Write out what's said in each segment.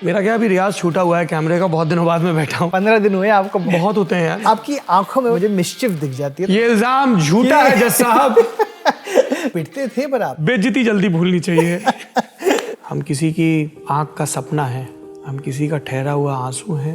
मेरा क्या अभी रियाज छूटा हुआ है कैमरे का, बहुत दिनों बाद मैं बैठा हूँ। 15 दिन हुए आपको? बहुत होते हैं यार। आपकी आंखों में मुझे मिस्चिफ दिख जाती है। ये इल्जाम झूठा है जज साहब। पिटते थे पर आप। बेइज्जती जल्दी भूलनी चाहिए। हम किसी की आंख का सपना है, हम किसी का ठहरा हुआ आंसू है,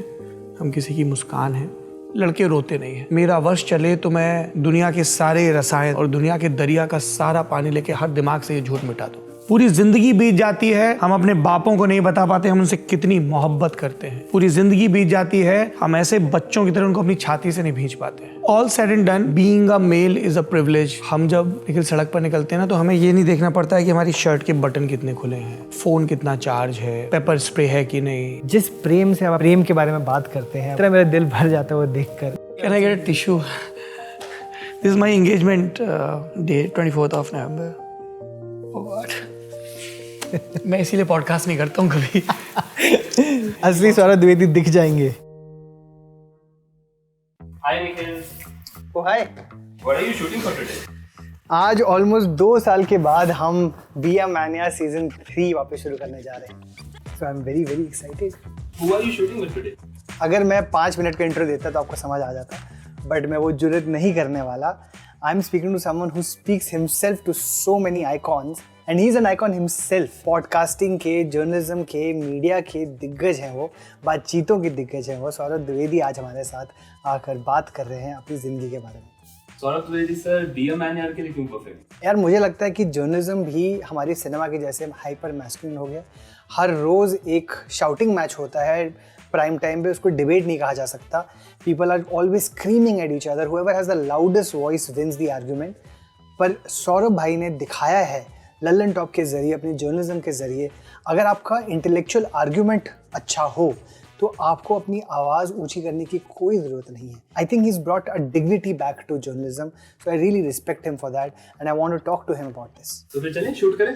हम किसी की मुस्कान है। लड़के रोते नहीं हैं। मेरा वश चले तो मैं दुनिया के सारे रसायन और दुनिया के दरिया का सारा पानी लेके हर दिमाग से ये झूठ मिटा दूं। पूरी जिंदगी बीत जाती है, हम अपने बापों को नहीं बता पाते हम उनसे कितनी मोहब्बत करते हैं। पूरी जिंदगी बीत जाती है, हम ऐसे बच्चों की तरह उनको अपनी छाती से नहीं भींच पाते हैं। All said and done, being a male is a privilege. हम जब निकल सड़क पर निकलते हैं ना, तो हमें ये नहीं देखना पड़ता है कि हमारी शर्ट के बटन कितने खुले हैं, फोन कितना चार्ज है, पेपर स्प्रे है कि नहीं। जिस प्रेम से आप प्रेम के बारे में बात करते हैं, मेरा दिल भर जाता है वो देखकर। Can I get a tissue? This is my engagement day, 24th of November. Oh God. मैं इसीलिए पॉडकास्ट नहीं करता हूँ कभी। असली सौरभ द्विवेदी दिख जाएंगे। Hi Nikhil. Oh hi. What are you shooting for today? आज ऑलमोस्ट 2 साल के बाद हम BM Mania सीजन 3 वापस शुरू करने जा रहे हैं। So I'm very very excited. Who are you shooting with today? अगर मैं 5 मिनट का इंट्रो देता तो आपको समझ आ जाता, बट मैं वो जुर्रत नहीं करने वाला। I am speaking to someone who speaks himself to so many icons and he is an icon himself. Podcasting के, जर्नलिज्म के, मीडिया के दिग्गज हैं वो, बातचीतों के दिग्गज हैं वो। सौरभ द्विवेदी आज हमारे साथ आकर बात कर रहे हैं अपनी ज़िंदगी के बारे में। Saurabh Dwivedi sir BM Mania के लिए क्यों परफेक्ट? यार मुझे लगता है कि जर्नलिज्म भी हमारी सिनेमा के जैसे हाइपर मैस्कुलिन हो गया। हर रोज़ एक शाउटिंग मैच होता है प्राइम टाइम पे, उसको डिबेट नहीं कहा जा सकता। People are always screaming at each other, whoever has the loudest voice wins the argument. पर सौरभ भाई ने दिखाया है लल्लन टॉप के ज़रिए, अपनी जर्नलिज्म के ज़रिए, अगर आपका इंटेलेक्चुअल आर्ग्यूमेंट अच्छा हो तो आपको अपनी आवाज़ ऊंची करने की कोई ज़रूरत नहीं है। I think he is brought a dignity back to journalism, so I really respect him for that and I want to talk to him about this. तो फिर चलें शूट करें।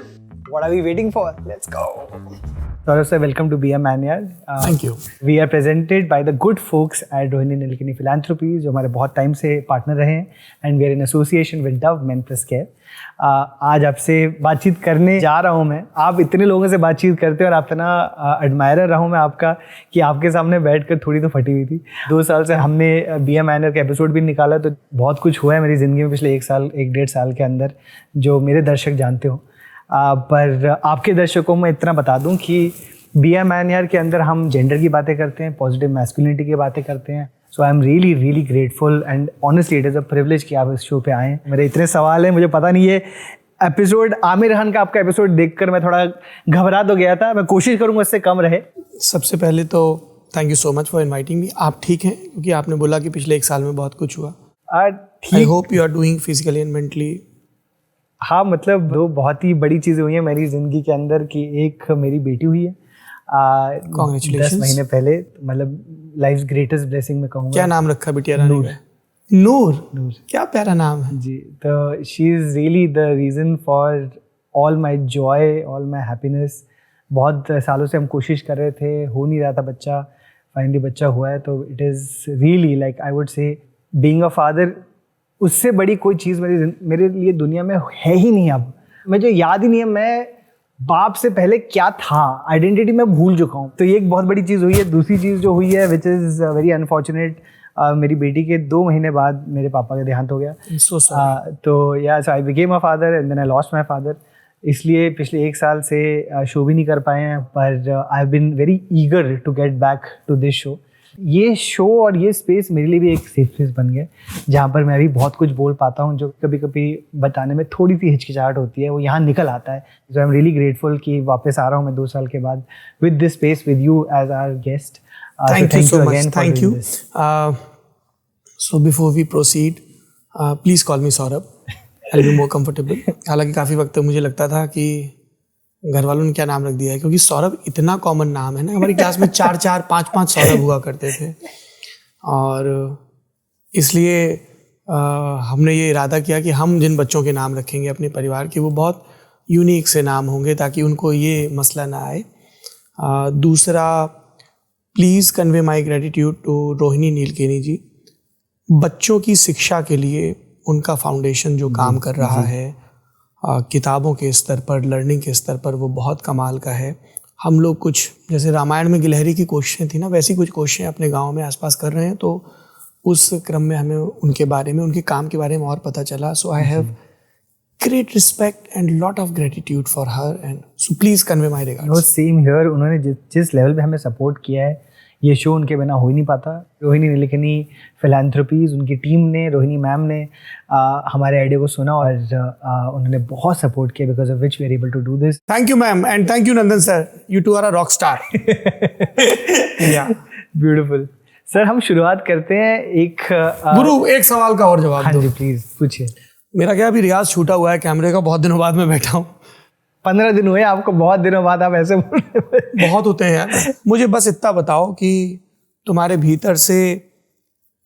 What are we waiting for? Let's go. Saurav sir, welcome to BM Mania. Thank you. We are presented by the good folks at Rohini Nilekani Philanthropies, जो हमारे बहुत time से partner रहे हैं, and we are in association with Dove Men Plus Care. आज आपसे बातचीत करने जा रहा हूँ मैं। आप इतने लोगों से बातचीत करते हैं और आप इतना एडमायरर रहा हूँ मैं आपका कि आपके सामने बैठकर थोड़ी तो फटी हुई थी। 2 साल से हमने BM Mania का एपिसोड भी निकाला, तो बहुत कुछ हुआ है मेरी ज़िंदगी में पिछले 1-1.5 साल के अंदर, जो मेरे दर्शक जानते हो। पर आपके दर्शकों में इतना बता दूं कि BM Mania के अंदर हम जेंडर की बातें करते हैं, पॉजिटिव मैस्कुलिनिटी की बातें करते हैं। So I am really really grateful and honestly it is a privilege कि आप इस शो पे आएँ। मेरे इतने सवाल हैं, मुझे पता नहीं है एपिसोड आमिर खान का आपका एपिसोड देखकर मैं थोड़ा घबरा तो गया था, मैं कोशिश करूँगा उससे कम रहे। सबसे पहले तो thank you so much for inviting me. आप ठीक हैं? क्योंकि आपने बोला कि पिछले 1 साल में बहुत कुछ हुआ। I hope you are doing physically and mentally. हाँ, मतलब 2 बहुत ही बड़ी चीज़ें हुई हैं मेरी ज़िंदगी के अंदर कि एक मेरी बेटी हुई है Congratulations. 10 महीने पहले, मतलब लाइफ्स ग्रेटेस्ट ब्लेसिंग में कहूँगा। क्या नाम रखा बिटिया रानी का? नूर। क्या प्यारा नाम है जी। तो she is really the reason for all my Joy, all my happiness. बहुत सालों से हम कोशिश कर रहे थे, हो नहीं रहा था बच्चा, फाइनली बच्चा हुआ है। तो it is really like I would say being a father, उससे बड़ी कोई चीज़ मेरे लिए दुनिया में है ही नहीं। अब मुझे याद ही नहीं है मैं बाप से पहले क्या था, आइडेंटिटी मैं भूल चुका हूँ। तो ये एक बहुत बड़ी चीज़ हुई है। दूसरी चीज़ जो हुई है विच इज़ वेरी अनफॉर्चुनेट, मेरी बेटी के 2 महीने बाद मेरे पापा का देहांत हो गया। तो या so I became a father and then I lost my father. इसलिए पिछले 1 साल से शो भी नहीं कर पाए हैं, पर I have been very eager to get back to this show. ये शो और ये स्पेस मेरे लिए भी एक सेफ स्पेस बन गया, जहाँ पर मैं भी बहुत कुछ बोल पाता हूँ जो कभी कभी बताने में थोड़ी सी हिचकिचाहट होती है, वो यहाँ निकल आता है। सो आई एम रियली ग्रेटफुल कि वापस आ रहा हूँ मैं 2 साल के बाद with this space with you as our guest. Thank you so much. Thank you. So before we proceed, please call me Saurabh. I'll be more comfortable. हालांकि काफ़ी वक्त तक मुझे लगता था कि घर वालों ने क्या नाम रख दिया है, क्योंकि सौरभ इतना कॉमन नाम है ना। हमारी क्लास में 4-4, 5-5 सौरभ हुआ करते थे, और इसलिए हमने ये इरादा किया कि हम जिन बच्चों के नाम रखेंगे अपने परिवार के, वो बहुत यूनिक से नाम होंगे ताकि उनको ये मसला ना आए। दूसरा, please convey my gratitude to Rohini Nilekani ji. बच्चों की शिक्षा के लिए उनका फाउंडेशन जो काम कर रहा है किताबों के स्तर पर, लर्निंग के स्तर पर, वो बहुत कमाल का है। हम लोग कुछ जैसे रामायण में गिलहरी की कोशिशें थी ना, वैसी कुछ कोशिशें अपने गांव में आसपास कर रहे हैं। तो उस क्रम में हमें उनके बारे में, उनके काम के बारे में और पता चला। So I have great respect and lot of gratitude for her, and so please convey my regards. No, same here. उन्होंने जिस लेवल पे हमें सपोर्ट किया है, ये शो उनके बिना हो ही नहीं पाता। रोहिणी नीलकनी फिलैंथ्रोपीज, उनकी टीम ने, रोहिणी मैम ने हमारे आइडिया को सुना और उन्होंने बहुत सपोर्ट किया, because of which we are able to do this. Thank you ma'am and thank you Nandan sir. You two are a rock star. Yeah. Beautiful sir. हम शुरुआत करते हैं एक गुरु एक सवाल का और जवाब हाँ दो। जी प्लीज पूछिए। मेरा क्या अभी रियाज छूटा हुआ है कैमरे का, बहुत दिनों बाद मैं बैठा हूँ। 15 दिन हुए आपको, बहुत दिनों बाद आप ऐसे बोल रहे हैं। बहुत होते हैं यार। मुझे बस इतना बताओ कि तुम्हारे भीतर से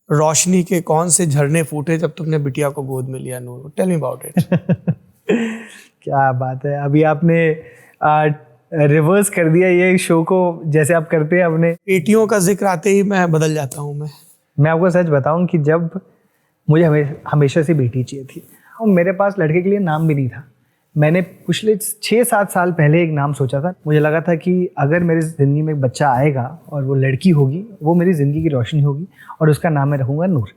रोशनी के कौन से झरने फूटे जब तुमने बिटिया को गोद में लिया Noor? Tell me about it. क्या बात है, अभी आपने रिवर्स कर दिया ये शो को, जैसे आप करते हैं अपने। बेटियों का जिक्र आते ही मैं बदल जाता हूँ। मैं आपको सच बताऊं कि जब मुझे हमेशा से बेटी चाहिए थी और मेरे पास लड़के के लिए नाम भी नहीं था। मैंने पिछले 6-7 साल पहले एक नाम सोचा था। मुझे लगा था कि अगर मेरी ज़िंदगी में एक बच्चा आएगा और वो लड़की होगी, वो मेरी ज़िंदगी की रोशनी होगी और उसका नाम मैं रखूँगा नूर।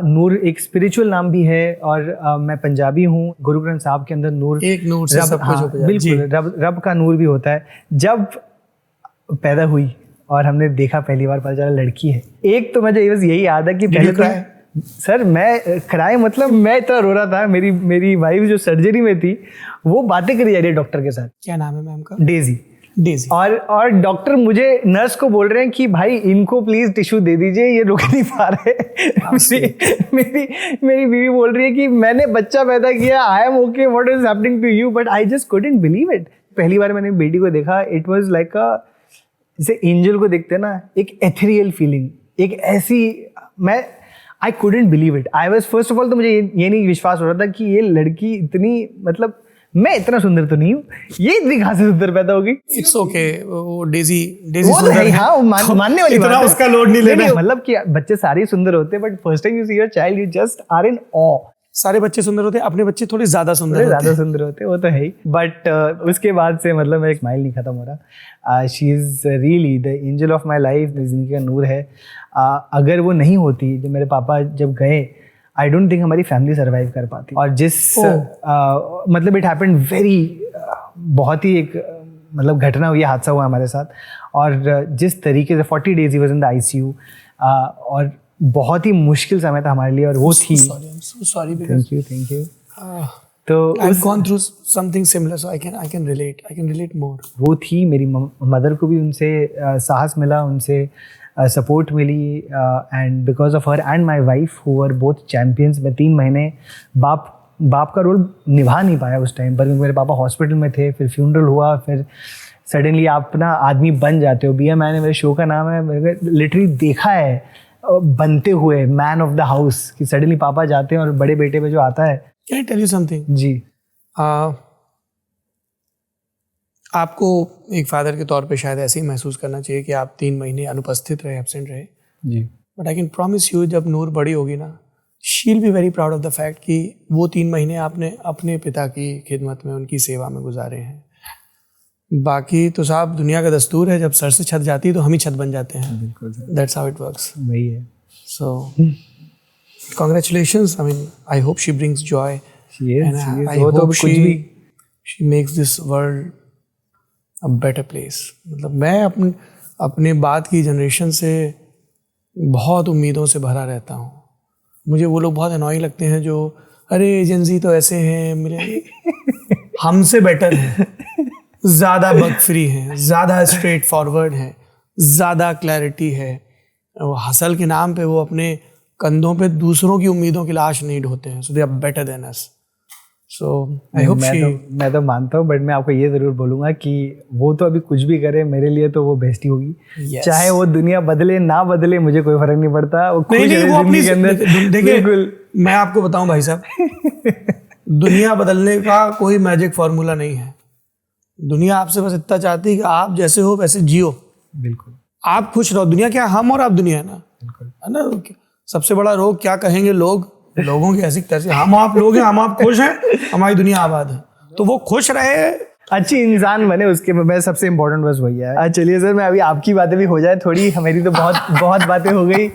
नूर एक स्पिरिचुअल नाम भी है और मैं पंजाबी हूँ। गुरु ग्रंथ साहब के अंदर नूर, एक नूर से सब कुछ हो गया। बिल्कुल, रब का नूर भी होता है। जब पैदा हुई और हमने देखा पहली बार, पता चला लड़की है। एक तो मुझे बस यही याद है कि पहले तो सर मैं कराए, मतलब मैं इतना रो रहा था। मेरी वाइफ जो सर्जरी में थी वो बातें करी जा रही है डॉक्टर के साथ। क्या नाम है मैम का? डेजी। और डॉक्टर मुझे, नर्स को बोल रहे हैं कि भाई इनको प्लीज टिश्यू दे दीजिए, ये रुक नहीं पा रहे। मेरी बीवी बोल रही है कि मैंने बच्चा पैदा किया, I am okay, what is happening to you, but I just couldn't believe it. पहली बार मैंने बेटी को देखा, इट वाज लाइक अ, जैसे एंजल को देखते हैं ना, एक एथेरियल फीलिंग, एक ऐसी, मैं I couldn't believe it. I was, first of all तो मुझे ये नहीं विश्वास हो रहा था कि ये लड़की इतनी, मतलब मैं इतना सुंदर तो नहीं हूँ, ये इतनी कहाँ से सुंदर पैदा होगी। इट्स ओके, वो डेजी सुंदर है। हाँ, मानने वाली बात है, उसका लोड नहीं लेना। मतलब कि बच्चे सारे सुंदर होते हैं, but first time you see your child, you just are in awe. सारे बच्चे सुंदर होते हैं, अपने बच्चे थोड़े ज्यादा सुंदर होते हैं, वो तो है ही। बट उसके बाद से मतलब मेरा स्माइल नहीं खत्म हो रहा। She is really the angel of my life, मेरी जिंदगी का नूर है। अगर वो नहीं होती, जब मेरे पापा जब गए, आई डोंट थिंक हमारी फैमिली सर्वाइव कर पाती। और जिस मतलब इट हैपेंड वेरी, बहुत ही एक मतलब घटना हुई, हादसा हुआ हमारे साथ। और जिस तरीके से 40 days he was in the ICU, और बहुत ही मुश्किल समय था हमारे लिए। और वो थी, सॉरी, थैंक यू। तो I've gone through something similar, so I can relate more. वो थी मेरी मदर को भी उनसे साहस मिला, उनसे सपोर्ट मिली, and because of her and my wife who were both champions. मैं 3 महीने बाप का रोल निभा नहीं पाया उस टाइम पर, क्योंकि मेरे पापा हॉस्पिटल में थे। फिर फ्यूनरल हुआ, फिर सडनली आप ना आदमी बन जाते हो। BM मैंने, मेरे शो का नाम है, मैंने लिटरली देखा है बनते हुए मैन ऑफ द हाउस, कि सडनली पापा जाते हैं और बड़े बेटे पे जो आता है। Can I tell you something? जी। आपको एक फादर के तौर पे शायद ऐसे ही महसूस करना चाहिए कि आप 3 महीने अनुपस्थित रहे, एब्सेंट रहे। जी। But I can promise you, जब नूर बड़ी होगी ना, she will be very proud of the fact कि वो 3 महीने आपने अपने पिता की खिदमत में, उनकी सेवा में गुजारे हैं। बाकी तो साहब दुनिया का दस्तूर है, जब सर से छत जाती है तो हम ही छत बन जाते हैं। बिल्कुल, दैट्स हाउ इट वर्क्स। वही है। सो congratulations. I mean, I hope she brings joy. She is. I hope she makes this world a better place. मतलब मैं अपने बाद की जनरेशन से बहुत उम्मीदों से भरा रहता हूँ। मुझे वो लोग बहुत अनॉइंग लगते हैं जो, अरे एजेंसी तो ऐसे हैं, मेरे हमसे बेटर हैं, ज़्यादा बग फ्री हैं, ज़्यादा स्ट्रेट फॉरवर्ड हैं, ज़्यादा क्लैरिटी है। हसल के नाम पे वो अपने कंधों पे दूसरों की उम्मीदों की लाश नहीं ढोते हैं। So they are better than us. So I hope मैं तो मानता हूँ, बट मैं आपको ये जरूर बोलूँगा कि वो तो अभी कुछ भी करे, मेरे लिए तो वो बेस्ट ही होगी। Yes. चाहे वो दुनिया बदले ना बदले, मुझे कोई फर्क नहीं पड़ता। वो देखिए, मैं आपको बताऊं भाई साहब, दुनिया बदलने का कोई मैजिक फॉर्मूला नहीं है। दुनिया आपसे बस इतना चाहती है कि आप जैसे हो वैसे जियो। बिल्कुल, आप खुश रहो। दुनिया क्या, हम और आप दुनिया है ना, है ना। सबसे बड़ा रोग क्या कहेंगे लोग, लोगों की ऐसी तैसी, हम आप लोग हैं, हम आप खुश हैं, हमारी दुनिया आबाद है। तो वो खुश रहे अच्छी इंसान बने, उसके मैं सबसे इम्पोर्टेंट बस वही है। चलिए सर, मैं अभी आपकी बातें भी हो जाए थोड़ी, हमारी तो बहुत बहुत बातें हो गई।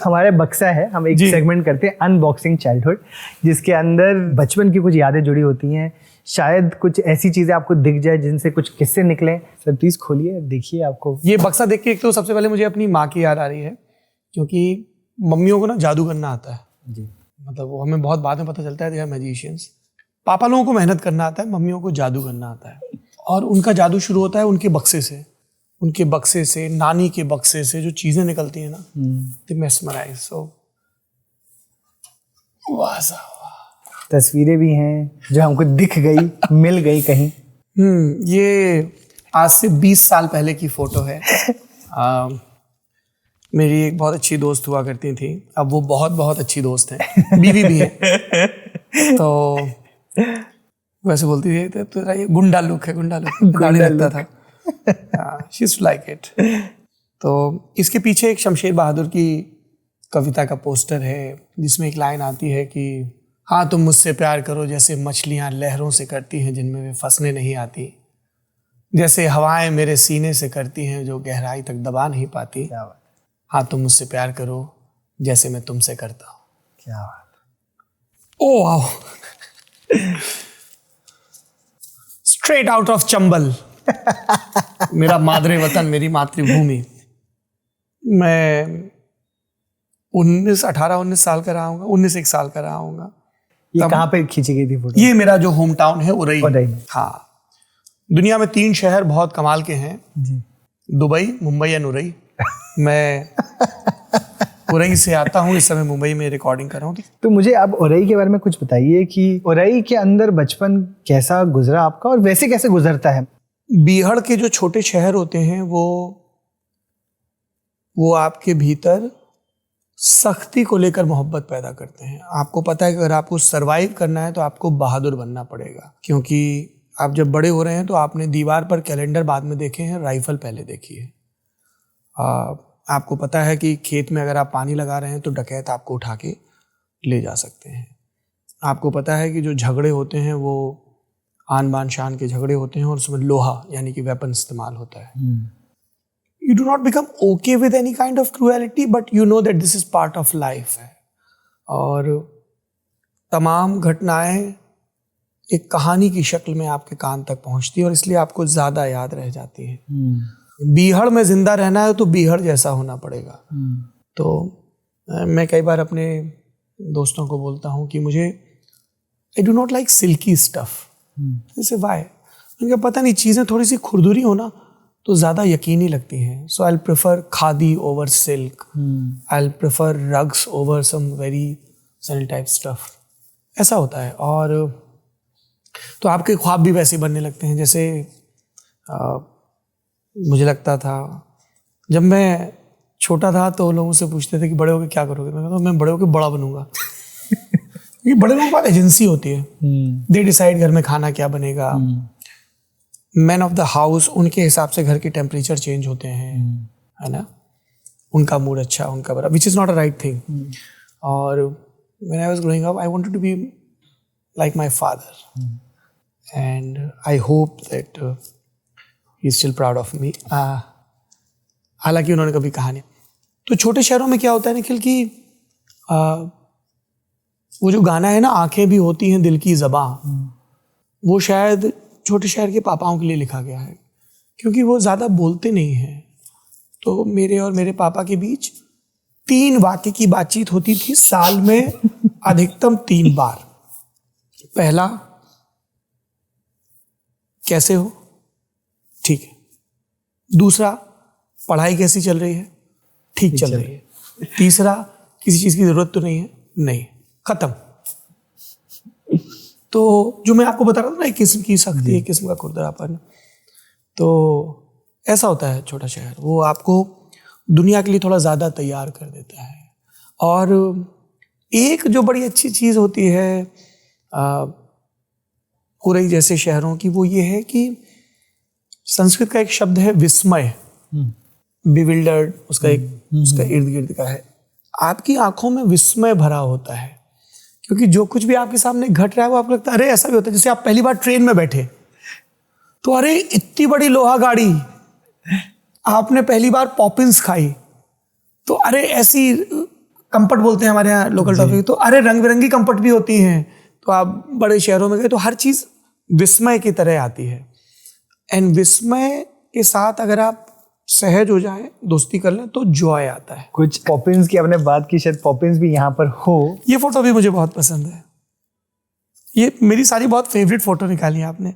हमारे बक्सा है, हम एक सेगमेंट करते हैं अनबॉक्सिंग चाइल्डहुड, जिसके अंदर बचपन की कुछ यादें जुड़ी होती हैं। शायद कुछ ऐसी चीज़ें आपको दिख जाए जिनसे कुछ किस्से निकलें। सर प्लीज़ खोलिए, देखिए आपको ये बक्सा देख के एक तो सबसे पहले मुझे अपनी माँ की याद आ रही है, क्योंकि मम्मियों को ना जादू करना आता है जी। मतलब वो हमें बहुत बाद में पता चलता है दे आर मैजिशियंस। पापा लोगों को मेहनत करना आता है, मम्मियों को जादू करना आता है। और उनका जादू शुरू होता है उनके बक्से से, नानी के बक्से से जो चीज़ें निकलती हैं ना, दे मेस्मराइज। सो वाह तस्वीरें भी हैं जो हमको दिख गई, मिल गई कहीं। ये आज से 20 साल पहले की फोटो है। मेरी एक बहुत अच्छी दोस्त हुआ करती थी, अब वो बहुत बहुत अच्छी दोस्त है, बीवी भी है। तो वैसे बोलती थी तो ये गुंडा लुक है, दाढ़ी रखता था। She is like it. तो इसके पीछे एक शमशेर बहादुर की कविता का पोस्टर है, जिसमें एक लाइन आती है कि हाँ तुम मुझसे प्यार करो जैसे मछलियाँ लहरों से करती हैं जिनमें वे फंसने नहीं आती, जैसे हवाएं मेरे सीने से करती हैं जो गहराई तक दबा नहीं पाती। क्या बात, हाँ तुम मुझसे प्यार करो जैसे मैं तुमसे करता हूँ। क्या बात। Oh wow, straight out of Chambal. मेरा मादरे वतन, मेरी मातृभूमि। मैं 19 साल का रहा हूँगा, 19 साल का रहा हूँगा। ये कहाँ पे खींची गई थी फोटो? ये मेरा जो होम टाउन है उरई। हाँ। दुनिया में 3 शहर बहुत कमाल के हैं जी। दुबई, मुंबई या उरई। मैं उरई से आता हूँ, इस समय मुंबई में रिकॉर्डिंग कर रहा हूँ। तो मुझे अब उरई के बारे में कुछ बताइए कि उरई के अंदर बचपन कैसा गुजरा आपका, और वैसे कैसे गुजरता है? बीहड़ के जो छोटे शहर होते हैं वो आपके भीतर सख्ती को लेकर मोहब्बत पैदा करते हैं। आपको पता है कि अगर आपको सरवाइव करना है तो आपको बहादुर बनना पड़ेगा, क्योंकि आप जब बड़े हो रहे हैं तो आपने दीवार पर कैलेंडर बाद में देखे हैं, राइफल पहले देखी है। आपको पता है कि खेत में अगर आप पानी लगा रहे हैं तो डकैत आपको उठा के ले जा सकते हैं। आपको पता है कि जो झगड़े होते हैं वो आन बान शान के झगड़े होते हैं और उसमें लोहा यानी कि वेपन इस्तेमाल होता है। You do not become okay with any kind of cruelty, but you know that this is part of life है। और तमाम घटनाएं एक कहानी की शक्ल में आपके कान तक पहुंचती है और इसलिए आपको ज़्यादा याद रह जाती है। बीहड़ में जिंदा रहना है तो बीहड़ जैसा होना पड़ेगा। तो मैं कई बार अपने दोस्तों को बोलता हूँ कि मुझे I do not like silky stuff. जैसे वाई, उनका पता नहीं, चीज़ें थोड़ी सी खुरदुरी हो ना तो ज़्यादा यकीनी लगती हैं। So I prefer khadi over silk, I prefer rugs over some very sunny type stuff. ऐसा होता है। और तो आपके ख्वाब भी वैसे बनने लगते हैं। जैसे मुझे लगता था जब मैं छोटा था तो लोगों से पूछते थे कि बड़े होकर क्या करोगे, मैं कहता मैं बड़े होकर बड़ा बनूंगा। ये बड़े लोगों के पास एजेंसी होती है, दे डिसाइड घर में खाना क्या बनेगा। मैन ऑफ द हाउस, उनके हिसाब से घर के टेम्परेचर चेंज होते हैं, है ना, उनका मूड अच्छा, उनका बुरा, which is not a right thing. और when I was growing up I wanted to be like my father and I hope that he is still proud of me. हालांकि उन्होंने कभी कहा नहीं। तो छोटे शहरों में क्या होता है निखिल कि वो जो गाना है ना, आंखें भी होती हैं दिल की ज़बां, वो शायद छोटे शहर के पापाओं के लिए लिखा गया है, क्योंकि वो ज़्यादा बोलते नहीं हैं। तो मेरे और मेरे पापा के बीच 3 वाक्य की बातचीत होती थी साल में, अधिकतम 3 बार। पहला, कैसे हो, ठीक है। दूसरा, पढ़ाई कैसी चल रही है, ठीक चल रही है। तीसरा, किसी चीज़ की ज़रूरत तो नहीं है, नहीं, ख़त्म। तो जो मैं आपको बता रहा था ना, एक किस्म की सख्ती, एक किस्म का खुरदरापन, तो ऐसा होता है छोटा शहर। वो आपको दुनिया के लिए थोड़ा ज़्यादा तैयार कर देता है। और एक जो बड़ी अच्छी चीज़ होती है उरई जैसे शहरों की, वो ये है कि संस्कृत का एक शब्द है विस्मय, बिविल्डर्ड, उसका इर्द गिर्द का है। आपकी आंखों में विस्मय भरा होता है, क्योंकि जो कुछ भी आपके सामने घट रहा है वो आपको लगता है अरे ऐसा भी होता है। जैसे आप पहली बार ट्रेन में बैठे तो अरे इतनी बड़ी लोहा गाड़ी, आपने पहली बार पॉपिंस खाई, तो अरे ऐसी कंपट बोलते हैं हमारे यहाँ लोकल टॉपिक, तो अरे रंग बिरंगी कंपट भी होती हैं। तो आप बड़े शहरों में गए तो हर चीज़ विस्मय की तरह आती है। एंड विस्मय के साथ अगर आप सहज हो जाएं, दोस्ती कर लें, तो जॉय आता है। कुछ पॉपिंस की आपने बात की, शायद पॉपिंस भी यहाँ पर हो। ये फोटो भी मुझे बहुत पसंद है। ये मेरी सारी बहुत फेवरेट फोटो निकाली है आपने।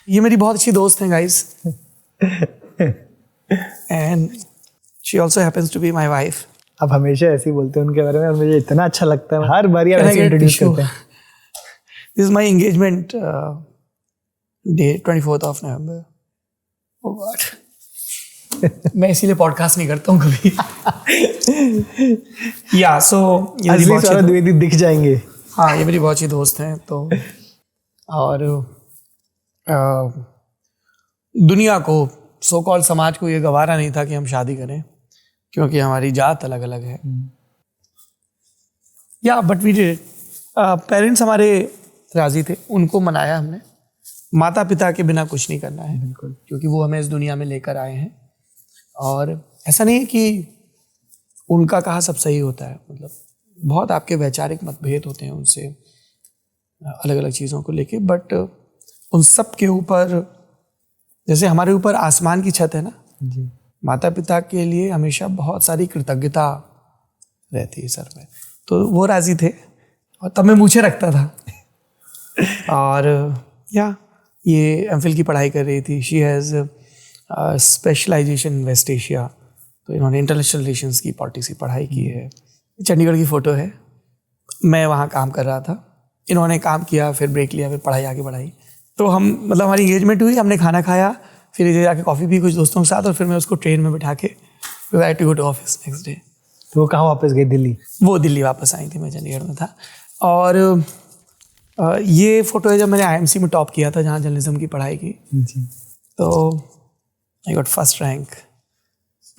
ये मेरी बहुत अच्छी दोस्त हैं guys, and she also happens to be my wife. आप हमेशा ऐसे ही बोलते हैं उनके बारे में और मुझे इतना अच्छा लगता है, हर बार आप ऐसे इंट्रोड्यूस करते हैं। This is my engagement day 24th of November। Oh God। मैं इसीलिए पॉडकास्ट नहीं करता हूँ कभी। या सो असली सौरभ द्विवेदी दिख जाएंगे। हाँ, ये मेरी बहुत अच्छी दोस्त हैं। तो और दुनिया को, सो कॉल्ड समाज को ये गवारा नहीं था कि हम शादी करें, क्योंकि हमारी जात अलग अलग है। या बट वी डिड। पेरेंट्स हमारे राजी थे, उनको मनाया हमने। माता पिता के बिना कुछ नहीं करना है, बिल्कुल, क्योंकि वो हमें इस दुनिया में लेकर आए हैं। और ऐसा नहीं है कि उनका कहा सब सही होता है, मतलब बहुत आपके वैचारिक मतभेद होते हैं उनसे अलग अलग चीज़ों को लेके, बट उन सब के ऊपर, जैसे हमारे ऊपर आसमान की छत है ना जी, माता पिता के लिए हमेशा बहुत सारी कृतज्ञता रहती है सर में। तो वो राजी थे और तब मैं मूछें रखता था। और या ये एमफिल की पढ़ाई कर रही थी। She has specialization in West Asia, तो इन्होंने इंटरनेशनल रिलेशंस की पॉलिटिक्स की पढ़ाई की है। चंडीगढ़ की फ़ोटो है, मैं वहाँ काम कर रहा था, इन्होंने काम किया, फिर ब्रेक लिया, फिर पढ़ाई आगे बढ़ाई। तो हम, मतलब हमारी एंगेजमेंट हुई, हमने खाना खाया, फिर इधर जाके कॉफ़ी पी कुछ दोस्तों के साथ, और फिर मैं उसको ट्रेन में बिठा के I to go to office next day. तो वो कहाँ वापस गए? दिल्ली? वो दिल्ली वापस आई थी, मैं चंडीगढ़ में था। और ये फ़ोटो है जब मैंने IMC में टॉप किया था, जहाँ जर्नलिज्म की पढ़ाई की। जी, तो आई गॉट फर्स्ट रैंक।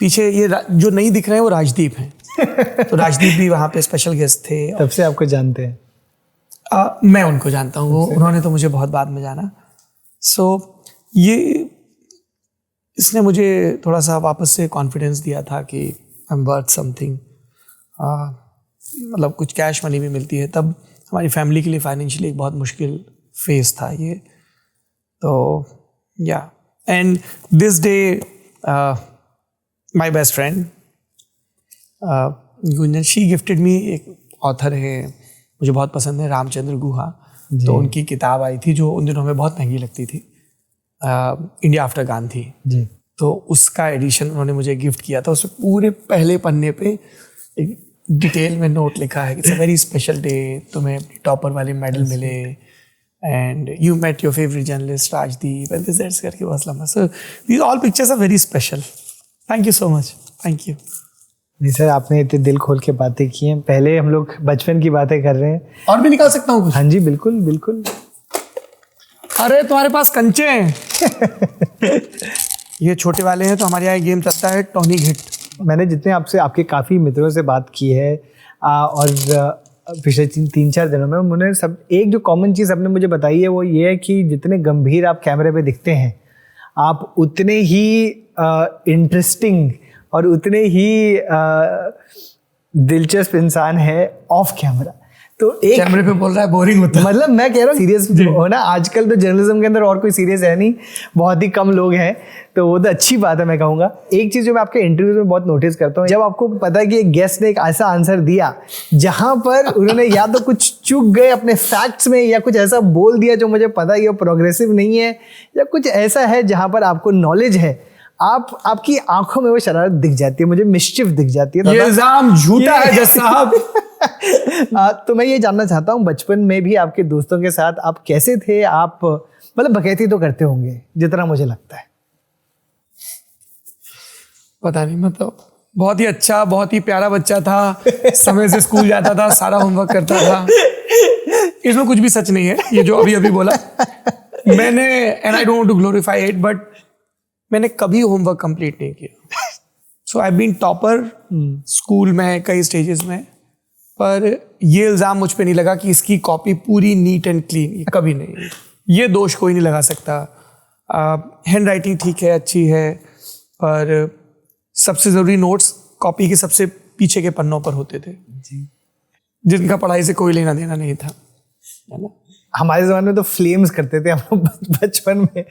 पीछे ये जो नहीं दिख रहे हैं वो राजदीप हैं। तो राजदीप भी वहाँ पे स्पेशल गेस्ट थे। तब से आपको जानते हैं? मैं उनको जानता हूँ, वो उन्होंने तो मुझे बहुत बाद में जाना। सो ये इसने मुझे थोड़ा सा वापस से कॉन्फिडेंस दिया था कि आई एम वर्थ समथिंग। मतलब कुछ कैश मनी भी मिलती है। तब हमारी फैमिली के लिए फाइनेंशियली एक बहुत मुश्किल फेज था ये। तो या and this day my best friend Gunjan, she gifted me, एक ऑथर है मुझे बहुत पसंद है, रामचंद्र गुहा। तो उनकी किताब आई थी जो उन दिनों में बहुत महंगी लगती थी, इंडिया आफ्टर गांधी जी। तो उसका एडिशन उन्होंने मुझे गिफ्ट किया था। उसमें पूरे पहले पन्ने पे एक डिटेल में नोट लिखा है कि it's a very special day, तुम्हें टॉपर वाले मेडल मिले, and you met your favourite journalist Rajdeep, and this करके बहुत लंबा। So these all pictures are very special. Thank you so much. Thank you. नहीं सर, आपने इतने दिल खोल के बातें की हैं। पहले हम लोग बचपन की बातें कर रहे हैं, और भी निकाल सकता हूँ कुछ? हाँ जी, बिल्कुल बिल्कुल। अरे तुम्हारे पास कंचे हैं। ये छोटे वाले हैं। तो हमारे यहाँ गेम चलता है टॉनिक हिट। मैंने जितने आपसे, आपके काफ़ी मित्रों से बात की है और पिछले 3-4 दिनों में, उन्होंने सब एक जो कॉमन चीज़ आपने मुझे बताई है वो ये है कि जितने गंभीर आप कैमरे पे दिखते हैं, आप उतने ही इंटरेस्टिंग और उतने ही दिलचस्प इंसान है ऑफ कैमरा। तो एक कैमरे पे बोल रहा है बोरिंग होता है। मतलब मैं कह रहा हूँ सीरियस हो ना, आजकल तो जर्नलिज्म के अंदर और कोई सीरियस है नहीं, बहुत ही कम लोग हैं, तो वो तो अच्छी बात है। मैं कहूँगा एक चीज़ जो मैं आपके इंटरव्यूज में बहुत नोटिस करता हूँ, जब आपको पता है कि एक गेस्ट ने एक ऐसा आंसर दिया जहाँ पर उन्होंने या तो कुछ चूक गए अपने फैक्ट्स में, या कुछ ऐसा बोल दिया जो मुझे पता है वो प्रोग्रेसिव नहीं है, या कुछ ऐसा है जहाँ पर आपको नॉलेज है, आपकी आंखों में वो शरारत दिख जाती है, मुझे मिस्चिफ दिख जाती है। ये इल्जाम झूठा है जज साहब। तो मैं ये जानना चाहता हूँ, बचपन में भी आपके दोस्तों के साथ आप कैसे थे? आप मतलब बकैती तो करते होंगे जितना मुझे लगता है। पता नहीं, मतलब बहुत ही अच्छा, बहुत ही प्यारा बच्चा था। समय से स्कूल जाता था, सारा होमवर्क करता था। इसमें कुछ भी सच नहीं है ये जो अभी अभी बोला मैंने। And I don't want to glorify it, but मैंने कभी होमवर्क कंप्लीट नहीं किया। So I been topper school में कई स्टेजेस में, पर ये इल्ज़ाम मुझ पे नहीं लगा कि इसकी कॉपी पूरी नीट एंड क्लीन, ये कभी नहीं। ये दोष कोई नहीं लगा सकता हैंड राइटिंग ठीक है, अच्छी है, पर सबसे ज़रूरी नोट्स कॉपी के सबसे पीछे के पन्नों पर होते थे जी। जिनका पढ़ाई से कोई लेना देना नहीं था, है ना। हमारे ज़माने में तो फ्लेम्स करते थे हम लोग बचपन में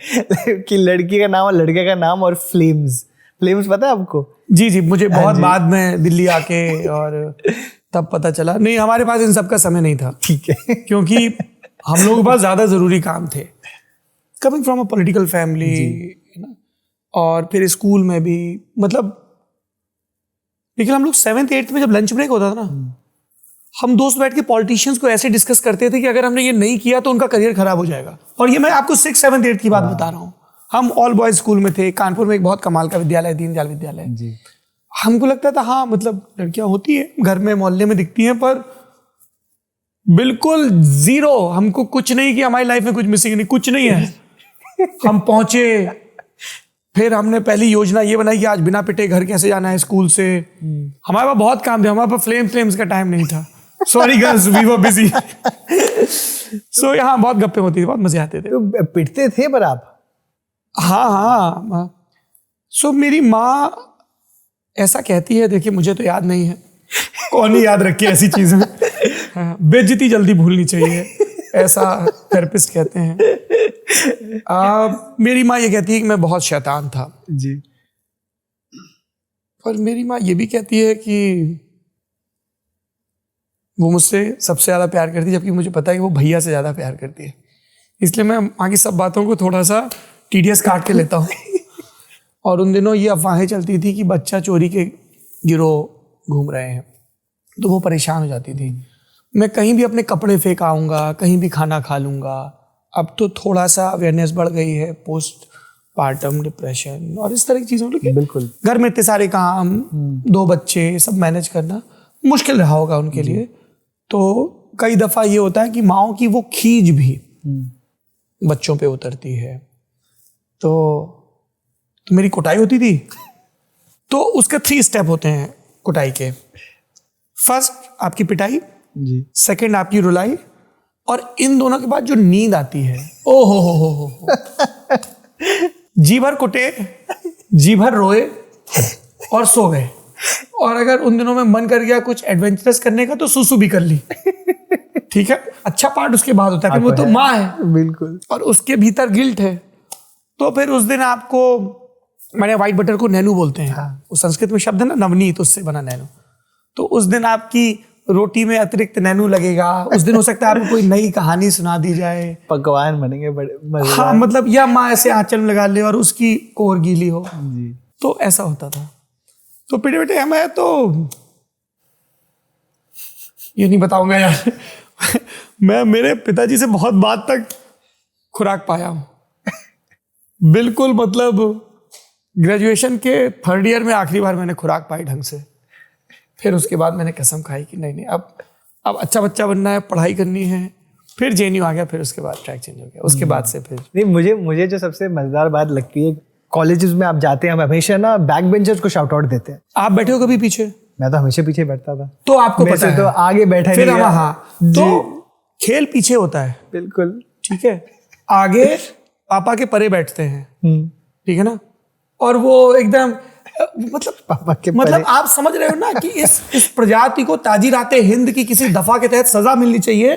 कि लड़की का नाम और लड़के का नाम और फ्लेम्स पता है आपको? जी जी, मुझे बहुत बाद में दिल्ली आके और तब पता चला। नहीं, हमारे पास इन सब का समय नहीं था, ठीक है, क्योंकि हम लोगों के पास ज़्यादा ज़रूरी काम थे। Coming from a political family, है ना, और फिर स्कूल में भी मतलब, लेकिन हम लोग 7th 8th में जब लंच ब्रेक होता था ना, हम दोस्त बैठ के पॉलिटिशियंस को ऐसे डिस्कस करते थे कि अगर हमने ये नहीं किया तो उनका करियर खराब हो जाएगा। और ये मैं आपको 6th 7th 8th की बात बता रहा हूँ। हम ऑल बॉयज स्कूल में थे, कानपुर में एक बहुत कमाल का विद्यालय, दीनदयाल विद्यालय जी। हमको लगता था हाँ मतलब लड़कियां होती है घर में, मोहल्ले में दिखती हैं, पर बिल्कुल जीरो। हमको कुछ नहीं कि हमारी लाइफ में कुछ मिसिंग नहीं, कुछ नहीं है। हम पहुंचे, फिर हमने पहली योजना ये बनाई कि आज बिना पिटे घर कैसे जाना है स्कूल से। हमारे पास बहुत काम थे, हमारे पास फ्लेम्स का टाइम नहीं था। Sorry girls, we were busy. So यहाँ बहुत गप्पे होती थी, बहुत मजे आते थे। तो पिटते थे पर आप? हाँ। सो मेरी माँ ऐसा कहती है, देखिए मुझे तो याद नहीं है, कौन ही याद रखे ऐसी चीजें। बेइज्जती जल्दी भूलनी चाहिए, ऐसा थेरेपिस्ट कहते हैं। मेरी माँ ये कहती है कि मैं बहुत शैतान था जी। पर मेरी माँ ये भी कहती है कि वो मुझसे सबसे ज़्यादा प्यार करती है, जबकि मुझे पता है कि वो भैया से ज़्यादा प्यार करती है। इसलिए मैं माँ की सब बातों को थोड़ा सा टीडीएस काट के लेता हूँ। और उन दिनों ये अफवाहें चलती थी कि बच्चा चोरी के गिरोह घूम रहे हैं, तो वो परेशान हो जाती थी। मैं कहीं भी अपने कपड़े फेंक आऊँगा, कहीं भी खाना खा लूँगा। अब तो थोड़ा सा अवेयरनेस बढ़ गई है, पोस्ट पार्टम डिप्रेशन और इस तरह की चीज़ों की। बिल्कुल। घर में इतने सारे काम, 2 बच्चे, सब मैनेज करना मुश्किल रहा होगा उनके लिए। तो कई दफ़ा ये होता है कि माँओं की वो खींच भी बच्चों पे उतरती है। तो मेरी कुटाई होती थी, तो उसके 3 स्टेप होते हैं कुटाई के। फर्स्ट आपकी पिटाई जी। सेकंड आपकी रुलाई, और इन दोनों के बाद जो नींद आती है, ओ हो जी भर कुटे, जी भर रोए और सो गए। और अगर उन दिनों में मन कर गया कुछ एडवेंचरस करने का तो सुसु भी कर ली। ठीक है, अच्छा पार्ट उसके बाद होता है कि वो तो माँ है, बिल्कुल, और उसके भीतर गिल्ट है। तो फिर उस दिन आपको, मैंने व्हाइट बटर को नैनू बोलते हैं। हाँ। वो संस्कृत में शब्द है ना, नवनीत, उससे बना नैनू। तो उस दिन आपकी रोटी में अतिरिक्त नैनू लगेगा। उस दिन हो सकता है आपको कोई नई कहानी सुना दी जाए, पकवान बनेंगे बड़े मजेदार। हाँ मतलब, या माँ ऐसे आंचल में लगा ले और उसकी कोर गीली हो। जी। तो ऐसा होता था। तो बेटे हमें तो ये नहीं बताऊंगा यार। मैं मेरे पिताजी से बहुत बाद तक खुराक पाया हूँ। बिल्कुल मतलब ग्रेजुएशन के 3rd ईयर में आखिरी बार मैंने खुराक पाई ढंग से। फिर उसके बाद मैंने कसम खाई कि नहीं अब अच्छा बच्चा बनना है, पढ़ाई करनी है। फिर जेएनयू आ गया, फिर उसके बाद ट्रैक चेंज हो गया। उसके बाद से फिर नहीं, मुझे जो सबसे मजेदार बात लगती है, कॉलेजेस में आप जाते हैं, हम हमेशा ना बैक बेंचर्स को शाउट आउट देते हैं। आप बैठे हो कभी पीछे? मैं तो हमेशा पीछे बैठता था। तो आपको मैं पता है, तो आगे बैठा फिर नहीं हम, गया। हाँ, तो खेल पीछे होता है। बिल्कुल। ठीक है, आगे पापा के परे बैठते हैं, ठीक है ना। और वो एकदम मतलब पापा के मतलब आप समझ रहे हो ना कि इस प्रजाति को ताजीराते हिंद की किसी दफा के तहत सजा मिलनी चाहिए।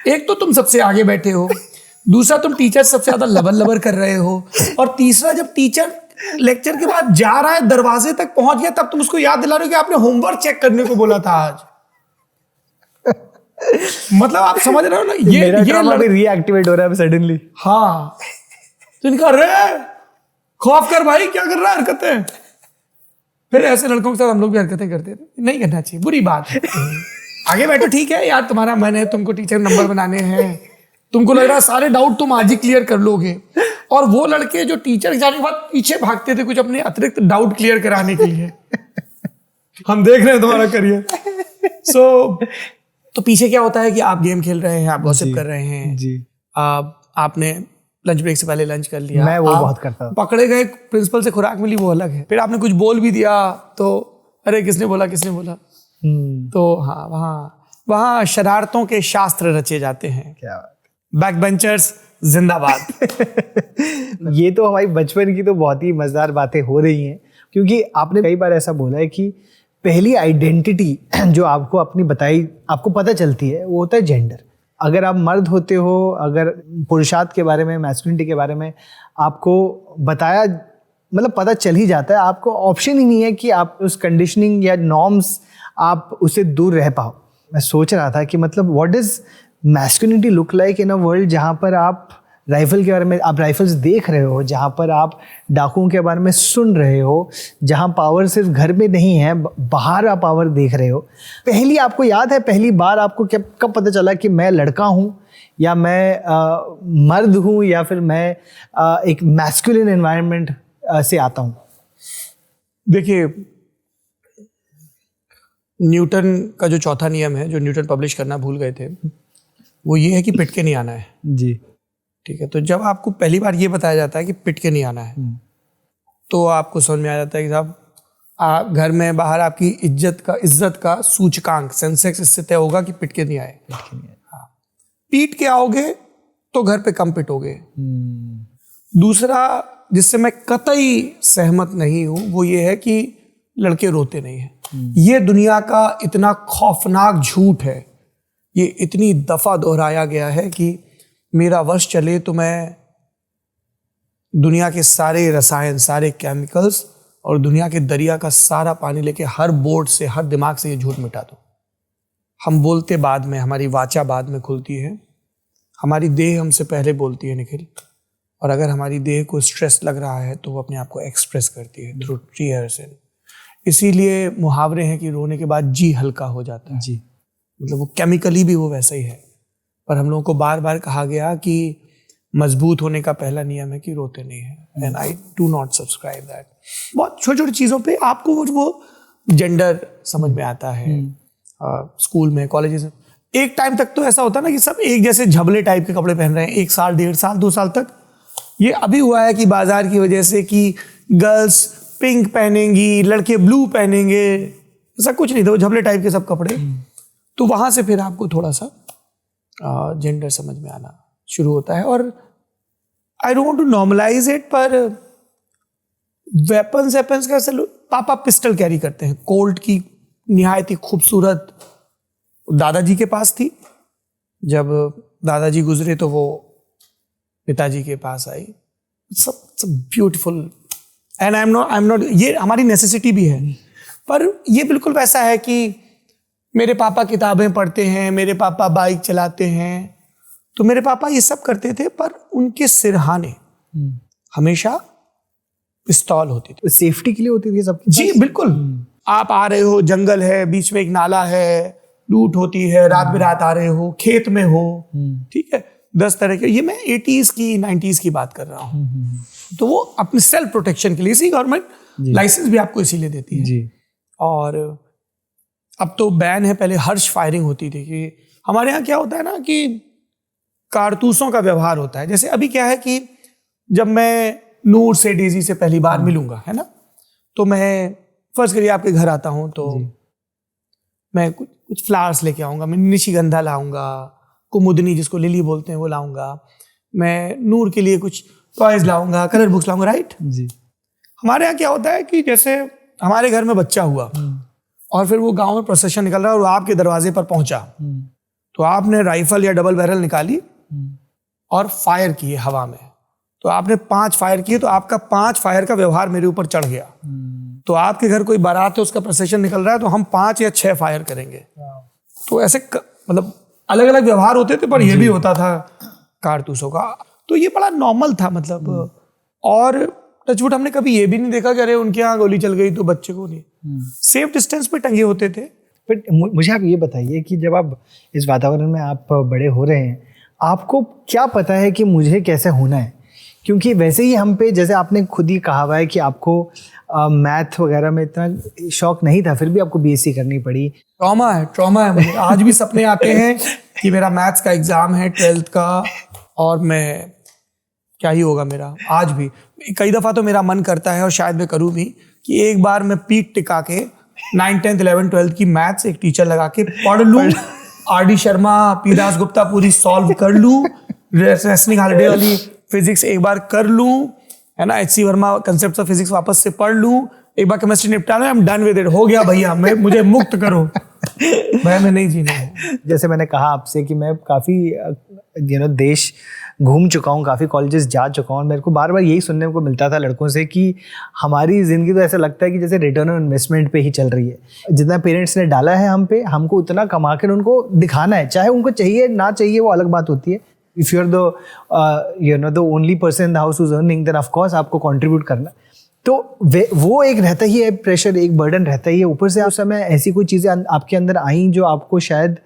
एक तो तुम सबसे आगे बैठे हो, दूसरा तुम टीचर सबसे ज्यादा लबर कर रहे हो, और तीसरा जब टीचर लेक्चर के बाद जा रहा है, दरवाजे तक पहुंच गया, तब तुम उसको याद दिला रहे हो कि आपने होमवर्क चेक करने को बोला था आज। मतलब आप समझ रहे हो ना, मेरा ड्रामा भी रीएक्टिवेट हो रहा है सडनली। हाँ, तो इनका अरे खौफ कर भाई, क्या कर रहा है हरकतें। फिर ऐसे लड़कों के साथ हम लोग भी हरकतें करते थे। नहीं करना चाहिए, बुरी बात है। आगे बैठो, ठीक है यार, तुम्हारा मन है, तुमको टीचर नंबर बनाने हैं, तुमको लग रहा है सारे डाउट तुम आज ही क्लियर कर लोगे। और वो लड़के जो टीचर जाने के बाद पीछे भागते थे कुछ अपने अतिरिक्त डाउट क्लियर कराने के लिए। हम देख रहे हैं तुम्हारा करियर। तो पीछे क्या होता है कि आप गेम खेल रहे हैं, आप गॉसिप कर रहे हैं जी। आपने लंच ब्रेक से पहले लंच कर लिया। मैं वो बहुत करता हूं। पकड़े गए, प्रिंसिपल से खुराक मिली, वो अलग है। फिर आपने कुछ बोल भी दिया तो अरे किसने बोला। तो हाँ, वहाँ शरारतों के शास्त्र रचे जाते हैं। क्या बात। बैक बेंचर्स जिंदाबाद। ये तो हमारी बचपन की तो बहुत ही मजेदार बातें हो रही हैं, क्योंकि आपने कई बार ऐसा बोला है कि पहली आइडेंटिटी जो आपको अपनी बताई, आपको पता चलती है, वो होता है जेंडर। अगर आप मर्द होते हो, अगर पुरुषार्थ के बारे में, मैस्कुलिनिटी के बारे में आपको बताया, मतलब पता चल ही जाता है, आपको ऑप्शन ही नहीं है कि आप उस कंडीशनिंग या नॉर्म्स आप उससे दूर रह पाओ। मैं सोच रहा था कि मतलब what does masculinity look like in a world जहाँ पर आप राइफल के बारे में, आप राइफल्स देख रहे हो, जहाँ पर आप डाकुओं के बारे में सुन रहे हो, जहाँ पावर सिर्फ घर में नहीं है, बाहर आप पावर देख रहे हो। पहली, आपको याद है पहली बार आपको कब पता चला कि मैं लड़का हूँ या मैं मर्द हूँ या फिर मैं एक मैस्कुलिन एनवायरनमेंट से आता हूँ? देखिए, न्यूटन का जो चौथा नियम है, जो न्यूटन पब्लिश करना भूल गए थे, वो ये है कि पिट के नहीं आना है। जी, ठीक है। तो जब आपको पहली बार ये बताया जाता है कि पिट के नहीं आना है, तो आपको समझ में आ जाता है कि साहब घर में बाहर आपकी इज्जत का सूचकांक, सेंसेक्स, इससे तय होगा कि पिट के नहीं आए। हाँ, पीट के आओगे तो घर पे कम पिटोगे। दूसरा जिससे मैं कतई सहमत नहीं हूं, वो ये है कि लड़के रोते नहीं हैं। ये दुनिया का इतना खौफनाक झूठ है, ये इतनी दफा दोहराया गया है कि मेरा वश चले तो मैं दुनिया के सारे रसायन, सारे केमिकल्स और दुनिया के दरिया का सारा पानी लेके हर बोर्ड से, हर दिमाग से ये झूठ मिटा दूं। हम बोलते बाद में, हमारी वाचा बाद में खुलती है, हमारी देह हमसे पहले बोलती है निखिल। और अगर हमारी देह को स्ट्रेस लग रहा है तो वो अपने आप को एक्सप्रेस करती है थ्रू टीयर्स। इसीलिए मुहावरे हैं कि रोने के बाद जी हल्का हो जाता है। जी, मतलब वो केमिकली भी वो वैसा ही है। पर हम लोगों को बार बार कहा गया कि मजबूत होने का पहला नियम है कि रोते नहीं है, and I do not subscribe that. बहुत छोटी छोटी चीज़ों पे आपको वो जेंडर समझ में आता है। स्कूल में, कॉलेजेस में एक टाइम तक तो ऐसा होता है ना कि सब एक जैसे झबले टाइप के कपड़े पहन रहे हैं, 1 साल, 1.5 साल, 2 साल तक। ये अभी हुआ है कि बाजार की वजह से कि गर्ल्स पिंक पहनेंगी, लड़के ब्लू पहनेंगे, ऐसा कुछ नहीं था, वो झबले टाइप के सब कपड़े। तो वहाँ से फिर आपको थोड़ा सा जेंडर समझ में आना शुरू होता है। और I don't want to normalize it, पर वेपन्स का पापा पिस्टल कैरी करते हैं। कोल्ट की निहायत ही खूबसूरत दादाजी के पास थी। जब दादाजी गुजरे तो वो पिताजी के पास आई। सब beautiful, and I am not, ये हमारी नेसेसिटी भी है। पर ये बिल्कुल वैसा है कि मेरे पापा किताबें पढ़ते हैं, मेरे पापा बाइक चलाते हैं, तो मेरे पापा ये सब करते थे, पर उनके सिरहाने हमेशा पिस्तौल होती थी। सेफ्टी के लिए होती थी सब। जी बिल्कुल। आप आ रहे हो, जंगल है, बीच में एक नाला है, लूट होती है, रात बिरात आ रहे हो, खेत में हो, ठीक है, 10 तरह के, ये मैं 80s की 90s की बात कर रहा हूँ। तो वो अपने सेल्फ प्रोटेक्शन के लिए, इसी गवर्नमेंट लाइसेंस भी आपको इसीलिए देती है जी। और अब तो बैन है, पहले हर्ष फायरिंग होती थी। कि हमारे यहाँ क्या होता है ना कि कारतूसों का व्यवहार होता है। जैसे अभी क्या है कि जब मैं नूर से, डेजी से पहली बार मिलूंगा, है ना, तो मैं फर्स्ट करिए आपके घर आता हूँ, तो मैं कुछ फ्लावर्स लेके आऊँगा। मैं निशिगंधा लाऊंगा, कुमुदनी जिसको लिली बोलते हैं वो लाऊंगा, मैं नूर के लिए कुछ टॉयज लाऊंगा, कलर बुक्स लाऊंगा, राइट जी। हमारे यहाँ क्या होता है कि जैसे हमारे घर में बच्चा हुआ और फिर वो गांव में प्रोसेशन निकल रहा है और आपके दरवाजे पर पहुंचा, तो आपने राइफल या डबल बैरल निकाली और फायर किए हवा में। तो आपने 5 फायर किए, तो आपका 5 फायर का व्यवहार मेरे ऊपर चढ़ गया। तो आपके घर कोई बारात है, उसका प्रोसेशन निकल रहा है, तो हम 5 या 6 फायर करेंगे। तो ऐसे मतलब अलग अलग व्यवहार होते थे, पर यह भी होता था कारतूसों का। तो ये बड़ा नॉर्मल था मतलब। और टचवुड हमने कभी ये भी नहीं देखा कि अरे उनके यहाँ गोली चल गई तो बच्चे को नहीं, सेफ डिस्टेंस पे टंगे होते थे। बट मुझे आप ये बताइए कि जब आप इस वातावरण में आप बड़े हो रहे हैं, आपको क्या पता है कि मुझे कैसे होना है? क्योंकि वैसे ही हम पे, जैसे आपने खुद ही कहा हुआ है कि आपको मैथ वगैरह में इतना शौक नहीं था, फिर भी आपको बीएससी करनी पड़ी। ट्रॉमा है मुझे। आज भी सपने आते हैं कि मेरा मैथ्स का एग्जाम है 12th का और मैं क्या ही होगा मेरा। आज भी कई दफ़ा तो मेरा मन करता है, और शायद मैं करूँ भी, कि एक बार मैं पीठ टिका के 9th, 10th, 11th, 12th की मैथ्स एक टीचर लगा के पढ़ लूँ, R D Sharma, P Das Gupta पूरी सॉल्व कर लूँ, रेसलिंग हॉलिडे वाली फिजिक्स एक बार कर लूं, है ना, HC Verma concept of physics वापस से पढ़ लूं, एक बार केमिस्ट्री निपटा लो, I am done with it, हो गया भैया, मुझे मुक्त करो, मैं नहीं जीना है। जैसे मैंने कहा आपसे कि मैं काफ़ी देश घूम चुका हूँ, काफ़ी कॉलेजेस जा चुका हूँ, मेरे को बार बार यही सुनने को मिलता था लड़कों से कि हमारी ज़िंदगी तो ऐसा लगता है कि जैसे रिटर्न ऑन इन्वेस्टमेंट पे ही चल रही है। जितना पेरेंट्स ने डाला है हम पे, हमको उतना कमा कर उनको दिखाना है, चाहे उनको चाहिए ना चाहिए वो अलग बात होती है। If you are the only person in the house whose earning, then of course आपको कंट्रीब्यूट करना। तो वो एक रहता ही है प्रेशर, एक बर्डन रहता ही है। ऊपर से उस समय ऐसी कोई चीज़ें आपके अंदर आई जो आपको शायद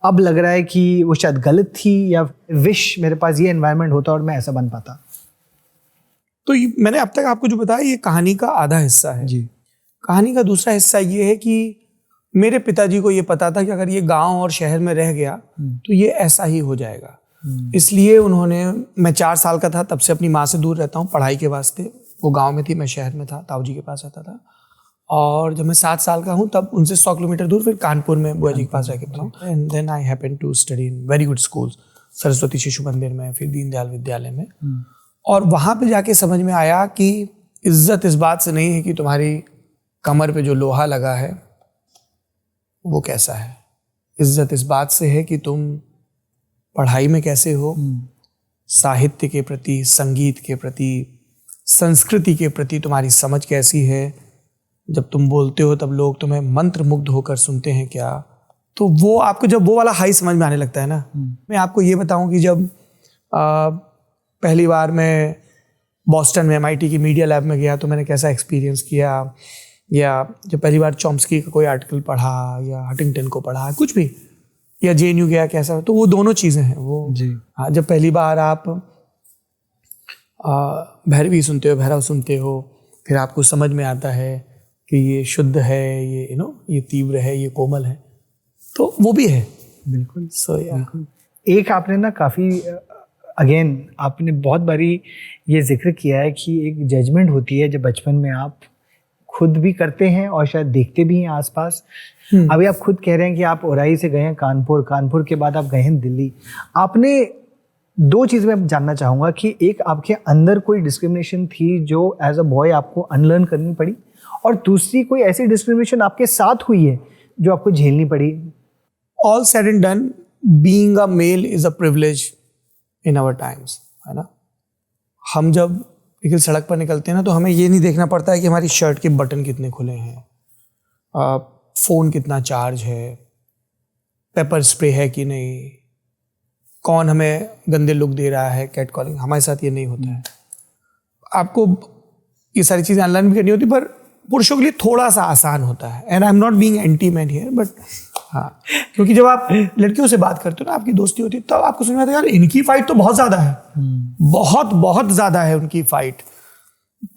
अब लग रहा है कि वो शायद गलत थी, या विश मेरे पास ये एनवायरनमेंट होता और मैं ऐसा बन पाता। तो मैंने अब तक आपको जो बताया ये कहानी का आधा हिस्सा है जी। कहानी का दूसरा हिस्सा ये है कि मेरे पिताजी को ये पता था कि अगर ये गांव और शहर में रह गया तो ये ऐसा ही हो जाएगा। इसलिए उन्होंने, मैं 4 साल का था तब से अपनी माँ से दूर रहता हूँ पढ़ाई के वास्ते। वो गांव में थी, मैं शहर में था, ताऊ जी के पास रहता था। और जब मैं 7 साल का हूँ तब उनसे 100 किलोमीटर दूर फिर कानपुर में बुआ जी के पास रह के पढ़ा। And then I happen to study in very good schools, Saraswati Shishu Mandir में, फिर दीनदयाल विद्यालय में। और वहाँ पे जाके समझ में आया कि इज्जत इस बात से नहीं है कि तुम्हारी कमर पे जो लोहा लगा है वो कैसा है। इज्जत इस बात से है कि तुम पढ़ाई में कैसे हो, साहित्य के प्रति, संगीत के प्रति, संस्कृति के प्रति तुम्हारी समझ कैसी है। जब तुम बोलते हो तब लोग तुम्हें मंत्र मुग्ध होकर सुनते हैं क्या। तो वो आपको जब वो वाला हाई समझ में आने लगता है ना। मैं आपको ये बताऊं कि जब पहली बार मैं बॉस्टन में MIT की मीडिया लैब में गया तो मैंने कैसा एक्सपीरियंस किया, या जब पहली बार चॉम्स्की का कोई आर्टिकल पढ़ा, या हटिंगटन को पढ़ा, कुछ भी, या JNU गया कैसा, तो वो दोनों चीज़ें हैं वो जी। हाँ, जब पहली बार आप भैरवी सुनते हो, भैरव सुनते हो, फिर आपको समझ में आता है कि ये शुद्ध है, ये ये तीव्र है, ये कोमल है, तो वो भी है। बिल्कुल। बिल्कुल। एक आपने ना काफ़ी अगेन आपने बहुत बारी ये जिक्र किया है कि एक जजमेंट होती है जब बचपन में आप खुद भी करते हैं और शायद देखते भी हैं आसपास। अभी आप खुद कह रहे हैं कि आप ओराई से गए हैं कानपुर, कानपुर के बाद आप गए हैं दिल्ली। आपने 2 चीज़ मैं जानना चाहूँगा कि एक आपके अंदर कोई डिस्क्रिमिनेशन थी जो एज अ बॉय आपको अनलर्न करनी पड़ी, और दूसरी कोई ऐसी डिस्क्रिमिनेशन आपके साथ हुई है जो आपको झेलनी पड़ी। All said and done, being a male is a privilege in our times, है ना। हम जब लेकिन सड़क पर निकलते हैं ना तो हमें ये नहीं देखना पड़ता है कि हमारी शर्ट के बटन कितने खुले हैं, फ़ोन कितना चार्ज है, पेपर स्प्रे है कि नहीं, कौन हमें गंदे लुक दे रहा है, कैट कॉलिंग। हमारे साथ ये नहीं होता है। आपको ये सारी चीज़ें अनलर्न भी करनी होती, पर पुरुषों के लिए थोड़ा सा आसान होता है। And I am not being anti man here, but हाँ, क्योंकि जब आप लड़कियों से बात करते हो ना, आपकी दोस्ती होती है, तब आपको समझ में आता है यार इनकी फाइट तो बहुत ज़्यादा है, बहुत बहुत ज़्यादा है उनकी फाइट।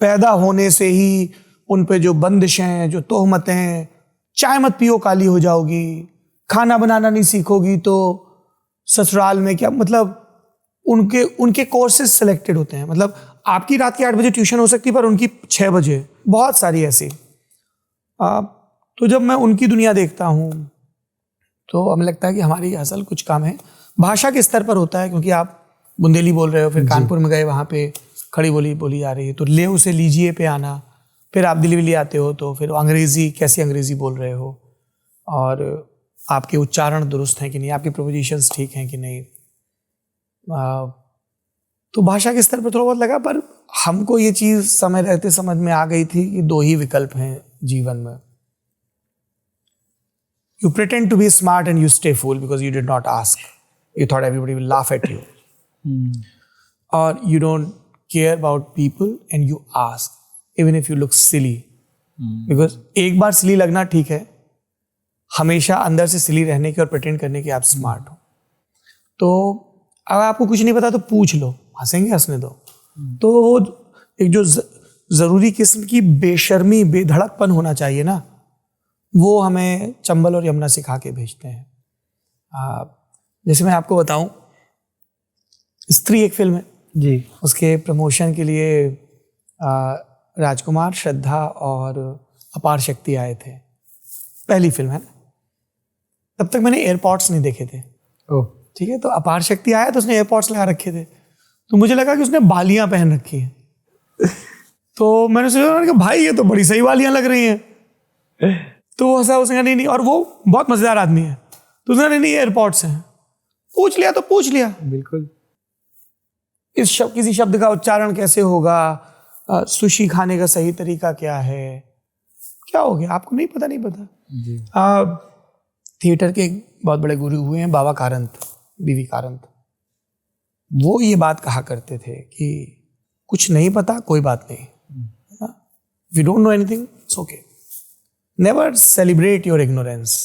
पैदा होने से ही उन पे जो बंदिशें, जो तोहमतें, चाय मत पियो काली हो जाओगी, खाना बनाना नहीं सीखोगी तो ससुराल में क्या, मतलब उनके कोर्सेज सेलेक्टेड होते हैं। मतलब आपकी रात के 8 बजे ट्यूशन हो सकती है पर उनकी 6 बजे, बहुत सारी ऐसी। तो जब मैं उनकी दुनिया देखता हूँ तो हमें लगता है कि हमारी असल कुछ काम है। भाषा के स्तर पर होता है, क्योंकि आप बुंदेली बोल रहे हो, फिर कानपुर में गए, वहाँ पे खड़ी बोली बोली जा रही है, तो ले उसे लीजिए पे आना, फिर आप दिल्ली विली आते हो तो फिर अंग्रेज़ी, कैसी अंग्रेज़ी बोल रहे हो, और आपके उच्चारण दुरुस्त हैं कि नहीं, आपके प्रोपोजिशंस ठीक हैं कि नहीं। तो भाषा के स्तर पर थोड़ा बहुत लगा, पर हमको ये चीज़ समय रहते समझ में आ गई थी कि 2 ही विकल्प हैं जीवन में। You pretend to be smart and you stay fool because you did not ask. You thought everybody will laugh at you. Or you don't care about people and you ask, even if you look silly. Because एक बार silly लगना ठीक है, हमेशा अंदर से silly रहने की और pretend करने की आप smart हो। तो अगर आपको कुछ नहीं पता तो पूछ लो, हंसेंगे हंसने दो। तो वो एक जो ज़रूरी किस्म की बेशर्मी, बेधड़कपन होना चाहिए ना, वो हमें चंबल और यमुना सिखा के भेजते हैं। जैसे मैं आपको बताऊं, स्त्री एक फिल्म है जी, उसके प्रमोशन के लिए राजकुमार, श्रद्धा और अपार शक्ति आए थे। पहली फिल्म है ना, तब तक मैंने एयरपोर्ट्स नहीं देखे थे। ठीक है, तो अपार शक्ति आया तो उसने एयरपॉड्स लगा रखे थे, तो मुझे लगा कि उसने बालियां पहन रखी हैं। तो मैंने सोचा कि भाई ये तो बड़ी सही बालियां लग रही हैं। तो ऐसा उसने कहा नहीं, और वो बहुत मजेदार आदमी है, तो उसने नहीं एयरपॉड्स हैं। पूछ लिया तो पूछ लिया, बिल्कुल। किसी शब्द का उच्चारण कैसे होगा, सुशी खाने का सही तरीका क्या है, क्या हो गया आपको नहीं पता, नहीं पता। थिएटर के एक बहुत बड़े गुरु हुए हैं बाबा कारंत, बीवी कारंत। वो ये बात कहा करते थे कि कुछ नहीं पता कोई बात नहीं, we don't know anything, it's okay, never celebrate your ignorance.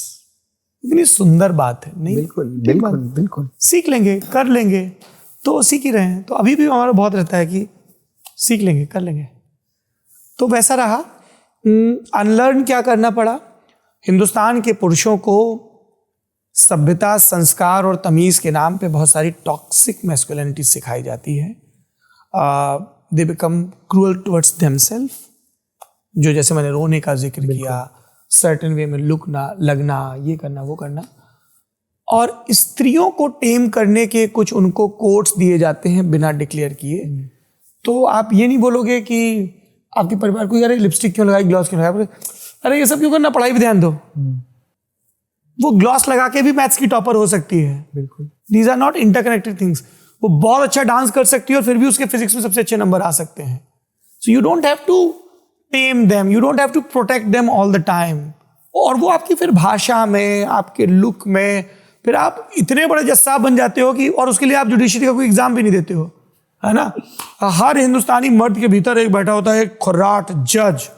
इतनी सुंदर बात है, नहीं? बिल्कुल बिल्कुल बिल्कुल। सीख लेंगे, कर लेंगे, तो सीख ही रहे हैं। तो अभी भी हमारा बहुत रहता है कि सीख लेंगे, कर लेंगे, तो वैसा रहा। अनलर्न क्या करना पड़ा? हिंदुस्तान के पुरुषों को सभ्यता, संस्कार और तमीज़ के नाम पे बहुत सारी टॉक्सिक मैस्कुलिनिटी सिखाई जाती है। They become cruel towards themselves, जो जैसे मैंने रोने का जिक्र किया, सर्टेन वे में लुकना, लगना, ये करना, वो करना। और स्त्रियों को टेम करने के कुछ उनको कोड्स दिए जाते हैं बिना डिक्लेयर किए। तो आप ये नहीं बोलोगे कि आपके परिवार को यार लिपस्टिक क्यों लगाई, ग्लॉस क्यों लगाई, अरे ये सब क्यों करना, पढ़ाई भी ध्यान दो। वो ग्लॉस लगा के भी मैथ्स की टॉपर हो सकती है। बिल्कुल, these are not interconnected things. वो बहुत अच्छा डांस कर सकती है और फिर भी उसके फिजिक्स में सबसे अच्छे नंबर आ सकते हैं। So you don't have to tame them, you don't have to protect them all the time. और वो आपकी फिर भाषा में, आपके लुक में, फिर आप इतने बड़े जज बन जाते हो कि, और उसके लिए आप जुडिशरी का कोई एग्जाम भी नहीं देते हो, है ना। हर हिंदुस्तानी मर्द के भीतर एक बैठा होता है, एक खुर्राट जज,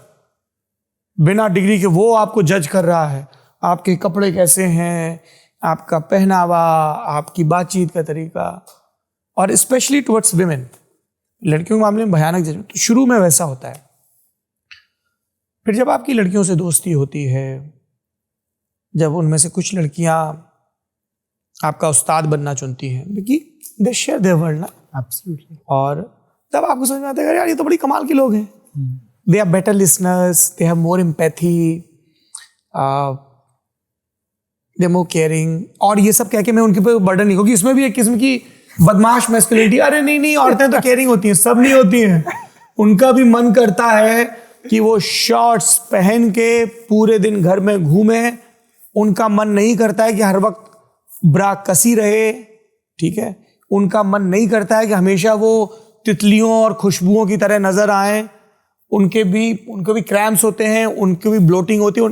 बिना डिग्री के, वो आपको जज कर रहा है। आपके कपड़े कैसे हैं, आपका पहनावा, आपकी बातचीत का तरीका, और स्पेशली टुवर्ड्स विमेन, लड़कियों के मामले में भयानक जज। तो शुरू में वैसा होता है। फिर जब आपकी लड़कियों से दोस्ती होती है, जब उनमें से कुछ लड़कियां आपका उस्ताद बनना चुनती हैं, क्योंकि दे शेयर देयर वर्ल्ड ना, एब्सोल्युटली, और तब आपको समझ में आता है यार ये तो बड़ी कमाल के लोग हैं। They are better listeners, they have more empathy, they more caring. और ये सब कह के मैं उनके ऊपर बर्डन नहीं, क्योंकि इसमें भी एक किस्म की बदमाश मैस्कुलिनिटी, अरे नहीं औरतें तो केयरिंग होती हैं, सब नहीं होती हैं। उनका भी मन करता है कि वो शॉर्ट्स पहन के पूरे दिन घर में घूमे, उनका मन नहीं करता है कि हर वक्त ब्रा कसी रहे, ठीक है। उनका मन नहीं करता है कि हमेशा वो तितलियों और खुशबुओं की तरह नजर आए। उनके भी क्रैम्प्स होते हैं, उनकी भी ब्लोटिंग होती है,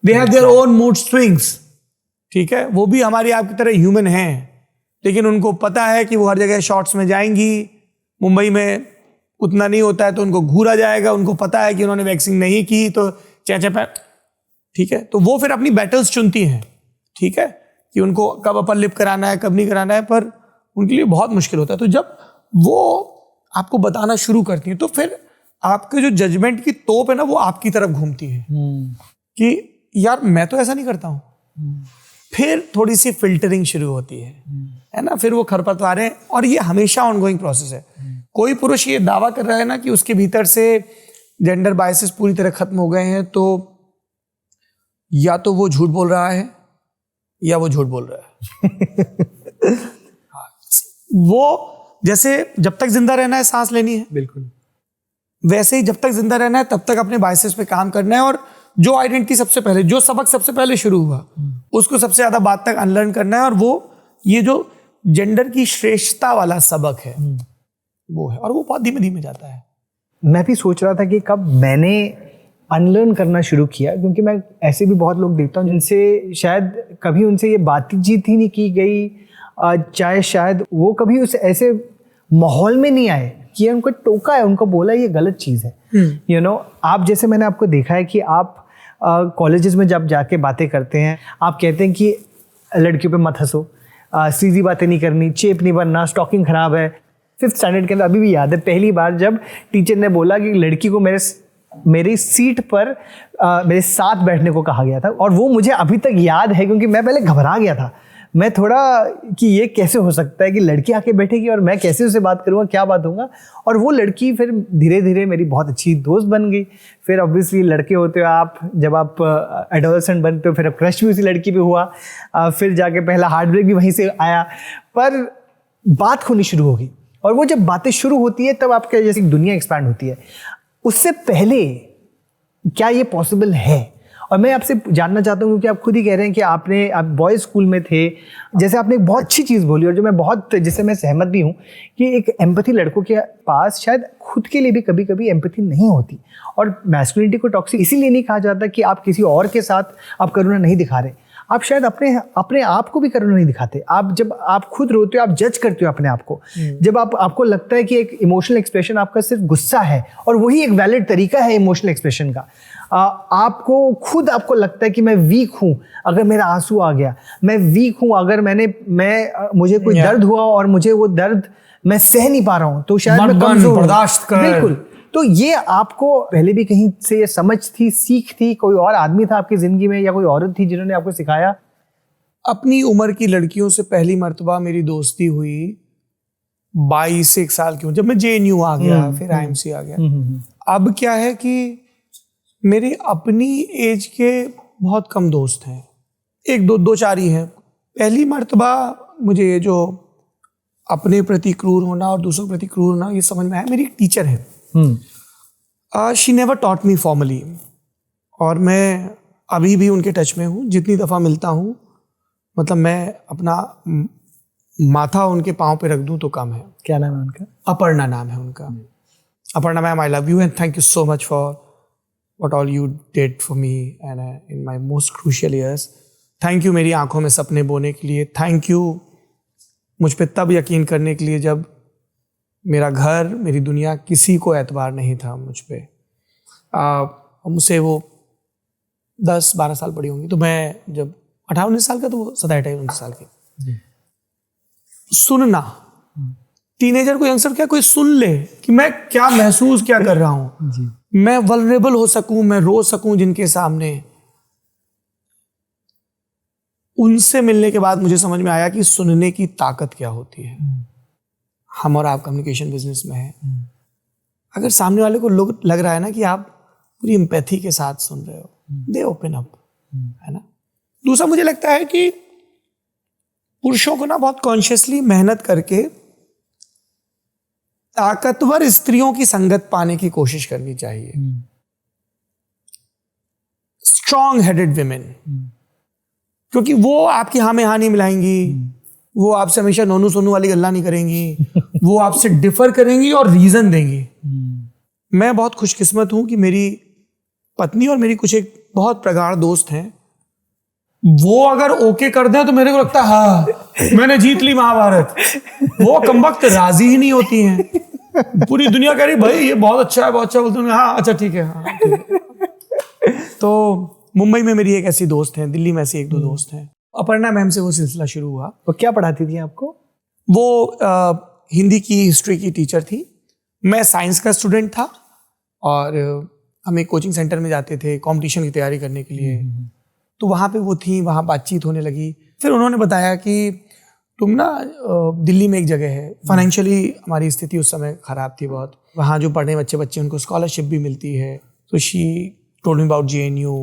they have their own mood swings, ठीक है। वो भी हमारी आपकी तरह ह्यूमन हैं, लेकिन उनको पता है कि वो हर जगह शॉर्ट्स में जाएंगी। मुंबई में उतना नहीं होता है तो उनको घूरा जाएगा, उनको पता है कि उन्होंने वैक्सिंग नहीं की तो चैचे, ठीक है। तो वो फिर अपनी बैटल्स चुनती हैं, ठीक है, कि उनको कब अपर लिप कराना है, कब नहीं कराना है, पर उनके लिए बहुत मुश्किल होता है। तो जब वो आपको बताना शुरू करती हैं, तो फिर आपके जो जजमेंट की तोप है ना, वो आपकी तरफ घूमती है कि यार मैं तो ऐसा नहीं करता हूँ। फिर थोड़ी सी फिल्टरिंग शुरू होती है ना, फिर वो खरपतवारें, और ये हमेशा ऑनगोइंग प्रोसेस है। कोई पुरुष ये दावा कर रहा है ना कि उसके भीतर से जेंडर बायसेस पूरी तरह खत्म हो गए हैं, तो या तो वो झूठ बोल रहा है या वो झूठ बोल रहा है। वो जैसे जब तक जिंदा रहना है सांस लेनी है, बिल्कुल, वैसे ही जब तक जिंदा रहना है तब तक अपने बायसेस पे काम करना है। और जो आइडेंटिटी सबसे पहले, जो सबक सबसे पहले शुरू हुआ, उसको सबसे ज्यादा बात तक अनलर्न करना है। और वो ये जो जेंडर की श्रेष्ठता वाला सबक है वो है, और वो बहुत धीमे धीमे जाता है। मैं भी सोच रहा था कि कब मैंने अनलर्न करना शुरू किया, क्योंकि मैं ऐसे भी बहुत लोग देखता हूँ जिनसे शायद कभी उनसे ये बातचीत ही नहीं की गई, चाहे शायद वो कभी उस ऐसे माहौल में नहीं आए कि उनको टोका है, उनको बोला ये गलत चीज़ है। यू नो, आप जैसे मैंने आपको देखा है कि आप कॉलेजेस में जब जाके बातें करते हैं, आप कहते हैं कि लड़कियों पे मत हंसो, सीधी बातें नहीं करनी, चेप नहीं बनना, स्टॉकिंग खराब है। 5th स्टैंडर्ड के अंदर अभी भी याद है पहली बार जब टीचर ने बोला कि लड़की को मेरी सीट पर मेरे साथ बैठने को कहा गया था, और वो मुझे अभी तक याद है क्योंकि मैं पहले घबरा गया था। मैं थोड़ा कि ये कैसे हो सकता है कि लड़की आके बैठेगी और मैं कैसे उससे बात करूँगा, क्या बात होगा। और वो लड़की फिर धीरे धीरे मेरी बहुत अच्छी दोस्त बन गई। फिर ऑब्वियसली लड़के होते हो आप, जब आप एडोलसेंट बनते हो फिर अब क्रश भी उसी लड़की पे हुआ, फिर जाके पहला हार्ट ब्रेक भी वहीं से आया, पर बात होनी शुरू होगी। और वो जब बातें शुरू होती है तब आपके जैसी दुनिया एक्सपैंड होती है। उससे पहले क्या ये पॉसिबल है? और मैं आपसे जानना चाहता हूँ, क्योंकि आप खुद ही कह रहे हैं कि आप बॉयज़ स्कूल में थे, जैसे आपने एक बहुत अच्छी चीज़ बोली और जो मैं बहुत, जिससे मैं सहमत भी हूँ, कि एक एम्पैथी लड़कों के पास शायद खुद के लिए भी कभी कभी एम्पैथी नहीं होती। और मैस्कुलिनिटी को टॉक्सिक इसीलिए नहीं कहा जाता कि आप किसी और के साथ आप करुणा नहीं दिखा रहे, आप शायद अपने आप को भी करुणा नहीं दिखाते। आप जब आप खुद रोते हो, आप जज करते हो अपने आप को। जब आपको लगता है कि एक इमोशनल एक्सप्रेशन आपका सिर्फ गुस्सा है और वही एक वैलिड तरीका है इमोशनल एक्सप्रेशन का, आपको लगता है कि मैं वीक हूँ अगर मेरा आंसू आ गया, मैं वीक हूँ अगर मुझे कोई दर्द हुआ और मुझे वो दर्द मैं सह नहीं पा रहा हूँ, तो शायद मैं कमजोर बर्दाश्त कर। बिल्कुल। तो ये आपको पहले भी कहीं से ये समझ थी, सीख थी, कोई और आदमी था आपकी जिंदगी में या कोई औरत थी जिन्होंने आपको सिखाया? अपनी उम्र की लड़कियों से पहली मर्तबा मेरी दोस्ती हुई 22 साल की, जब मैं JNU आ गया, फिर IMC आ गया। अब क्या है कि मेरे अपनी एज के बहुत कम दोस्त हैं, एक दो चार ही हैं। पहली मर्तबा मुझे ये जो अपने प्रति क्रूर होना और दूसरों के प्रति क्रूर होना ये समझ में आया। मेरी एक टीचर है, she never taught me formally, और मैं अभी भी उनके टच में हूँ। जितनी दफ़ा मिलता हूँ, मतलब मैं अपना माथा उनके पाँव पे रख दूँ तो कम है। क्या नाम है उनका? अपर्णा नाम है उनका। Aparna ma'am, I love you and thank you so much for what all you did for me and in my most crucial years. Thank you मेरी आंखों में सपने बोने के लिए। Thank you मुझ पे तब यकीन करने के लिए जब मेरा घर, मेरी दुनिया, किसी को एतबार नहीं था मुझ पे। मुझसे वो 10-12 साल बड़ी होंगी, तो मैं जब 18-19 साल का, तो वो 17-18-19 साल की। सुनना, टीनेजर को, यंगस्टर, क्या कोई सुन ले कि मैं क्या महसूस क्या कर रहा हूँ, मैं वल्नरेबल हो सकूं, मैं रो सकूं जिनके सामने। उनसे मिलने के बाद मुझे समझ में आया कि सुनने की ताकत क्या होती है। हम और आप कम्युनिकेशन बिजनेस में हैं। अगर सामने वाले को लग रहा है ना कि आप पूरी एम्पैथी के साथ सुन रहे हो, दे ओपन अप, है ना। दूसरा, मुझे लगता है कि पुरुषों को ना बहुत कॉन्शियसली मेहनत करके ताकतवर स्त्रियों की संगत पाने की कोशिश करनी चाहिए। स्ट्रॉन्ग हेडेड विमेन, क्योंकि वो आपकी हाँ में हाँ नहीं मिलाएंगी, वो आपसे हमेशा नोनू सोनू वाली गल्ला नहीं करेंगी, वो आपसे डिफर करेंगी और रीजन देंगी। मैं बहुत खुशकिस्मत हूं कि मेरी पत्नी और मेरी कुछ एक बहुत प्रगाढ़ दोस्त हैं, वो अगर ओके कर दें तो मेरे को लगता है हाँ मैंने जीत ली महाभारत। वो कमबख्त राजी ही नहीं होती हैं। पूरी दुनिया कह रही भाई ये बहुत अच्छा है, बहुत अच्छा, बोलते हैं हाँ अच्छा ठीक है, हाँ ठीक है। तो मुंबई में मेरी एक ऐसी दोस्त है, दिल्ली में ऐसी एक दो दोस्त हैं। अपर्णा मैम से वो सिलसिला शुरू हुआ। वो क्या पढ़ाती थी आपको? वो हिंदी की, हिस्ट्री की टीचर थी। मैं साइंस का स्टूडेंट था और हम एक कोचिंग सेंटर में जाते थे कंपटीशन की तैयारी करने के लिए। तो वहाँ पे वो थी, वहाँ बातचीत होने लगी। फिर उन्होंने बताया कि तुम ना दिल्ली में एक जगह है, फाइनेंशियली हमारी स्थिति उस समय ख़राब थी बहुत, वहाँ जो पढ़ने बच्चे उनको स्कॉलरशिप भी मिलती है। तो she told me about JNU।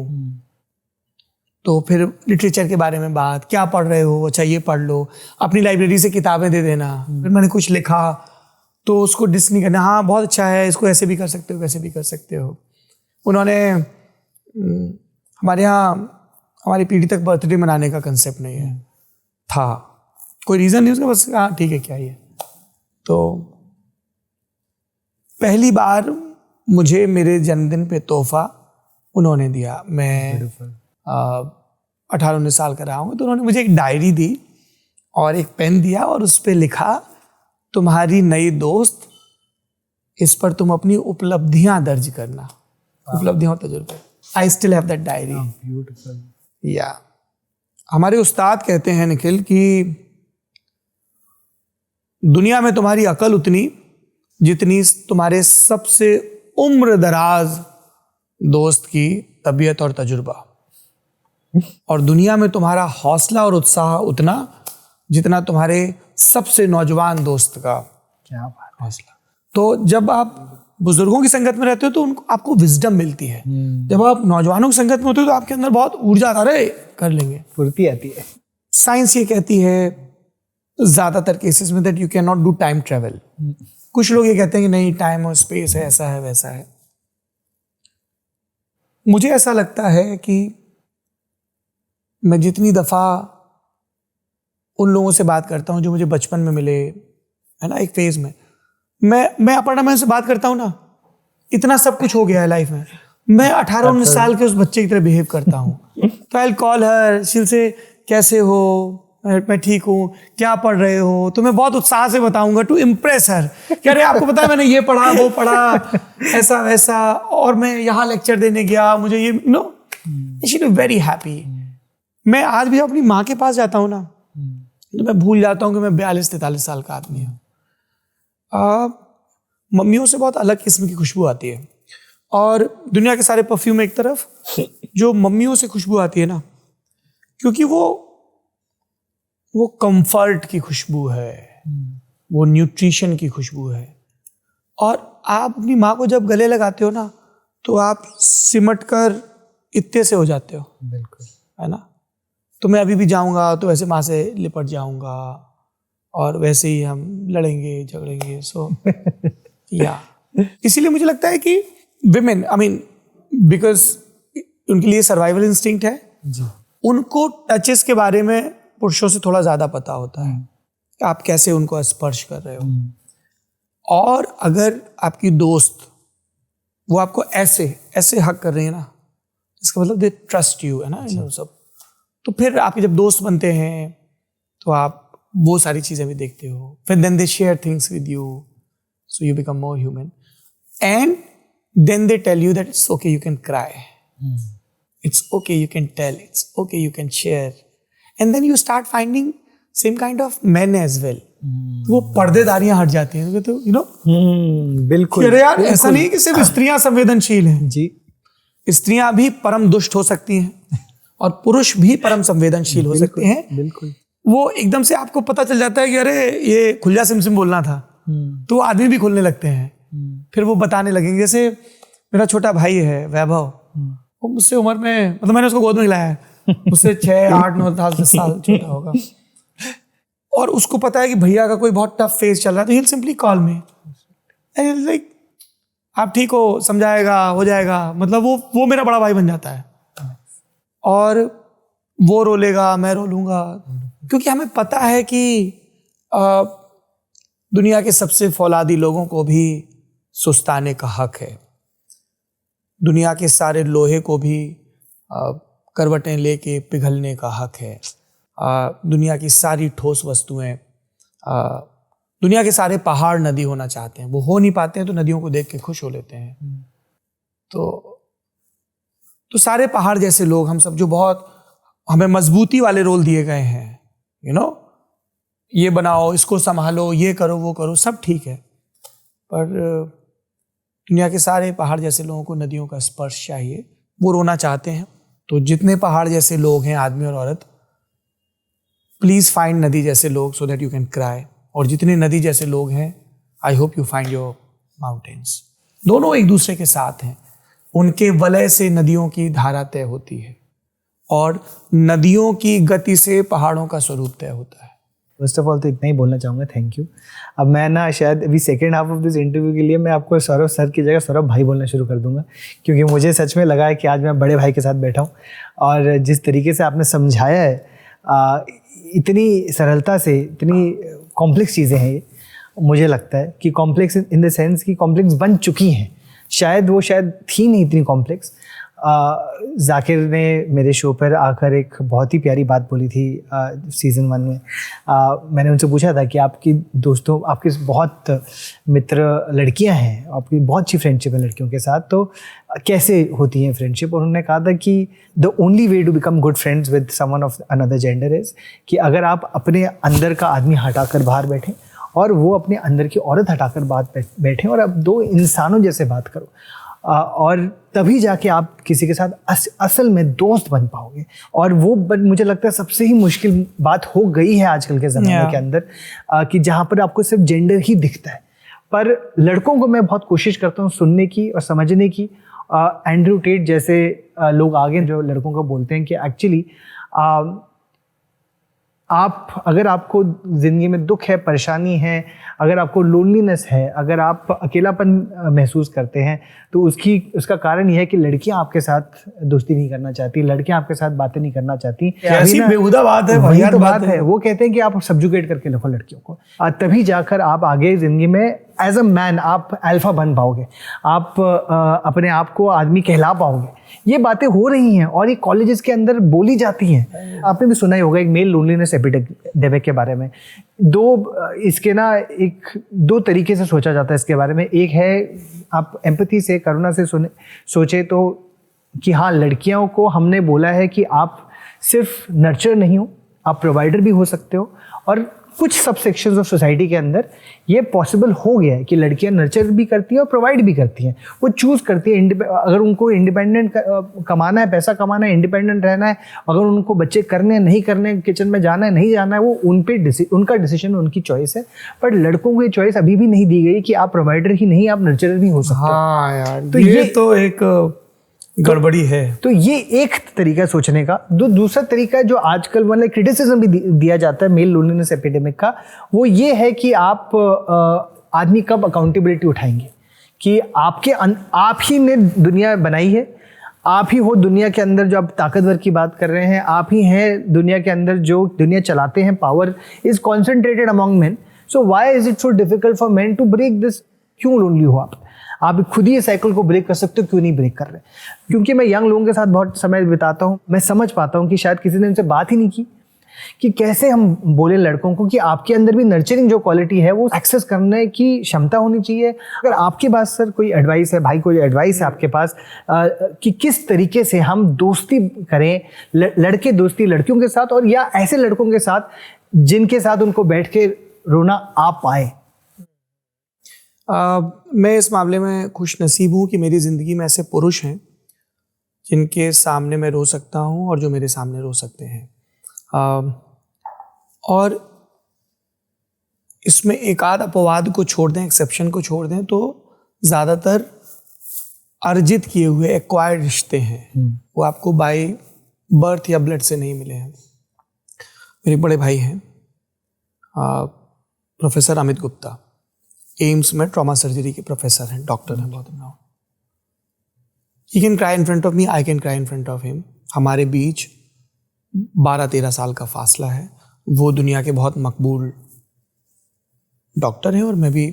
तो फिर लिटरेचर के बारे में बात, क्या पढ़ रहे हो, अच्छा ये पढ़ लो, अपनी लाइब्रेरी से किताबें दे देना। फिर मैंने कुछ लिखा तो उसको डिस नहीं करना, हाँ बहुत अच्छा है, इसको ऐसे भी कर सकते हो, वैसे भी कर सकते हो। उन्होंने हमारे यहाँ हमारी पीढ़ी तक बर्थडे मनाने का कंसेप्ट नहीं है था, कोई रीज़न नहीं उसका, बस हाँ ठीक है क्या ही है। तो पहली बार मुझे मेरे जन्मदिन पे तोहफा उन्होंने दिया। मैं 18-19 साल का रहा हूँ। तो उन्होंने मुझे एक डायरी दी और एक पेन दिया और उस पर लिखा, तुम्हारी नई दोस्त, इस पर तुम अपनी उपलब्धियां दर्ज करना। उपलब्धियां और तजुर्बे। I still have that diary. Beautiful. या हमारे उस्ताद कहते हैं निखिल कि दुनिया में तुम्हारी अकल उतनी जितनी तुम्हारे सबसे उम्र दराज दोस्त की तबीयत और तजुर्बा, और दुनिया में तुम्हारा हौसला और उत्साह उतना जितना तुम्हारे सबसे नौजवान दोस्त का क्या बात। हौसला। तो जब आप बुजुर्गों की संगत में रहते हो तो उनको आपको विजडम मिलती है। जब आप नौजवानों की संगत में होते हो तो आपके अंदर बहुत ऊर्जा आता है, कर लेंगे, फुर्ती आती है। साइंस ये कहती है ज्यादातर केसेस में that you can not do time travel. कुछ लोग ये कहते हैं कि नहीं, टाइम और स्पेस है, ऐसा है वैसा है। मुझे ऐसा लगता है कि मैं जितनी दफा उन लोगों से बात करता हूं जो मुझे बचपन में मिले, है ना, एक फेज में, मैं अपर्णा मैम से बात करता हूँ ना, इतना सब कुछ हो गया है लाइफ में, मैं 18-19 साल के उस बच्चे की तरह बिहेव करता हूँ। तो आई विल कॉल हर, शील से कैसे हो, मैं ठीक हूँ, क्या पढ़ रहे हो, तो मैं बहुत उत्साह से बताऊंगा टू इम्प्रेस हर कि अरे आपको पता है मैंने ये पढ़ा, वो पढ़ा, ऐसा वैसा, और मैं यहाँ लेक्चर देने गया, मुझे ये no, she is very happy. मैं आज भी अपनी माँ के पास जाता हूँ ना, तो मैं भूल जाता हूँ कि मैं 42-43 साल का आदमी हूँ। मम्मियों से बहुत अलग किस्म की खुशबू आती है, और दुनिया के सारे परफ्यूम एक तरफ, जो मम्मियों से खुशबू आती है ना, क्योंकि वो कंफर्ट की खुशबू है, वो न्यूट्रिशन की खुशबू है। और आप अपनी माँ को जब गले लगाते हो ना, तो आप सिमट कर इत्ते से हो जाते हो। बिल्कुल, है ना। तो मैं अभी भी जाऊंगा तो वैसे माँ से लिपट जाऊंगा, और वैसे ही हम लड़ेंगे झगड़ेंगे। सो या इसीलिए मुझे लगता है कि विमेन, आई मीन, बिकॉज उनके लिए सर्वाइवल इंस्टिंक्ट है जी, उनको टचेस के बारे में पुरुषों से थोड़ा ज्यादा पता होता है कि आप कैसे उनको स्पर्श कर रहे हो। और अगर आपकी दोस्त वो आपको ऐसे ऐसे हक कर रही है ना, इसका मतलब दे ट्रस्ट यू, है ना, इन सब। तो फिर आपके जब दोस्त बनते हैं तो आप वो सारी चीजें भी देखते हो, फिर then they share things with you, so you become more human, and then they tell you that it's okay, you can cry, it's okay, you can tell, it's okay, you can share, and then you start finding same kind of men as well. वो पर्देदारियां हट जाती हैं, तो you know, बिल्कुल। अरे यार ऐसा नहीं है कि सिर्फ स्त्रियां संवेदनशील हैं जी, स्त्रियां भी परम दुष्ट हो सकती हैं और पुरुष भी परम संवेदनशील हो सकते हैं। बिल्कुल। वो एकदम से आपको पता चल जाता है कि अरे ये खुल्ला सिमसिम बोलना था, तो आदमी भी खुलने लगते हैं। फिर वो बताने लगेंगे, जैसे मेरा छोटा भाई है वैभव, वो मुझसे उम्र में, मतलब मैंने उसको गोद में खिलाया है, मुझसे 6, 8, 9, 10 साल छोटा होगा, और उसको पता है कि भैया का कोई बहुत टफ फेज चल रहा है, तो he simply call me and like आप ठीक हो, समझाएगा, हो जाएगा, मतलब वो मेरा बड़ा भाई बन जाता है। और वो रोलेगा, मैं रोलूंगा, क्योंकि हमें पता है कि दुनिया के सबसे फौलादी लोगों को भी सुस्ताने का हक है, दुनिया के सारे लोहे को भी करवटें लेके पिघलने का हक है, दुनिया की सारी ठोस वस्तुएं, दुनिया के सारे पहाड़ नदी होना चाहते हैं, वो हो नहीं पाते हैं, तो नदियों को देख के खुश हो लेते हैं। तो सारे पहाड़ जैसे लोग हम सब, जो बहुत हमें मजबूती वाले रोल दिए गए हैं, यू नो, ये बनाओ, इसको संभालो, ये करो, वो करो, सब ठीक है, पर दुनिया के सारे पहाड़ जैसे लोगों को नदियों का स्पर्श चाहिए, वो रोना चाहते हैं। तो जितने पहाड़ जैसे लोग हैं, आदमी और औरत, प्लीज फाइंड नदी जैसे लोग, सो दैट यू कैन क्राई। और जितने नदी जैसे लोग हैं, आई hope you find your mountains. दोनों एक दूसरे के साथ हैं, उनके वलय से नदियों की धारा तय होती है, और नदियों की गति से पहाड़ों का स्वरूप तय होता है। फर्स्ट ऑफ ऑल तो इतना ही बोलना चाहूँगा, थैंक यू। अब मैं ना शायद अभी second half of this interview के लिए मैं आपको सौरभ सर की जगह सौरभ भाई बोलना शुरू कर दूंगा, क्योंकि मुझे सच में लगा है कि आज मैं बड़े भाई के साथ बैठा हूँ, और जिस तरीके से आपने समझाया है, इतनी सरलता से, इतनी कॉम्प्लेक्स चीज़ें हैं ये, मुझे लगता है कि कॉम्प्लेक्स इन द सेंस कि कॉम्प्लेक्स बन चुकी हैं, शायद वो शायद थी नहीं इतनी कॉम्प्लेक्स। जाकिर ने मेरे शो पर आकर एक बहुत ही प्यारी बात बोली थी सीज़न 1 में। मैंने उनसे पूछा था कि आपकी दोस्तों, आपकी बहुत मित्र लड़कियां हैं, आपकी बहुत अच्छी फ्रेंडशिप है लड़कियों के साथ, तो कैसे होती हैं फ्रेंडशिप? और उन्होंने कहा था कि the only way to become good friends with someone of another gender is कि अगर आप अपने अंदर का आदमी हटाकर बाहर बैठें और वो अपने अंदर की औरत हटाकर बात बैठें, और अब दो इंसानों जैसे बात करो। और तभी जाके आप किसी के साथ असल में दोस्त बन पाओगे। और वो मुझे लगता है सबसे ही मुश्किल बात हो गई है आजकल के ज़माने के अंदर, कि जहाँ पर आपको सिर्फ जेंडर ही दिखता है। पर लड़कों को मैं बहुत कोशिश करता हूँ सुनने की और समझने की। एंड्रयू टेट जैसे लोग आगे जो लड़कों को बोलते हैं कि एक्चुअली आप, अगर आपको ज़िंदगी में दुख है, परेशानी है, अगर आपको लोनलीनेस है, अगर आप अकेलापन महसूस करते हैं, तो उसका कारण यह है कि लड़कियां आपके साथ दोस्ती नहीं करना चाहती, लड़कियां आपके साथ बातें नहीं करना चाहती। ऐसी बेहुदा बात है, वही तो बात है। वो कहते हैं कि आप सब्जुगेट करके रखो लड़कियों को, तभी जाकर आप आगे ज़िंदगी में एज अ मैन आप अल्फा बन पाओगे, आप अपने आप को आदमी कहला पाओगे। ये बातें हो रही हैं और ये कॉलेजेस के अंदर बोली जाती हैं। आपने भी सुना ही होगा एक मेल लोनलीनेस एपिडेमिक के बारे में। इसके ना दो तरीके से सोचा जाता है इसके बारे में। एक है आप एम्पैथी से, करुणा से सोचे तो कि हाँ, लड़कियों को हमने बोला है कि आप सिर्फ नर्चर नहीं हो, आप प्रोवाइडर भी हो सकते हो। और कुछ सब सेक्शंस ऑफ सोसाइटी के अंदर ये पॉसिबल हो गया है कि लड़कियां नर्चर भी करती हैं और प्रोवाइड भी करती हैं। वो चूज़ करती हैं, अगर उनको इंडिपेंडेंट कमाना है, पैसा कमाना है, इंडिपेंडेंट रहना है, अगर उनको बच्चे करने हैं, नहीं करने, किचन में जाना है, नहीं जाना है, वो उनका डिसीजन, उनकी चॉइस है। पर लड़कों को ये चॉइस अभी भी नहीं दी गई कि आप प्रोवाइडर ही नहीं, आप नर्चरर भी हो सकते हो। हाँ यार, तो ये तो एक गड़बड़ी है। तो ये एक तरीका सोचने का। दूसरा तरीका जो आजकल मतलब क्रिटिसिज्म भी दिया जाता है मेल लोनलीनेस एपिडेमिक का, वो ये है कि आप आदमी कब अकाउंटेबिलिटी उठाएंगे कि आप ही ने दुनिया बनाई है, आप ही हो दुनिया के अंदर जो आप ताकतवर की बात कर रहे हैं, आप ही हैं दुनिया के अंदर जो दुनिया चलाते हैं। Power is concentrated among men, so why is it so difficult for men to break this? क्यों लोनली हो आप खुद ही साइकिल को ब्रेक कर सकते हो, क्यों नहीं ब्रेक कर रहे? क्योंकि मैं यंग लोगों के साथ बहुत समय बिताता हूँ, मैं समझ पाता हूँ कि शायद किसी ने उनसे बात ही नहीं की कि कैसे हम बोले लड़कों को कि आपके अंदर भी नर्चरिंग जो क्वालिटी है वो एक्सेस करने की क्षमता होनी चाहिए। अगर आपके पास सर कोई एडवाइस है, भाई कोई एडवाइस है आपके पास कि किस तरीके से हम दोस्ती करें, लड़के दोस्ती लड़कियों के साथ, और या ऐसे लड़कों के साथ जिनके साथ उनको बैठ के रोना आ पाए? मैं इस मामले में खुश नसीब हूँ कि मेरी ज़िंदगी में ऐसे पुरुष हैं जिनके सामने मैं रो सकता हूँ और जो मेरे सामने रो सकते हैं। और इसमें एक आध अपवाद को छोड़ दें, एक्सेप्शन को छोड़ दें, तो ज़्यादातर अर्जित किए हुए एक्वायर्ड रिश्ते हैं। वो आपको बाय बर्थ या ब्लड से नहीं मिले हैं। मेरे बड़े भाई हैं प्रोफेसर अमित गुप्ता, एम्स में ट्रॉमा सर्जरी के प्रोफेसर हैं, डॉक्टर हैं, बहुत नाम। He can cry in front of me, I can cry in front of him. हमारे बीच 12-13 साल का फासला है। वो दुनिया के बहुत मकबूल डॉक्टर हैं और मैं भी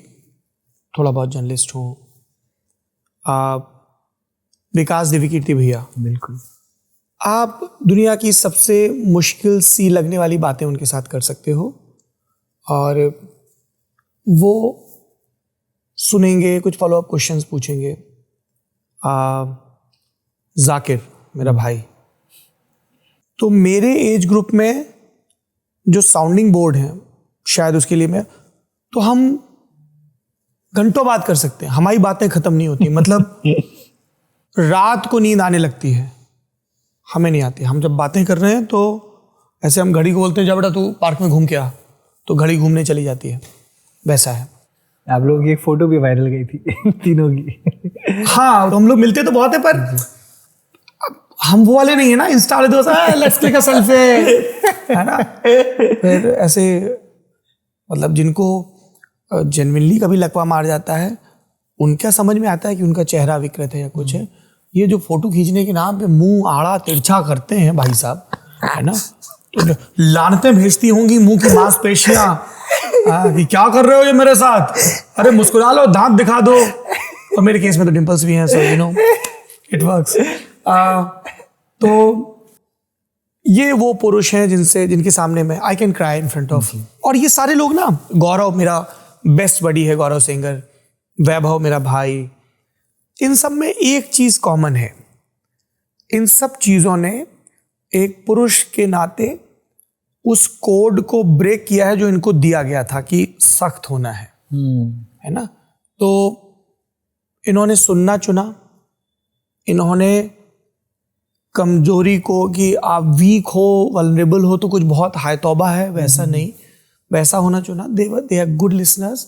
थोड़ा बहुत जर्नलिस्ट हूँ। विकास देवीकीर्ति भैया, बिल्कुल, आप दुनिया की सबसे मुश्किल सी लगने वाली बातें उनके साथ कर सकते हो और वो सुनेंगे, कुछ फॉलोअप क्वेश्चंस पूछेंगे। जाकिर मेरा भाई, तो मेरे एज ग्रुप में जो साउंडिंग बोर्ड है शायद उसके लिए मैं, तो हम घंटों बात कर सकते हैं, हमारी बातें खत्म नहीं होती। मतलब रात को नींद आने लगती है, हमें नहीं आती। हम जब बातें कर रहे हैं तो ऐसे हम घड़ी को बोलते हैं, जा बेटा तू पार्क में घूम के आ, तो घड़ी घूमने चली जाती है। वैसा है। आप लोगों की एक फोटो भी वायरल गई थी तीनों की। हाँ, तो हम लोग मिलते तो बहुत है, पर हम वो वाले नहीं है ना, इंस्टा वाले दोस्त, लेट्स क्लिक अ सेल्फी, है ना। फिर ऐसे मतलब जिनको जेन्युइनली कभी लकवा मार जाता है, उनका समझ में आता है कि उनका चेहरा विकृत है या कुछ है। ये जो फोटो खींचने के नाम पे मुंह आड़ा तिरछा करते हैं भाई साहब, है ना, तो लानतें भेजती होंगी मुंह की मांसपेशियां कि क्या कर रहे हो ये मेरे साथ, अरे मुस्कुरा लो, दांत दिखा दो। और मेरे केस में तो डिंपल्स भी हैं, so you know it works. तो ये वो पुरुष हैं जिनके सामने मैं I can cry in front of. और ये सारे लोग ना, गौरव मेरा बेस्ट बडी है, गौरव सिंगर, वैभव मेरा भाई, इन सब में एक चीज कॉमन है। इन सब चीजों ने एक पुरुष के नाते उस कोड को ब्रेक किया है जो इनको दिया गया था कि सख्त होना है ना। तो इन्होंने सुनना चुना, इन्होंने कमजोरी को, कि आप वीक हो, वल्नरेबल हो तो कुछ बहुत हाय तौबा है, वैसा नहीं, वैसा होना चुना। दे आर गुड लिसनर्स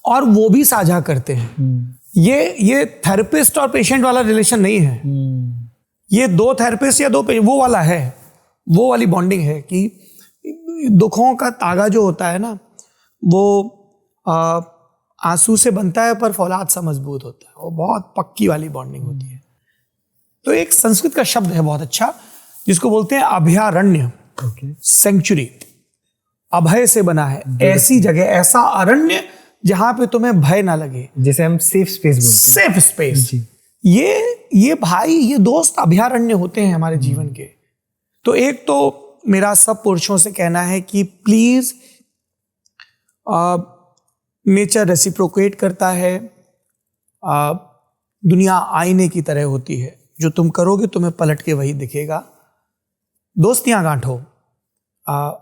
और वो भी साझा करते हैं। ये थेरेपिस्ट और पेशेंट वाला रिलेशन नहीं है, ये दो थेरेपिस्ट या दो वो वाला है, वो वाली बॉन्डिंग है कि दुखों का तागा जो होता है ना, वो आंसू से बनता है पर फौलाद सा मजबूत होता है, वो बहुत पक्की वाली बॉन्डिंग होती है। तो एक संस्कृत का शब्द है बहुत अच्छा, जिसको बोलते हैं अभयारण्य, सेंचुरी। अभय से बना है, ऐसी जगह, ऐसा अरण्य जहां पे तुम्हें भय ना लगे, जिसे हम सेफ स्पेस बोलते हैं। Safe space. ये भाई, ये दोस्त अभयारण्य होते हैं हमारे जीवन के। तो एक तो मेरा सब पुरुषों से कहना है कि प्लीज, नेचर रेसिप्रोकेट करता है, दुनिया आईने की तरह होती है, जो तुम करोगे तुम्हें पलट के वही दिखेगा। दोस्तियां गांठो,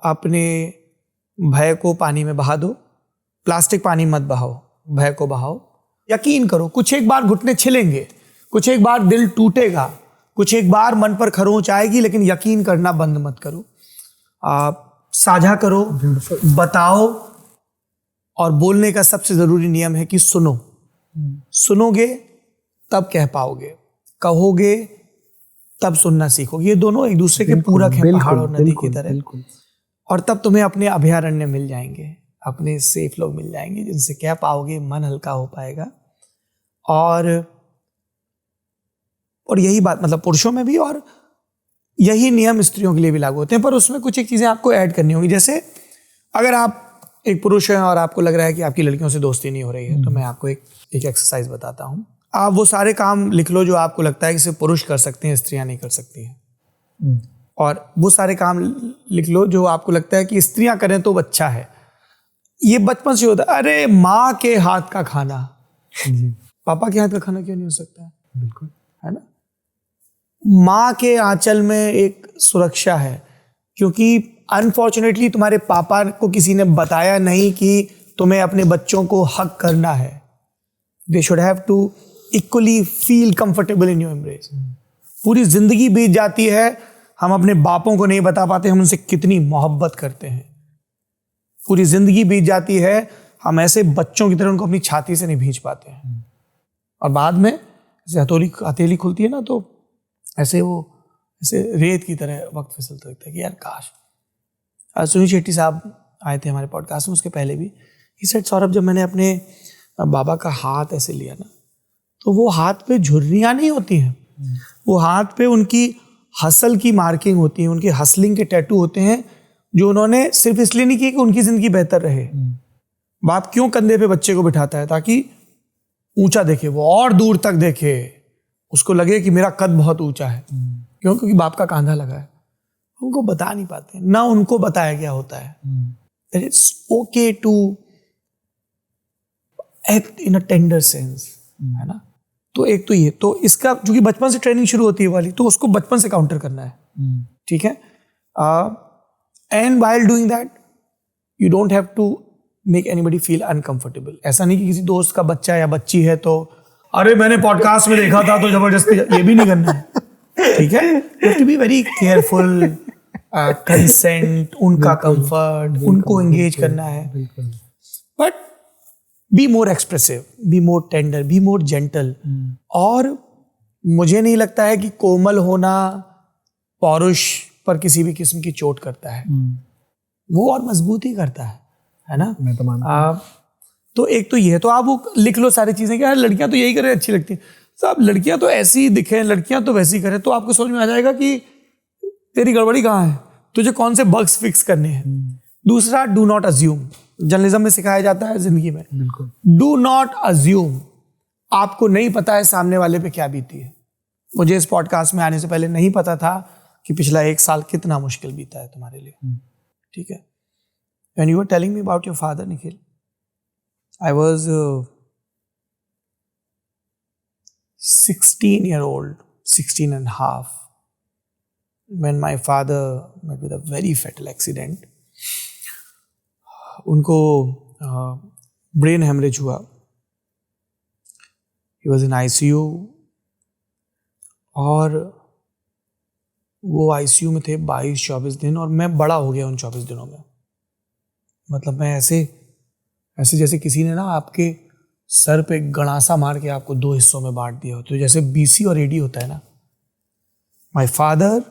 अपने भय को पानी में बहा दो, प्लास्टिक पानी मत बहाओ, भय को बहाओ। यकीन करो, कुछ एक बार घुटने छिलेंगे, कुछ एक बार दिल टूटेगा, कुछ एक बार मन पर खरोंच आएगी, लेकिन यकीन करना बंद मत करो। साझा करो, बताओ, और बोलने का सबसे जरूरी नियम है कि सुनो। सुनोगे तब कह पाओगे, कहोगे तब सुनना सीखोगे। ये दोनों एक दूसरे के पूरक हैं, पहाड़ और नदी की तरह। और तब तुम्हें अपने अभयारण्य मिल जाएंगे, अपने सेफ लोग मिल जाएंगे, जिनसे कह पाओगे, मन हल्का हो पाएगा। और यही बात मतलब पुरुषों में भी, और यही नियम स्त्रियों के लिए भी लागू होते हैं। पर उसमें कुछ एक चीजें आपको ऐड करनी होगी। जैसे अगर आप एक पुरुष हैं और आपको लग रहा है कि आपकी लड़कियों से दोस्ती नहीं हो रही है, तो मैं आपको एक एक्सरसाइज बताता हूँ। आप वो सारे काम लिख लो जो आपको लगता है कि सिर्फ पुरुष कर सकते हैं, स्त्रियां नहीं कर सकती हैं। और वो सारे काम लिख लो जो आपको लगता है कि स्त्रियां करें तो अच्छा है। ये बचपन से होता है, अरे माँ के हाथ का खाना, पापा के हाथ का खाना क्यों नहीं हो सकता है? बिल्कुल, है ना। माँ के आंचल में एक सुरक्षा है, क्योंकि अनफॉर्चुनेटली तुम्हारे पापा को किसी ने बताया नहीं कि तुम्हें अपने बच्चों को हक करना है। They should have to equally feel comfortable in your embrace. पूरी जिंदगी बीत जाती है, हम अपने बापों को नहीं बता पाते हम उनसे कितनी मोहब्बत करते हैं। पूरी जिंदगी बीत जाती है, हम ऐसे बच्चों की तरह उनको अपनी छाती से नहीं भींच पाते हैं। और बाद में जैसे हथेली खुलती है ना, तो ऐसे रेत की तरह वक्त फिसलता लगता है कि यार काश। सुनील शेट्टी साहब आए थे हमारे पॉडकास्ट में, उसके पहले भी ही सेड, सौरभ जब मैंने अपने बाबा का हाथ ऐसे लिया ना, तो वो हाथ पे झुर्रियाँ नहीं होती हैं, वो हाथ पे उनकी हसल की मार्किंग होती है, उनकी हसलिंग के टैटू होते हैं, जो उन्होंने सिर्फ इसलिए नहीं किए कि उनकी जिंदगी बेहतर रहे। बाप क्यों कंधे पे बच्चे को बिठाता है? ताकि ऊंचा देखे, वो और दूर तक देखे, उसको लगे कि मेरा कद बहुत ऊंचा है। क्यों? क्योंकि बाप का कांधा लगा है। उनको बता नहीं पाते, ना उनको बताया गया होता है। It's okay to act in a tender sense, है ना। तो एक तो ये, तो इसका क्योंकि बचपन से ट्रेनिंग शुरू होती है वाली, तो उसको बचपन से काउंटर करना है। ठीक है। And while doing that you don't have to make anybody feel uncomfortable. ऐसा नहीं कि किसी दोस्त का बच्चा या बच्ची है तो अरे मैंने पॉडकास्ट में देखा था तो जबरदस्ती, ये भी नहीं करना है। ठीक है। You have to be very careful, consent, उनका कंफर्ट, उनको एंगेज करना है। But be more expressive, be more tender, be more gentle. और मुझे नहीं लगता है कि कोमल होना पौरुष पर किसी भी किस्म की चोट करता है, वो और मजबूत ही करता है ना। मैं तो मानता हूं। तो एक तो ये है, तो आप वो लिख लो सारी चीजें कि यार लड़कियां तो यही करें, अच्छी लगती हैं। सब लड़कियां तो ऐसी ही दिखें, लड़कियां तो वैसी करें, तो आपको समझ में आ जाएगा कि तेरी गड़बड़ी कहाँ है, तुझे कौन से बग्स फिक्स करने हैं। दूसरा, डू नॉट अज्यूम। जर्नलिज्म में सिखाया जाता है, जिंदगी में डू नॉट अज्यूम। आपको नहीं पता है सामने वाले पे क्या बीती है। मुझे इस पॉडकास्ट में आने से पहले नहीं पता था कि पिछला 1 साल कितना मुश्किल बीता है तुम्हारे लिए। ठीक है। When you were telling me about your father, Nikhil, I was 16-year-old, 16 and a half, when my father met with a very fatal accident. उनको ब्रेन हेमरेज हुआ. He was in ICU और वो आईसीयू में थे 22-24 दिन, और मैं बड़ा हो गया उन 24 दिनों में। मतलब मैं ऐसे ऐसे जैसे किसी ने ना आपके सर पे गड़ासा मार के आपको 2 हिस्सों में बांट दिया हो, तो जैसे बीसी और एडी होता है ना। माय फादर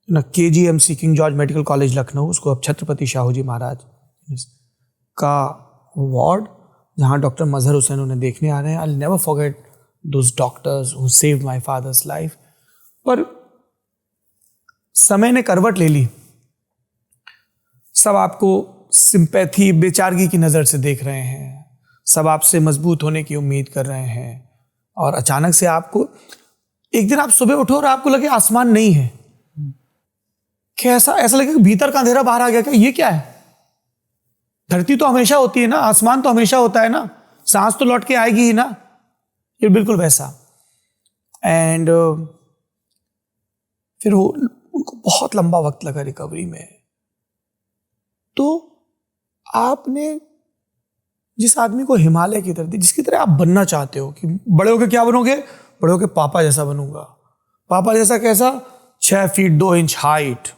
ना KGMC king George medical college Lucknow, उसको अब छत्रपति शाहू जी महाराज का वार्ड, जहाँ डॉक्टर मजहर हुसैन उन्हें देखने आ रहे हैं। I never forget those doctors who saved my father's life. पर समय ने करवट ले ली, सब आपको सिंपैथी, बेचारगी की नज़र से देख रहे हैं, सब आपसे मजबूत होने की उम्मीद कर रहे हैं, और अचानक से आपको एक दिन आप सुबह उठो और आपको लगे आसमान नहीं है। क्या ऐसा लगे कि भीतर का अंधेरा बाहर आ गया, क्या ये क्या है? धरती तो हमेशा होती है ना, आसमान तो हमेशा होता है ना, सांस तो लौट के आएगी ही ना। ये बिल्कुल वैसा। एंड फिर उनको बहुत लंबा वक्त लगा रिकवरी में। तो आपने जिस आदमी को हिमालय की तरफ, जिसकी तरह आप बनना चाहते हो कि बड़े होकर क्या बनोगे, बड़े होकर पापा जैसा बनूंगा। पापा जैसा कैसा? 6 फीट 2 इंच हाइट,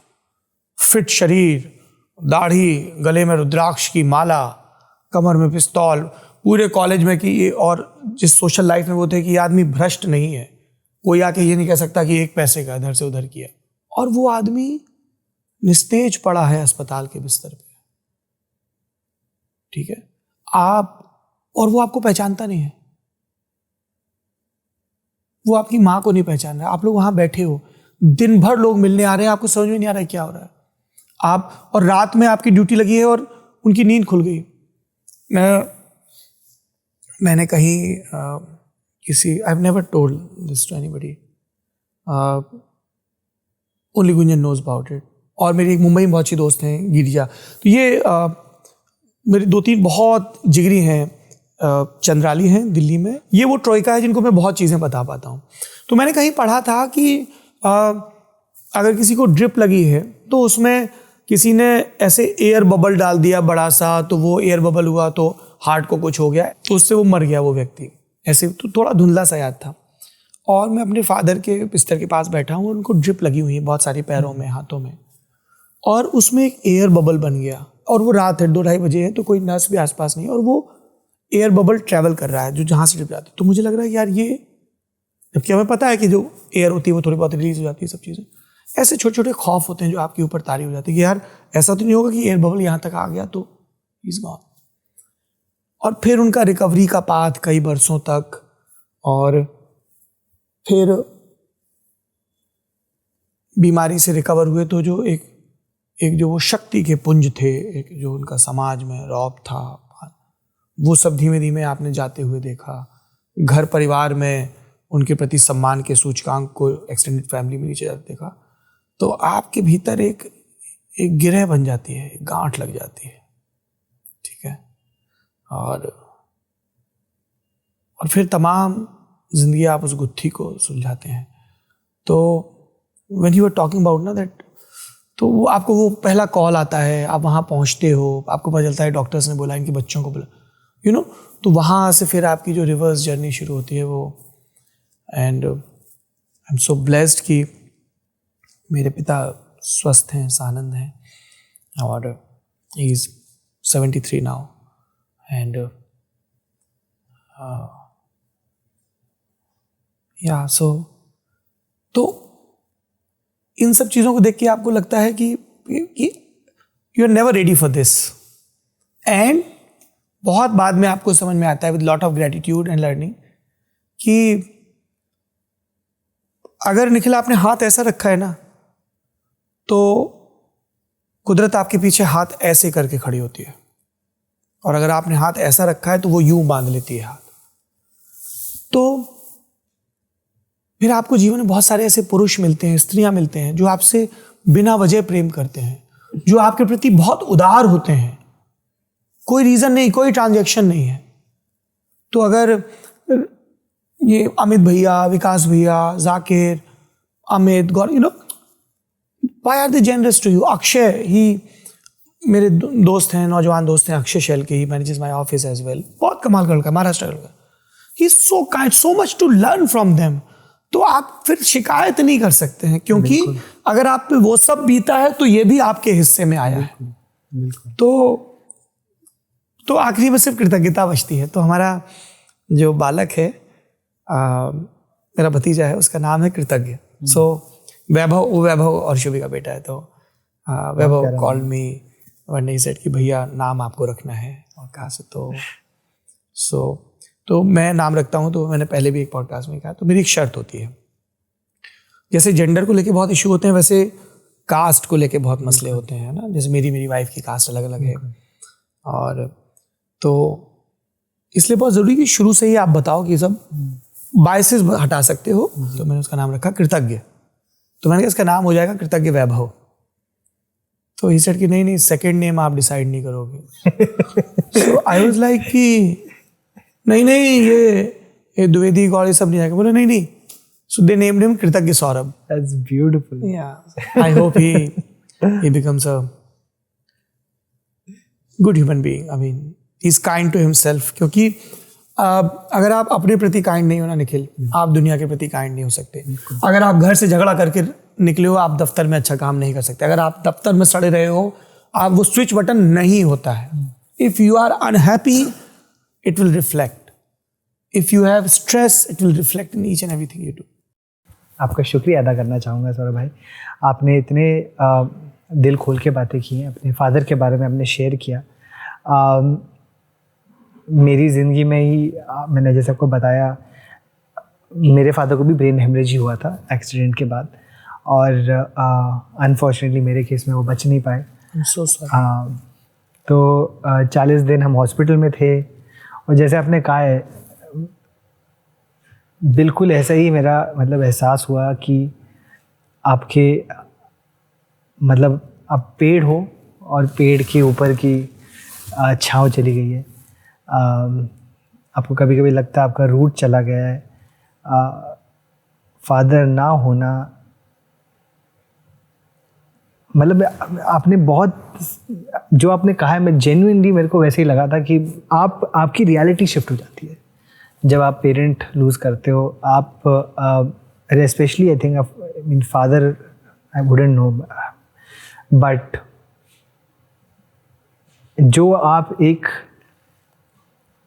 फिट शरीर, दाढ़ी, गले में रुद्राक्ष की माला, कमर में पिस्तौल, पूरे कॉलेज में कि ये, और जिस सोशल लाइफ में वो थे कि ये आदमी भ्रष्ट नहीं है, कोई आके ये नहीं कह सकता कि एक पैसे का इधर से उधर किया। और वो आदमी निस्तेज पड़ा है अस्पताल के बिस्तर पे, ठीक है, आप, और वो आपको पहचानता नहीं है, वो आपकी माँ को नहीं पहचान रहा। आप लोग वहां बैठे हो, दिन भर लोग मिलने आ रहे हैं, आपको समझ में नहीं आ रहा है क्या हो रहा है। आप, और रात में आपकी ड्यूटी लगी है और उनकी नींद खुल गई। मैंने कहीं किसी, I have never told this to anybody, only Gunjan knows about it. और मेरी एक मुंबई में बहुत अच्छी दोस्त हैं, गिरिजा। तो ये मेरे 2-3 बहुत जिगरी हैं, चंद्राली हैं दिल्ली में। ये वो ट्रोइका है जिनको मैं बहुत चीज़ें बता पाता हूँ। तो मैंने कहीं पढ़ा था कि अगर किसी को ड्रिप लगी है तो उसमें किसी ने ऐसे एयर बबल डाल दिया बड़ा सा, तो वो एयर बबल हुआ तो हार्ट को कुछ हो गया, तो उससे वो मर गया वो व्यक्ति। ऐसे तो थोड़ा धुंधला सा याद था। और मैं अपने फादर के बिस्तर के पास बैठा हूँ, उनको ड्रिप लगी हुई है बहुत सारी पैरों में, हाथों में, और उसमें एक एयर बबल बन गया। और वो रात है, 2-2:30 बजे है, तो कोई नर्स भी आसपास नहीं, और वो एयर बबल ट्रैवल कर रहा है जो जहाँ से ड्रिप जाती है। तो मुझे लग रहा है यार ये, जबकि हमें पता है कि जो एयर होती है वो थोड़ी बहुत रिलीज हो जाती है, सब चीज़ें। ऐसे छोटे छोटे खौफ होते हैं जो आपके ऊपर तारी हो जाती है कि यार ऐसा तो नहीं होगा कि एयर बबल यहाँ तक आ गया तो इज गॉन। और फिर उनका रिकवरी का पाथ कई बरसों तक, और फिर बीमारी से रिकवर हुए तो जो एक जो वो शक्ति के पुंज थे, एक जो उनका समाज में रौब था, वो सब धीमे धीमे आपने जाते हुए देखा। घर परिवार में उनके प्रति सम्मान के सूचकांक को एक्सटेंडेड फैमिली में नीचे जाते देखा। तो आपके भीतर एक गिरह बन जाती है, एक गांठ लग जाती है, ठीक है। और फिर तमाम जिंदगी आप उस गुत्थी को सुलझाते हैं। तो when you are talking about ना दैट, तो वो आपको वो पहला कॉल आता है, आप वहाँ पहुँचते हो, आपको पता चलता है डॉक्टर्स ने बोला इनके बच्चों को बोला, यू नो, तो वहाँ से फिर आपकी जो रिवर्स जर्नी शुरू होती है वो। And I am so blessed कि मेरे पिता स्वस्थ हैं, सानंद हैं, और ही इज़ 73 नाउ। एंड या सो, तो इन सब चीज़ों को देख के आपको लगता है कि you are never ready for this. And बहुत बाद में आपको समझ में आता है with lot of gratitude and learning कि अगर निखिल आपने हाथ ऐसा रखा है ना, तो कुदरत आपके पीछे हाथ ऐसे करके खड़ी होती है, और अगर आपने हाथ ऐसा रखा है तो वो यूं बांध लेती है हाथ। तो फिर आपको जीवन में बहुत सारे ऐसे पुरुष मिलते हैं, स्त्रियां मिलते हैं जो आपसे बिना वजह प्रेम करते हैं, जो आपके प्रति बहुत उदार होते हैं, कोई रीजन नहीं, कोई ट्रांजैक्शन नहीं है। तो अगर ये अमित भैया, विकास भैया, Zakir, Amit, Gaur, you know, why are they generous to you? Akshay, he मेरे दोस्त हैं, नौजवान दोस्त हैं, अक्षय शैल के, he manages my office as well. बहुत कमाल का लड़का, महाराष्ट्र का लड़का। He is so kind, so much to learn from them. तो आप फिर शिकायत नहीं कर सकते हैं, क्योंकि अगर आप पे वो सब बीता है तो ये भी आपके हिस्से में आया है। बिल्कुल। तो आखिरी में सिर्फ कृतज्ञता बचती है। तो हमारा जो बालक है, मेरा भतीजा है, उसका नाम है कृतज्ञ। सो वैभव और शुभी का बेटा है। तो Vaibhav called me one day, said कि भैया नाम आपको रखना है। और कहा से तो मैं नाम रखता हूँ। तो मैंने पहले भी एक पॉडकास्ट में कहा, तो मेरी एक शर्त होती है, जैसे जेंडर को लेके बहुत इशू होते हैं, वैसे कास्ट को लेके बहुत मसले होते हैं ना। जैसे मेरी वाइफ की कास्ट अलग अलग है, और तो इसलिए बहुत ज़रूरी कि शुरू से ही आप बताओ कि सब बायसेस हटा सकते हो। तो मैंने उसका नाम रखा कृतज्ञ। तो मैंने कहा इसका नाम हो जाएगा कृतज्ञ वैभव। तो ही सेड कि नहीं सेकंड नेम आप डिसाइड नहीं करोगे। सो आई वाज लाइक कि नहीं ये द्विवेदी गौड़ ये सब नहीं आएगा। बोले नहीं। सो दे नेम्ड हिम कृतज्ञ Saurabh. That's beautiful. Yeah, I hope he becomes a good human being. I mean, he's kind to himself. क्योंकि अगर आप अपने प्रति काइंड नहीं हो ना निखिल, आप दुनिया के प्रति काइंड नहीं हो सकते। अगर आप घर से झगड़ा करके निकले हो, आप दफ्तर में अच्छा काम नहीं कर सकते। अगर आप दफ्तर में सड़े रहे हो, आप वो स्विच बटन नहीं होता है। If you are unhappy, it will reflect. If you have stress, it will reflect in each and everything you do. आपका शुक्रिया अदा करना चाहूँगा सौरभ भाई। आपने इतने दिल खोल के बातें की हैं, अपने फादर के बारे में आपने शेयर किया। मेरी ज़िंदगी में ही मैंने जैसे आपको बताया, मेरे फादर को भी ब्रेन हेमरेज ही हुआ था एक्सीडेंट के बाद, और अनफॉर्चुनेटली मेरे केस में वो बच नहीं पाए। so sorry. तो 40 दिन हम हॉस्पिटल में थे, और जैसे आपने कहा है, बिल्कुल ऐसा ही मेरा मतलब एहसास हुआ कि आपके मतलब आप पेड़ हो और पेड़ के ऊपर की छाँव चली गई है। आपको कभी कभी लगता है आपका रूट चला गया है। फादर ना होना, मतलब आपने बहुत जो आपने कहा है, मैं जेन्युइनली मेरे को वैसे ही लगा था कि आपकी रियलिटी शिफ्ट हो जाती है जब आप पेरेंट लूज़ करते हो। आप specially I think I mean father, I wouldn't know, but जो आप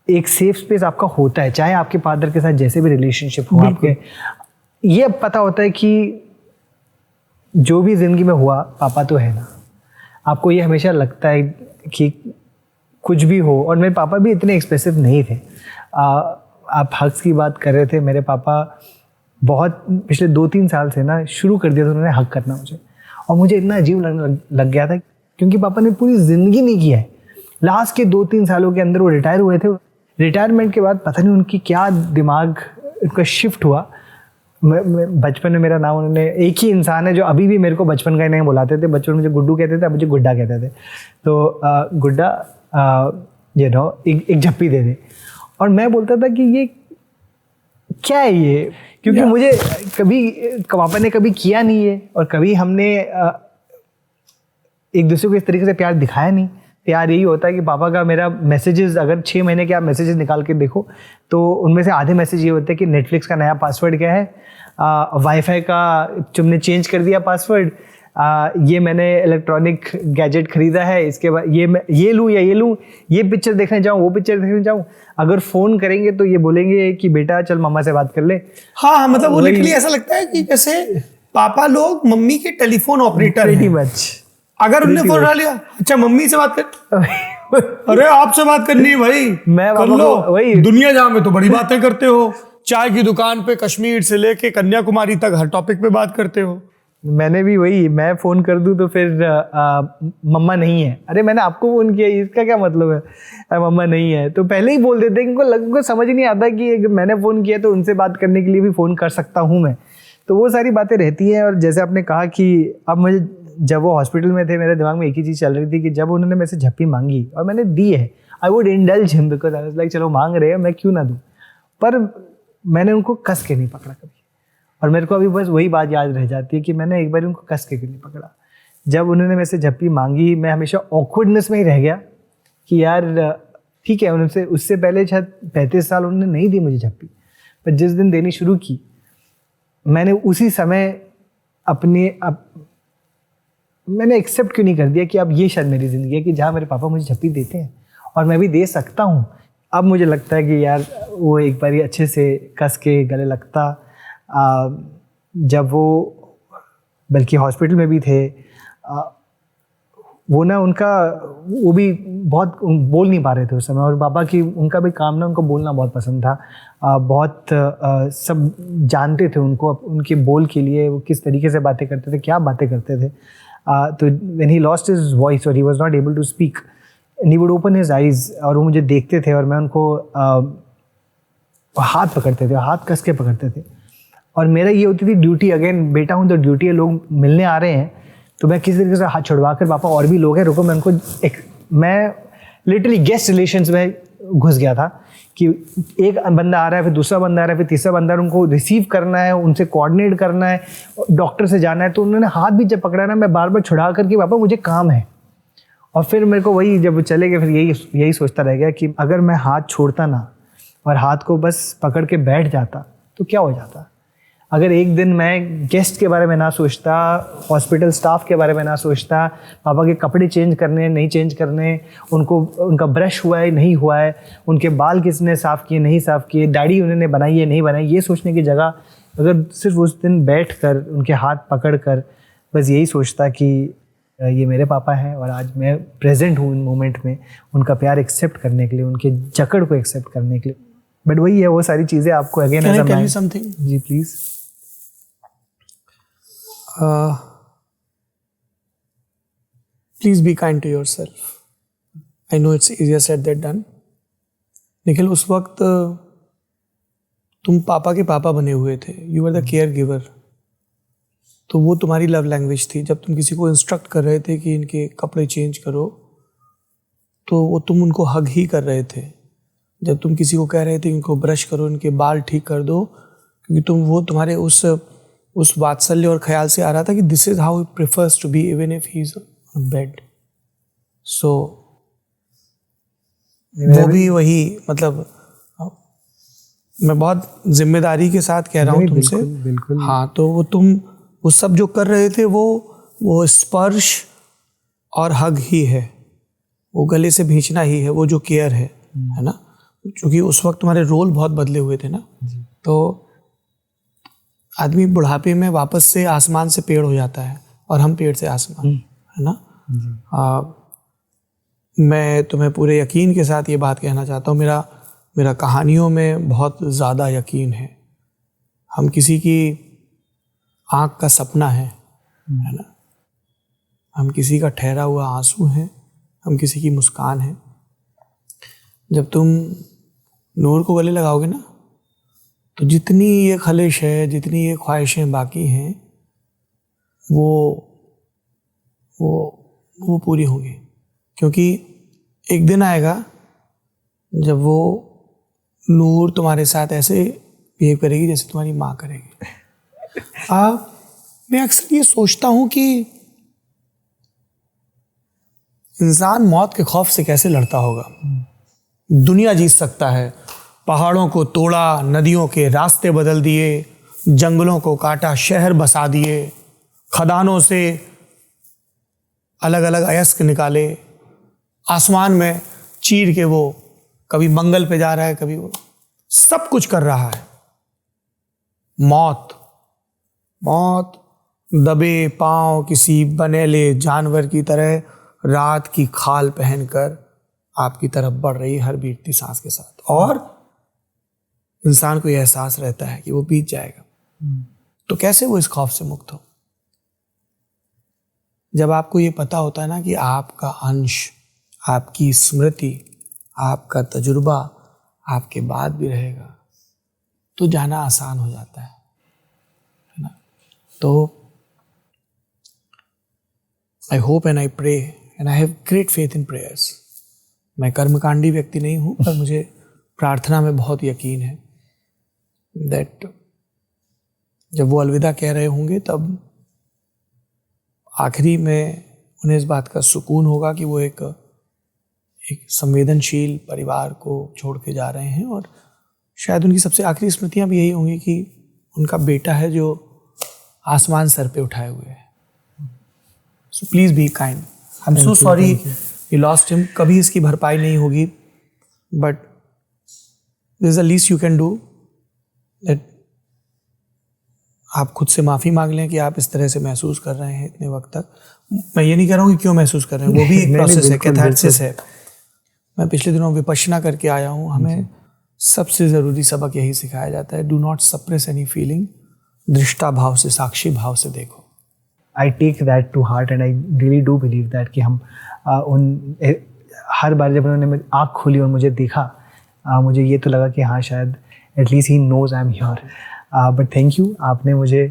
एक सेफ स्पेस आपका होता है, चाहे आपके फादर के साथ जैसे भी रिलेशनशिप हो, आपके ये पता होता है कि जो भी ज़िंदगी में हुआ पापा तो है ना। आपको ये हमेशा लगता है कि कुछ भी हो, और मेरे पापा भी इतने एक्सप्रेसिव नहीं थे। आप हग्स की बात कर रहे थे, मेरे पापा बहुत पिछले 2-3 साल से ना शुरू कर दिया था उन्होंने हग करना मुझे, और मुझे इतना अजीब लग गया था, क्योंकि पापा ने पूरी ज़िंदगी नहीं किया है। लास्ट के 2-3 सालों के अंदर वो रिटायर हुए थे। रिटायरमेंट के बाद पता नहीं उनकी क्या दिमाग उनका शिफ्ट हुआ। बचपन में मेरा नाम उन्होंने, एक ही इंसान है जो अभी भी मेरे को बचपन का ही नाम बुलाते थे। बचपन में मुझे गुड्डू कहते थे, अब मुझे गुड्डा कहते थे। तो गुड्डा एक झप्पी दे दे, और मैं बोलता था कि ये क्या है ये, क्योंकि मुझे कभी पापा ने कभी किया नहीं है, और कभी हमने एक दूसरे को इस तरीके से प्यार दिखाया नहीं। प्यार यही होता है कि पापा का मेरा मैसेजेस, अगर 6 महीने के आप मैसेजेस निकाल के देखो तो उनमें से आधे मैसेज ये होते हैं कि नेटफ्लिक्स का नया पासवर्ड क्या है, वाईफाई का तुमने चेंज कर दिया पासवर्ड, ये मैंने इलेक्ट्रॉनिक गैजेट खरीदा है, इसके बाद ये लूँ या ये लूँ, ये पिक्चर देखने जाऊँ, वो पिक्चर देखने जाऊँ। अगर फ़ोन करेंगे तो ये बोलेंगे कि बेटा चल मम्मा से बात कर ले। हाँ, मतलब वो लिटरली ऐसा लगता है कि जैसे पापा लोग मम्मी के टेलीफोन ऑपरेटर हैं। मच। अगर उनने फोन उठा लिया, अच्छा मम्मी से बात कर, अरे आपसे बात करनी है भाई, मैं कर लो। वही दुनिया जहाँ में तो बड़ी बातें करते हो, चाय की दुकान पे कश्मीर से लेके कन्याकुमारी तक हर टॉपिक पे बात करते हो। मैंने भी वही, मैं फ़ोन कर दूं तो फिर मम्मा नहीं है। अरे मैंने आपको फ़ोन किया, इसका क्या मतलब है मम्मा नहीं है। तो पहले ही बोल देते हैं, उनको समझ ही नहीं आता कि मैंने फ़ोन किया तो उनसे बात करने के लिए भी फ़ोन कर सकता हूँ मैं। तो वो सारी बातें रहती हैं। और जैसे आपने कहा कि अब मुझे, जब वो हॉस्पिटल में थे, मेरे दिमाग में एक ही चीज़ चल रही थी कि जब उन्होंने मेरे से झप्पी मांगी और मैंने दी है, I would indulge him, because I was like चलो मांग रहे हैं, मैं क्यों ना दूँ। पर मैंने उनको कस के नहीं पकड़ा कभी, और मेरे को अभी बस वही बात याद रह जाती है कि मैंने एक बार उनको कस के नहीं पकड़ा। जब उन्होंने मेरे से झप्पी मांगी, मैं हमेशा ऑकवर्डनेस में ही रह गया कि यार ठीक है, उनसे उससे पहले शायद 35 साल उन्होंने नहीं दी मुझे झप्पी, पर जिस दिन देनी शुरू की मैंने उसी समय मैंने एक्सेप्ट क्यों नहीं कर दिया कि अब ये शायद मेरी ज़िंदगी है कि जहाँ मेरे पापा मुझे झप्पी देते हैं और मैं भी दे सकता हूँ। अब मुझे लगता है कि यार वो एक बार अच्छे से कस के गले लगता, जब वो बल्कि हॉस्पिटल में भी थे, वो ना वो भी बहुत बोल नहीं पा रहे थे उस समय, और पापा की उनका भी काम ना, उनको बोलना बहुत पसंद था। बहुत सब जानते थे उनको, उनके बोल के लिए वो किस तरीके से बातें करते थे, क्या बातें करते थे। तो when he lost his voice और he was not able to speak and he would open his eyes, और वो मुझे देखते थे और मैं उनको हाथ पकड़ते थे, हाथ कस के पकड़ते थे। और मेरा ये होती थी ड्यूटी, अगेन बेटा हूँ तो ड्यूटी है, लोग मिलने आ रहे हैं तो मैं किसी तरीके से हाथ छुड़वा कर, पापा और भी लोग हैं रुको, मैं उनको मैं लिटरली गेस्ट रिलेशंस में घुस गया था कि एक बंदा आ रहा है, फिर दूसरा बंदा आ रहा है, फिर तीसरा बंदा, उनको रिसीव करना है, उनसे कोऑर्डिनेट करना है, डॉक्टर से जाना है। तो उन्होंने हाथ भी जब पकड़ा ना, मैं बार बार छुड़ा करके पापा मुझे काम है। और फिर मेरे को वही जब चले गए, फिर यही सोचता रह गया कि अगर मैं हाथ छोड़ता ना और हाथ को बस पकड़ के बैठ जाता तो क्या हो जाता। अगर एक दिन मैं गेस्ट के बारे में ना सोचता, हॉस्पिटल स्टाफ के बारे में ना सोचता, पापा के कपड़े चेंज करने नहीं चेंज करने, उनका ब्रश हुआ है नहीं हुआ है, उनके बाल किसने साफ़ किए नहीं साफ़ किए, दाढ़ी उन्होंने बनाई है नहीं बनाई, ये सोचने की जगह अगर सिर्फ उस दिन बैठ कर उनके हाथ पकड़ कर बस यही सोचता कि ये मेरे पापा हैं और आज मैं प्रेजेंट हूँ इन मोमेंट में, उनका प्यार एक्सेप्ट करने के लिए, उनके जकड़ को एक्सेप्ट करने के लिए। बट वही है, वो सारी चीज़ें आपको again as a man. Something जी please. Please be kind to yourself. I know it's easier said than done. Nikhil, उस वक्त तुम पापा के पापा बने हुए थे, you are the caregiver. तो वो तुम्हारी लव लैंग्वेज थी। जब तुम किसी को इंस्ट्रक्ट कर रहे थे कि इनके कपड़े चेंज करो, तो वो तुम उनको हग ही कर रहे थे। जब तुम किसी को कह रहे थे इनको ब्रश करो, इनके बाल ठीक कर दो, क्योंकि वो तुम्हारे उस वात्सल्य और ख्याल से आ रहा था कि this is how he prefers to be even if he is on bed. So वो भी वही, मतलब मैं बहुत जिम्मेदारी के साथ कह रहा हूँ तुमसे। बिल्कुल। हाँ, तो वो तुम वो सब जो कर रहे थे वो स्पर्श और हग ही है, वो गले से भींचना ही है, वो जो केयर है ना। क्योंकि उस वक्त तुम्हारे रोल बहुत बदले हुए थे ना। तो आदमी बुढ़ापे में वापस से आसमान से पेड़ हो जाता है और हम पेड़ से आसमान, है ना। मैं तुम्हें पूरे यकीन के साथ ये बात कहना चाहता हूँ, मेरा कहानियों में बहुत ज़्यादा यकीन है। हम किसी की आँख का सपना है ना, हम किसी का ठहरा हुआ आंसू हैं, हम किसी की मुस्कान है। जब तुम नूर को गले लगाओगे ना, तो जितनी ये खलिश है, जितनी ये ख्वाहिशें बाकी हैं, वो पूरी होंगी। क्योंकि एक दिन आएगा जब वो नूर तुम्हारे साथ ऐसे बिहेव करेगी जैसे तुम्हारी माँ करेगी। मैं अक्सर ये सोचता हूँ कि इंसान मौत के खौफ से कैसे लड़ता होगा। दुनिया जीत सकता है, पहाड़ों को तोड़ा, नदियों के रास्ते बदल दिए, जंगलों को काटा, शहर बसा दिए, खदानों से अलग अलग अयस्क निकाले, आसमान में चीर के वो कभी मंगल पे जा रहा है, कभी वो सब कुछ कर रहा है। मौत दबे पांव किसी बनेले जानवर की तरह रात की खाल पहनकर आपकी तरफ बढ़ रही हर बीतती सांस के साथ, और इंसान को यह एहसास रहता है कि वो बीत जाएगा। तो कैसे वो इस खौफ से मुक्त हो? जब आपको ये पता होता है ना कि आपका अंश, आपकी स्मृति, आपका तजुर्बा आपके बाद भी रहेगा, तो जाना आसान हो जाता है ना। तो I hope and I pray and I have great faith in prayers. मैं कर्मकांडी व्यक्ति नहीं हूँ, पर मुझे प्रार्थना में बहुत यकीन है दैट जब वो अलविदा कह रहे होंगे, तब आखिरी में उन्हें इस बात का सुकून होगा कि वो एक संवेदनशील परिवार को छोड़ के जा रहे हैं। और शायद उनकी सबसे आखिरी स्मृतियाँ भी यही होंगी कि उनका बेटा है जो आसमान सर पे उठाए हुए है. So please be kind. I am so sorry you lost him. कभी इसकी भरपाई नहीं होगी, but this is the least you can do. That आप खुद से माफ़ी मांग लें कि आप इस तरह से महसूस कर रहे हैं इतने वक्त तक. मैं ये नहीं कह रहा हूँ कि क्यों महसूस कर रहे हैं, वो भी एक प्रोसेस है, कैथारसिस है. मैं पिछले दिनों विपश्यना करके आया हूँ. हमें सबसे ज़रूरी सबक यही सिखाया जाता है, do not suppress any feeling. दृष्टा भाव से, साक्षी भाव से देखो. I take that to heart and I really do believe that कि हम हर बार जब उन्होंने आँख खोली और मुझे देखा, मुझे ये तो लगा कि हाँ शायद at least he knows I'm here. But thank you. आपने मुझे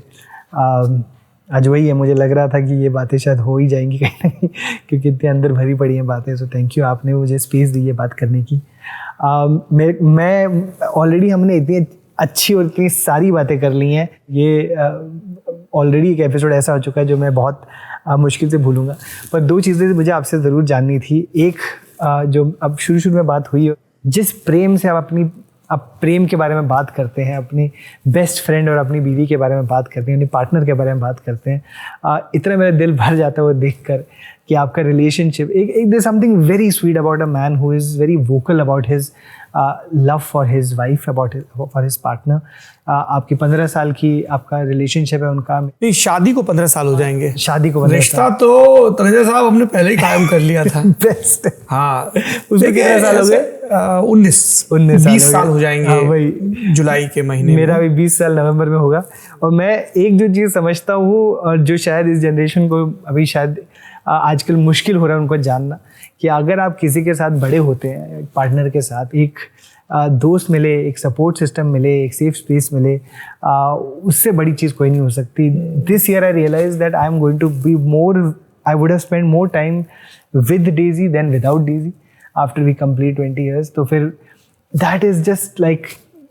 आज वही है, मुझे लग रहा था कि ये बातें शायद हो ही जाएंगी कहीं ना कहीं, क्योंकि इतने अंदर भरी पड़ी हैं बातें. सो थैंक यू, आपने मुझे स्पेस दी ये बात करने की. मैं ऑलरेडी हमने इतनी अच्छी और इतनी सारी बातें कर ली हैं. ये ऑलरेडी एक एपिसोड ऐसा हो चुका है जो मैं बहुत मुश्किल से भूलूंगा. पर दो चीज़ें मुझे आपसे ज़रूर जाननी थी. एक जो अब शुरू में बात हुई, जिस प्रेम से आप प्रेम के बारे में बात करते हैं, अपनी बेस्ट फ्रेंड और अपनी बीवी के बारे में बात करते हैं, अपने पार्टनर के बारे में बात करते हैं, इतना मेरा दिल भर जाता है वो देखकर कि आपका रिलेशनशिप एक there something very sweet about a man who is very vocal about his love for his wife, for his partner. आपकी 15 साल की आपका रिलेशनशिप है उनका. नहीं, शादी को 15 साल हो जाएंगे. शादी को 15 रिश्ता तो तनेजा साहब हमने पहले ही कायम कर लिया था. बेस्ट. हाँ, उसमें कितने साल हो गए? 19 20 साल हो जाएंगे. हाँ, वही जुलाई के महीने मेरा भी 20 साल नवंबर में होगा. और मैं एक जो चीज़ समझता हूँ और जो शायद इस जनरेशन को अभी शायद आजकल मुश्किल हो रहा है उनको जानना, कि अगर आप किसी के साथ बड़े होते हैं, पार्टनर के साथ, एक दोस्त मिले, एक सपोर्ट सिस्टम मिले, एक सेफ स्पेस मिले, उससे बड़ी चीज़ कोई नहीं हो सकती. This year I realise that I am going to be more, I would have spend more time with Daisy than without Daisy after we complete 20 years. तो फिर दैट इज़ जस्ट लाइक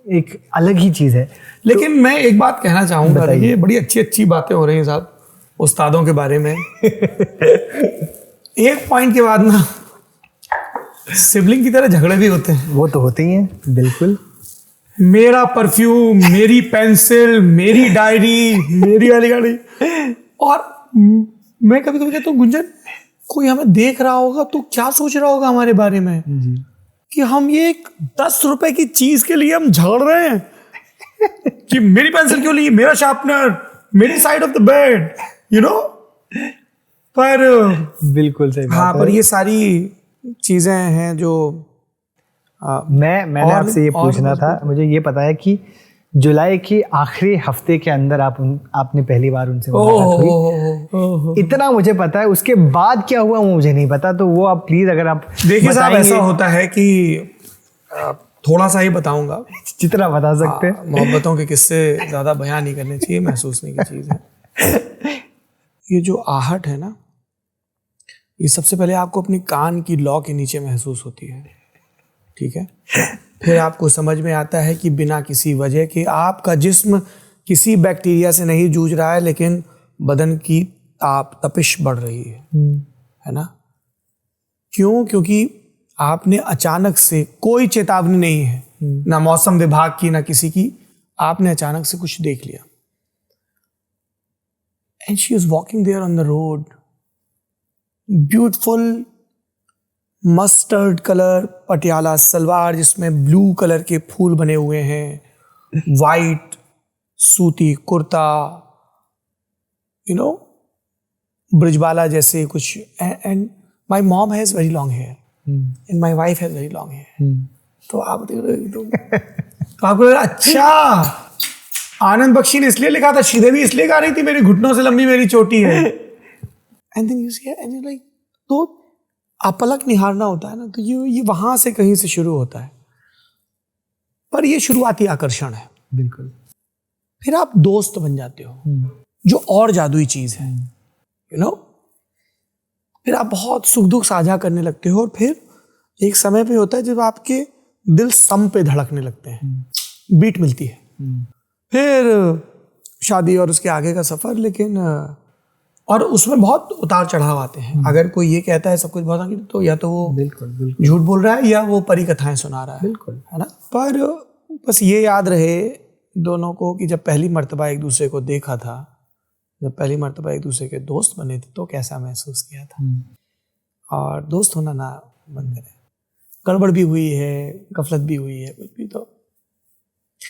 एक अलग ही चीज़ है. लेकिन मैं एक बात कहना चाहूँगा, ये बड़ी अच्छी बातें हो रही हैं साहब उस्तादों के बारे में. एक पॉइंट के बाद ना सिबलिंग की तरह झगड़े भी होते हैं. वो तो होते ही हैं, बिल्कुल. मेरा परफ्यूम, मेरी पेंसिल, मेरी डायरी, मेरी वाली गाड़ी. और मैं कभी कभी कहता हूँ, गुंजन, कोई हमें देख रहा होगा तो क्या सोच रहा होगा हमारे बारे में जी, कि हम ये एक 10 रुपए की चीज के लिए हम झगड़ रहे हैं कि मेरी पेंसिल क्यों ली, मेरा शार्पनर, मेरी side of the bed, you know. पर बिल्कुल सही बात हाँ, है. पर ये सारी चीजें हैं जो मैंने आपसे ये पूछना था. मुझे ये पता है कि जुलाई के आखिरी हफ्ते के अंदर आपने पहली बार उनसे मुलाकात हुई. इतना मुझे पता है. उसके बाद क्या हुआ वो मुझे नहीं पता. तो वो आप प्लीज अगर आप देखिए साहब, ऐसा होता है कि थोड़ा सा ही बताऊंगा, जितना बता सकते हैं. मोहब्बतों के किस्से ज्यादा बयान नहीं करने चाहिए, महसूसने की चीज है. ये जो आहट है ना, ये सबसे पहले आपको अपनी कान की लौ के नीचे महसूस होती है, ठीक है. फिर आपको समझ में आता है कि बिना किसी वजह के आपका जिस्म किसी बैक्टीरिया से नहीं जूझ रहा है, लेकिन बदन की तपिश बढ़ रही है ना. क्यों? क्योंकि आपने अचानक से, कोई चेतावनी नहीं है, ना मौसम विभाग की ना किसी की, आपने अचानक से कुछ देख लिया. And she is walking there on the road, beautiful mustard colour Patiala salwar जिसमें ब्लू कलर के फूल बने हुए हैं, वाइट सूती कुर्ता, यू नो, ब्रिजबाला जैसे कुछ. And my mom has very long hair and my wife has very long hair. तो आप देख रहे हो, तो आपको लग रहा अच्छा, आनंद बख्शी ने इसलिए लिखा था, श्रीदेवी इसलिए गा रही थी मेरी घुटनों से लंबी मेरी चोटी है. And then you see and you like, तो अपलक निहारना होता है ना, तो ये वहां से कहीं से शुरू होता है. पर ये शुरुआती आकर्षण है. बिल्कुल. फिर आप दोस्त बन जाते हो, जो और जादुई चीज है, यू नो. फिर आप बहुत सुख दुख साझा करने लगते हो, और फिर एक समय पे होता है जब आपके दिल सम पे धड़कने लगते हैं, बीट मिलती है. फिर शादी और उसके आगे का सफर. लेकिन और उसमें बहुत उतार चढ़ाव आते हैं. अगर कोई ये कहता है सब कुछ बहुत आगे, तो या तो वो बिल्कुल झूठ बोल रहा है या वो परी कथाएं सुना रहा है, बिल्कुल, है ना. पर बस ये याद रहे दोनों को कि जब पहली मर्तबा एक दूसरे को देखा था, जब पहली मर्तबा एक दूसरे के दोस्त बने थे, तो कैसा महसूस किया था। और दोस्त होना ना बंद करें, गड़बड़ भी हुई है, गफलत भी हुई है, कुछ भी। तो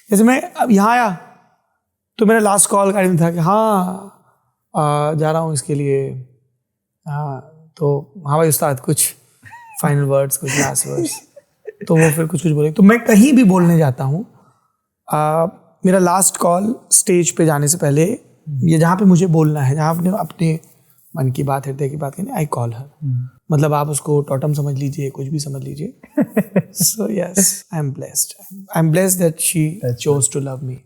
जैसे मैं अब यहाँ आया तो मेरा लास्ट कॉल का था कि हाँ जा रहा हूँ इसके लिए, हाँ तो हाँ भाई उस्ताद कुछ फाइनल वर्ड्स, कुछ लास्ट वर्ड्स। तो वो फिर कुछ बोले। तो मैं कहीं भी बोलने जाता हूँ, मेरा लास्ट कॉल स्टेज पे जाने से पहले, ये जहाँ पे मुझे बोलना है, जहाँ अपने मन की बात, हृदय की बात करनी, आई कॉल हर। मतलब आप उसको टॉटम समझ लीजिए, कुछ भी समझ लीजिए। So yes, I am blessed that she chose to love me.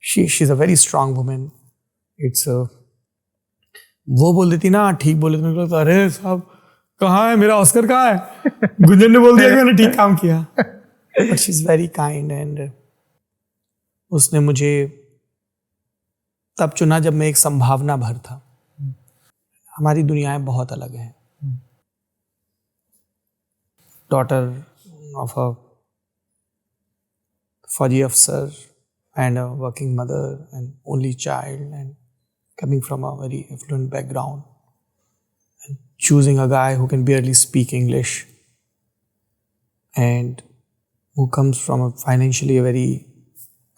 She is a very strong women. It's वो बोल देती ना, ठीक बोले तो अरे साहब कहाँ है मेरा ऑस्कर, कहाँ है? गुंजन ने बोल दिया कि मैंने ठीक काम किया। But she is very kind and उसने मुझे तब चुना जब मैं एक संभावना भर था। हमारी दुनियाएं बहुत अलग हैं। डॉटर ऑफ अ फौजी अफसर and a working mother and only child and coming from a very affluent background and choosing a guy who can barely speak English and who comes from a financially a very,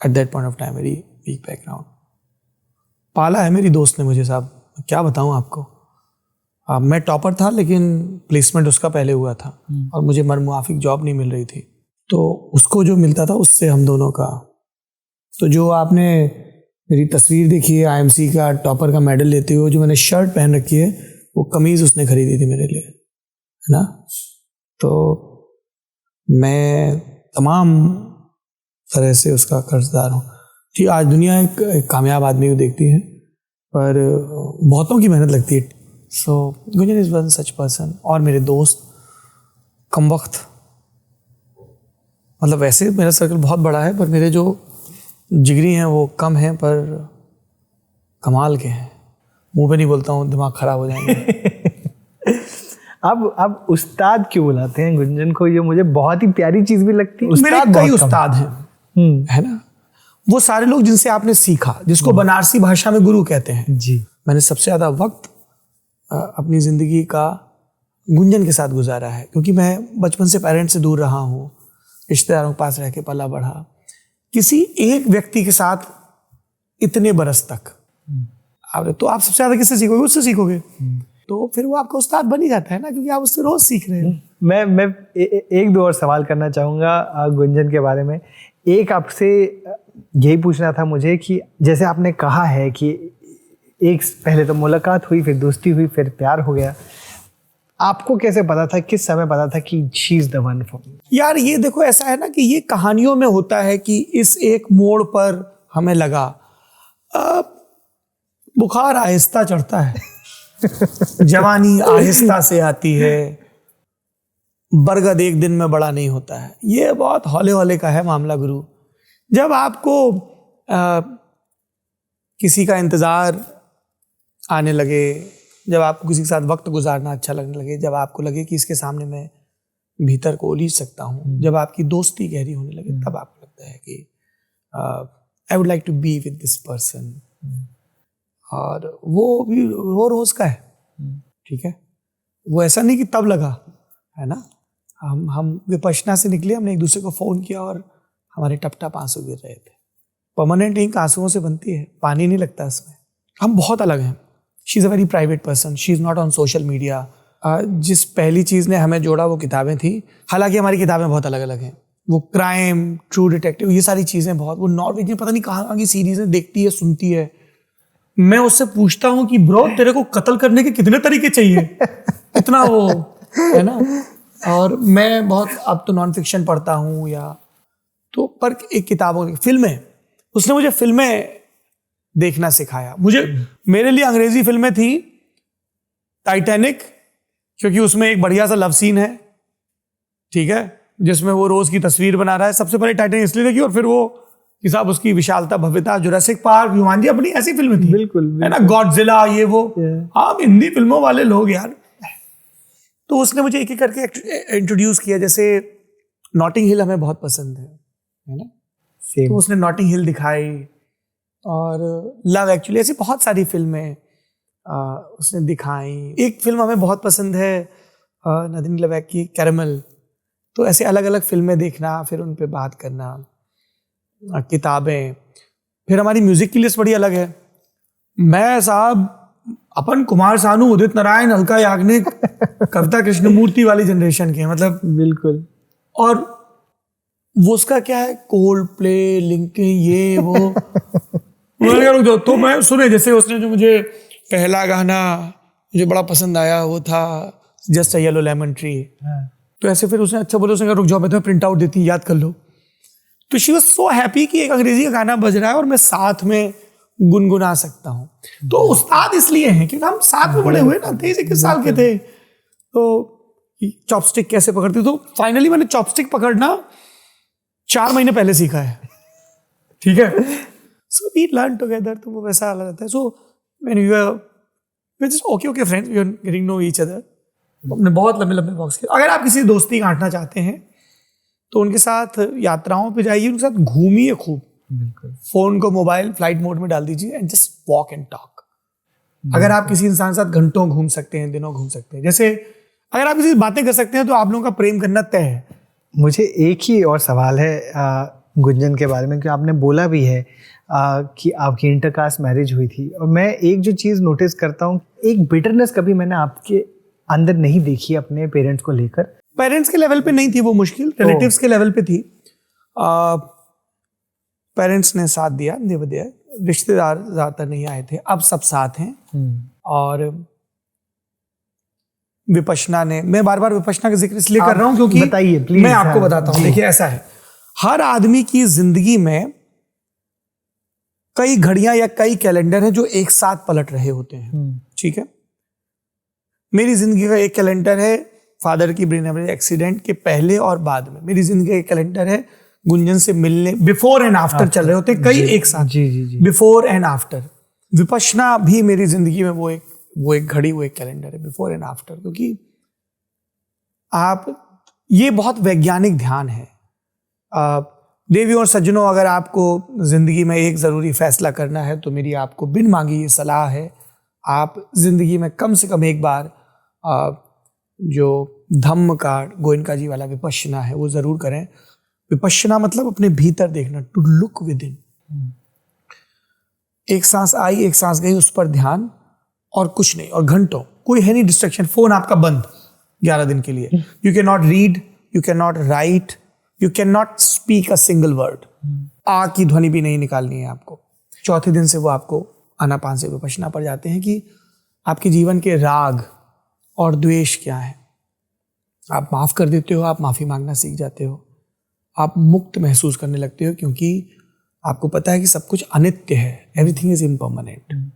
at that point of time, very weak background. पाला है मेरी दोस्त ने मुझे साहब, क्या बताऊं आपको। मैं टॉपर था लेकिन प्लेसमेंट उसका पहले हुआ था और मुझे मरमुआफिक जॉब नहीं मिल रही थी, तो उसको जो मिलता था उससे हम दोनों का। तो जो आपने मेरी तस्वीर देखी है आईएमसी का टॉपर का मेडल लेते हुए, जो मैंने शर्ट पहन रखी है, वो कमीज़ उसने खरीदी थी मेरे लिए, है ना। तो मैं तमाम तरह से उसका कर्जदार हूँ जी। आज दुनिया एक कामयाब आदमी को देखती है, पर बहुतों की मेहनत लगती है। So Gunjan is one such person. और मेरे दोस्त कम वक्त, मतलब वैसे मेरा सर्कल बहुत बड़ा है, पर मेरे जो जिगरी हैं वो कम हैं, पर कमाल के हैं। मुंह पे नहीं बोलता हूँ, दिमाग खराब हो जाएंगे। अब उस्ताद क्यों बुलाते हैं गुंजन को? ये मुझे बहुत ही प्यारी चीज भी लगती है। मेरे कई उस्ताद हैं, है ना। वो सारे लोग जिनसे आपने सीखा, जिसको बनारसी भाषा में गुरु कहते हैं जी। मैंने सबसे ज़्यादा वक्त अपनी ज़िंदगी का गुंजन के साथ गुजारा है, क्योंकि मैं बचपन से पेरेंट्स से दूर रहा हूँ, रिश्तेदारों के पास रह के पला बढ़ा। किसी एक व्यक्ति के साथ इतने बरस तक तो आप सबसे ज्यादा किससे सीखोगे? उससे सीखोगे। तो फिर वो आपका उस्ताद बन ही जाता है ना, क्योंकि आप उससे रोज सीख रहे हो। मैं एक दो और सवाल करना चाहूँगा गुंजन के बारे में। एक आपसे यही पूछना था मुझे कि जैसे आपने कहा है कि एक पहले तो मुलाकात हुई, फिर दोस्ती हुई, फिर प्यार हो गया, आपको कैसे पता था, किस समय पता था कि she is the one for me? यार ये देखो, ऐसा है ना कि ये कहानियों में होता है कि इस एक मोड़ पर हमें लगा, बुखार आहिस्ता चढ़ता है, जवानी आहिस्ता से आती है, बरगद एक दिन में बड़ा नहीं होता है। ये बहुत हौले हौले का है मामला गुरु। जब आपको किसी का इंतज़ार आने लगे, जब आपको किसी के साथ वक्त गुजारना अच्छा लगने लगे, जब आपको लगे कि इसके सामने मैं भीतर को उलीझ सकता हूँ, जब आपकी दोस्ती गहरी होने लगे, तब आपको लगता है कि I would like to be with this person. और वो भी वो रोज़ का है, ठीक है। वो ऐसा नहीं कि तब लगा, है ना। हम विपश्यना से निकले, हमने एक दूसरे को फ़ोन किया और हमारे टप टप आंसू गिर रहे थे। परमानेंट इंक आंसुओं से बनती है, पानी नहीं लगता इसमें। हम बहुत अलग हैं। She is a very private person, she is not on social media. जिस पहली चीज़ ने हमें जोड़ा वो किताबें थी, हालांकि हमारी किताबें बहुत अलग अलग हैं। वो क्राइम, ट्रू डिटेक्टिव, ये सारी चीज़ें बहुत, वो नॉर्वेजियन पता नहीं कहाँ की सीरीज़ें देखती है, सुनती है। मैं उससे पूछता हूँ कि ब्रो तेरे को कत्ल करने के कितने तरीके चाहिए, इतना वो है ना। और मैं बहुत अब तो नॉन फिक्शन पढ़ता हूँ, या तो पर एक किताबों, फिल्में, उसने मुझे फिल्में देखना सिखाया। मेरे लिए अंग्रेजी फिल्में थी टाइटैनिक, क्योंकि उसमें एक बढ़िया सा लव सीन है, ठीक है, जिसमें वो रोज की तस्वीर बना रहा है। सबसे पहले टाइटैनिक इसलिए देखी, और फिर वो कि साहब उसकी विशालता, भव्यता, जुरासिक पार्क, युमांजी, अपनी ऐसी फिल्में थी, बिल्कुल, है ना, गॉडजिला, ये वो। हम हिंदी फिल्मों वाले लोग यार। तो उसने मुझे एक एक करके इंट्रोड्यूस किया। जैसे नॉटिंग हिल हमें बहुत पसंद है ना। तो उसने नॉटिंग हिल दिखाई और लव एक्चुअली, ऐसी बहुत सारी फिल्में उसने दिखाई। एक फिल्म हमें बहुत पसंद है नदीम लवैक की, कैरेमल। तो ऐसे अलग अलग फिल्में देखना, फिर उन पे बात करना, किताबें। फिर हमारी म्यूजिक की लिस्ट बड़ी अलग है। मैं साहब अपन कुमार सानू, उदित नारायण, अलका याग्निक, कविता कृष्णमूर्ति वाली जनरेशन के, मतलब बिल्कुल। और वो उसका क्या है, कोल्ड प्ले, लिंकिन, ये वो मैंने कहा रुक जाओ। तो मैं सुने, जैसे उसने जो मुझे पहला गाना मुझे बड़ा पसंद आया वो था just a yellow lemon tree. तो ऐसे फिर उसने अच्छा बोला, उसने कहा रुक जाओ मैं तुम्हें प्रिंट आउट देती हूँ, याद कर लो। तो शी वाज सो हैप्पी कि एक अंग्रेजी का गाना बज रहा है और मैं साथ में गुनगुना सकता हूँ। तो उस्ताद इसलिए हैं क्योंकि हम साथ में बड़े हुए ना, 23-21 साल के थे। तो चॉपस्टिक कैसे पकड़ती, तो फाइनली मैंने चॉपस्टिक पकड़ना 4 महीने पहले सीखा है, ठीक है। सो वी लर्न टुगेदर, तो वो वैसा अलग रहता है। So when you are just okay friends, we are getting know each other. हमने बहुत लंबे लंबे वॉक्स किए। अगर आप किसी दोस्ती गांठना चाहते हैं तो उनके साथ यात्राओं पे जाइए, उनके साथ घूमिए खूब। बिल्कुल। फोन को मोबाइल फ्लाइट मोड में डाल दीजिए and just walk and talk. अगर आप किसी इंसान के साथ घंटों घूम सकते हैं, दिनों घूम सकते हैं, जैसे अगर आप किसी से बातें कर सकते हैं तो आप लोगों का प्रेम करना तय है। मुझे एक ही और सवाल है गुंजन के बारे में, कि आपने बोला भी है कि आपकी इंटरकास्ट मैरिज हुई थी, और मैं एक जो चीज़ नोटिस करता हूँ, एक बिटरनेस कभी मैंने आपके अंदर नहीं देखी अपने पेरेंट्स को लेकर। पेरेंट्स के लेवल पे नहीं थी वो मुश्किल, रिलेटिव्स के लेवल पे थी। पेरेंट्स ने साथ दिया, देवदेव, रिश्तेदार ज्यादातर नहीं आए थे, अब सब साथ हैं। और विपश्यना ने, मैं बार बार विपश्यना का जिक्र इसलिए कर रहा हूं क्योंकि बताइए प्लीज। मैं आपको बताता हूं, देखिए ऐसा है, हर आदमी की जिंदगी में कई घड़ियां या कई कैलेंडर हैं जो एक साथ पलट रहे होते हैं, ठीक है। मेरी जिंदगी का एक कैलेंडर है फादर की ब्रेन हेमरेज एक्सीडेंट के पहले और बाद में। मेरी जिंदगी का एक कैलेंडर है गुंजन से मिलने, बिफोर एंड आफ्टर चल रहे होते हैं कई एक साथ, बिफोर एंड आफ्टर। विपश्यना भी मेरी जिंदगी में वो एक घड़ी, वो एक कैलेंडर है, बिफोर एंड आफ्टर। क्योंकि आप, ये बहुत वैज्ञानिक ध्यान है। देवियों और सज्जनों, अगर आपको जिंदगी में एक जरूरी फैसला करना है तो मेरी आपको बिन मांगी ये सलाह है, आप जिंदगी में कम से कम एक बार जो धम्म का गोयनका जी वाला विपश्यना है वो जरूर करें। विपश्यना मतलब अपने भीतर देखना, टू लुक विद इन। एक सांस आई, एक सांस गई, उस पर ध्यान, और कुछ नहीं, और घंटों कोई है नहीं डिस्ट्रैक्शन। फोन आपका बंद 11 दिन के लिए। You can not read, you can not write, you can not speak a single word. आ की ध्वनि भी नहीं निकालनी है आपको। चौथे दिन से वो आपको आनापान से विपश्यना पर जाते हैं कि आपके जीवन के राग और द्वेष क्या है। आप माफ कर देते हो, आप माफी मांगना सीख जाते हो, आप मुक्त महसूस करने लगते हो, क्योंकि आपको पता है कि सब कुछ अनित्य है, एवरीथिंग इज इम्परमानेंट।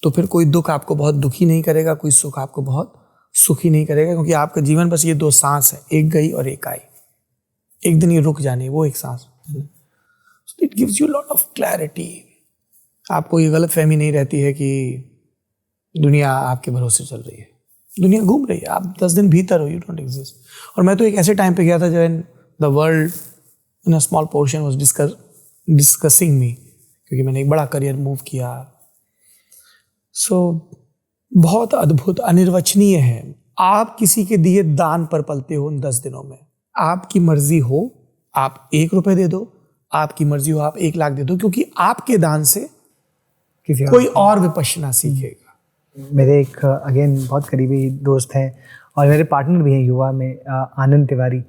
तो फिर कोई दुख आपको बहुत दुखी नहीं करेगा, कोई सुख आपको बहुत सुखी नहीं करेगा, क्योंकि आपका जीवन बस ये 2 सांस है, एक गई और एक आई। एक दिन ये रुक जानी, वो एक सांस। It gives you lot of clarity. आपको ये गलत फहमी नहीं रहती है कि दुनिया आपके भरोसे चल रही है, दुनिया घूम रही है, आप 10 दिन भीतर हो, यू डोंट एग्जिस्ट। और मैं तो एक ऐसे टाइम पे गया था जब the world in a small portion was discussing me, क्योंकि मैंने एक बड़ा करियर मूव किया। सो बहुत अद्भुत, अनिर्वचनीय है। आप किसी के दिए दान पर पलते हो उन 10 दिनों में। आपकी मर्जी हो आप 1 रुपए दे दो, आपकी मर्जी हो आप 1 लाख दे दो, क्योंकि आपके दान से कोई और विपश्यना सीखेगा। मेरे एक अगेन बहुत करीबी दोस्त हैं और मेरे पार्टनर भी हैं युवा में, आनंद तिवारी।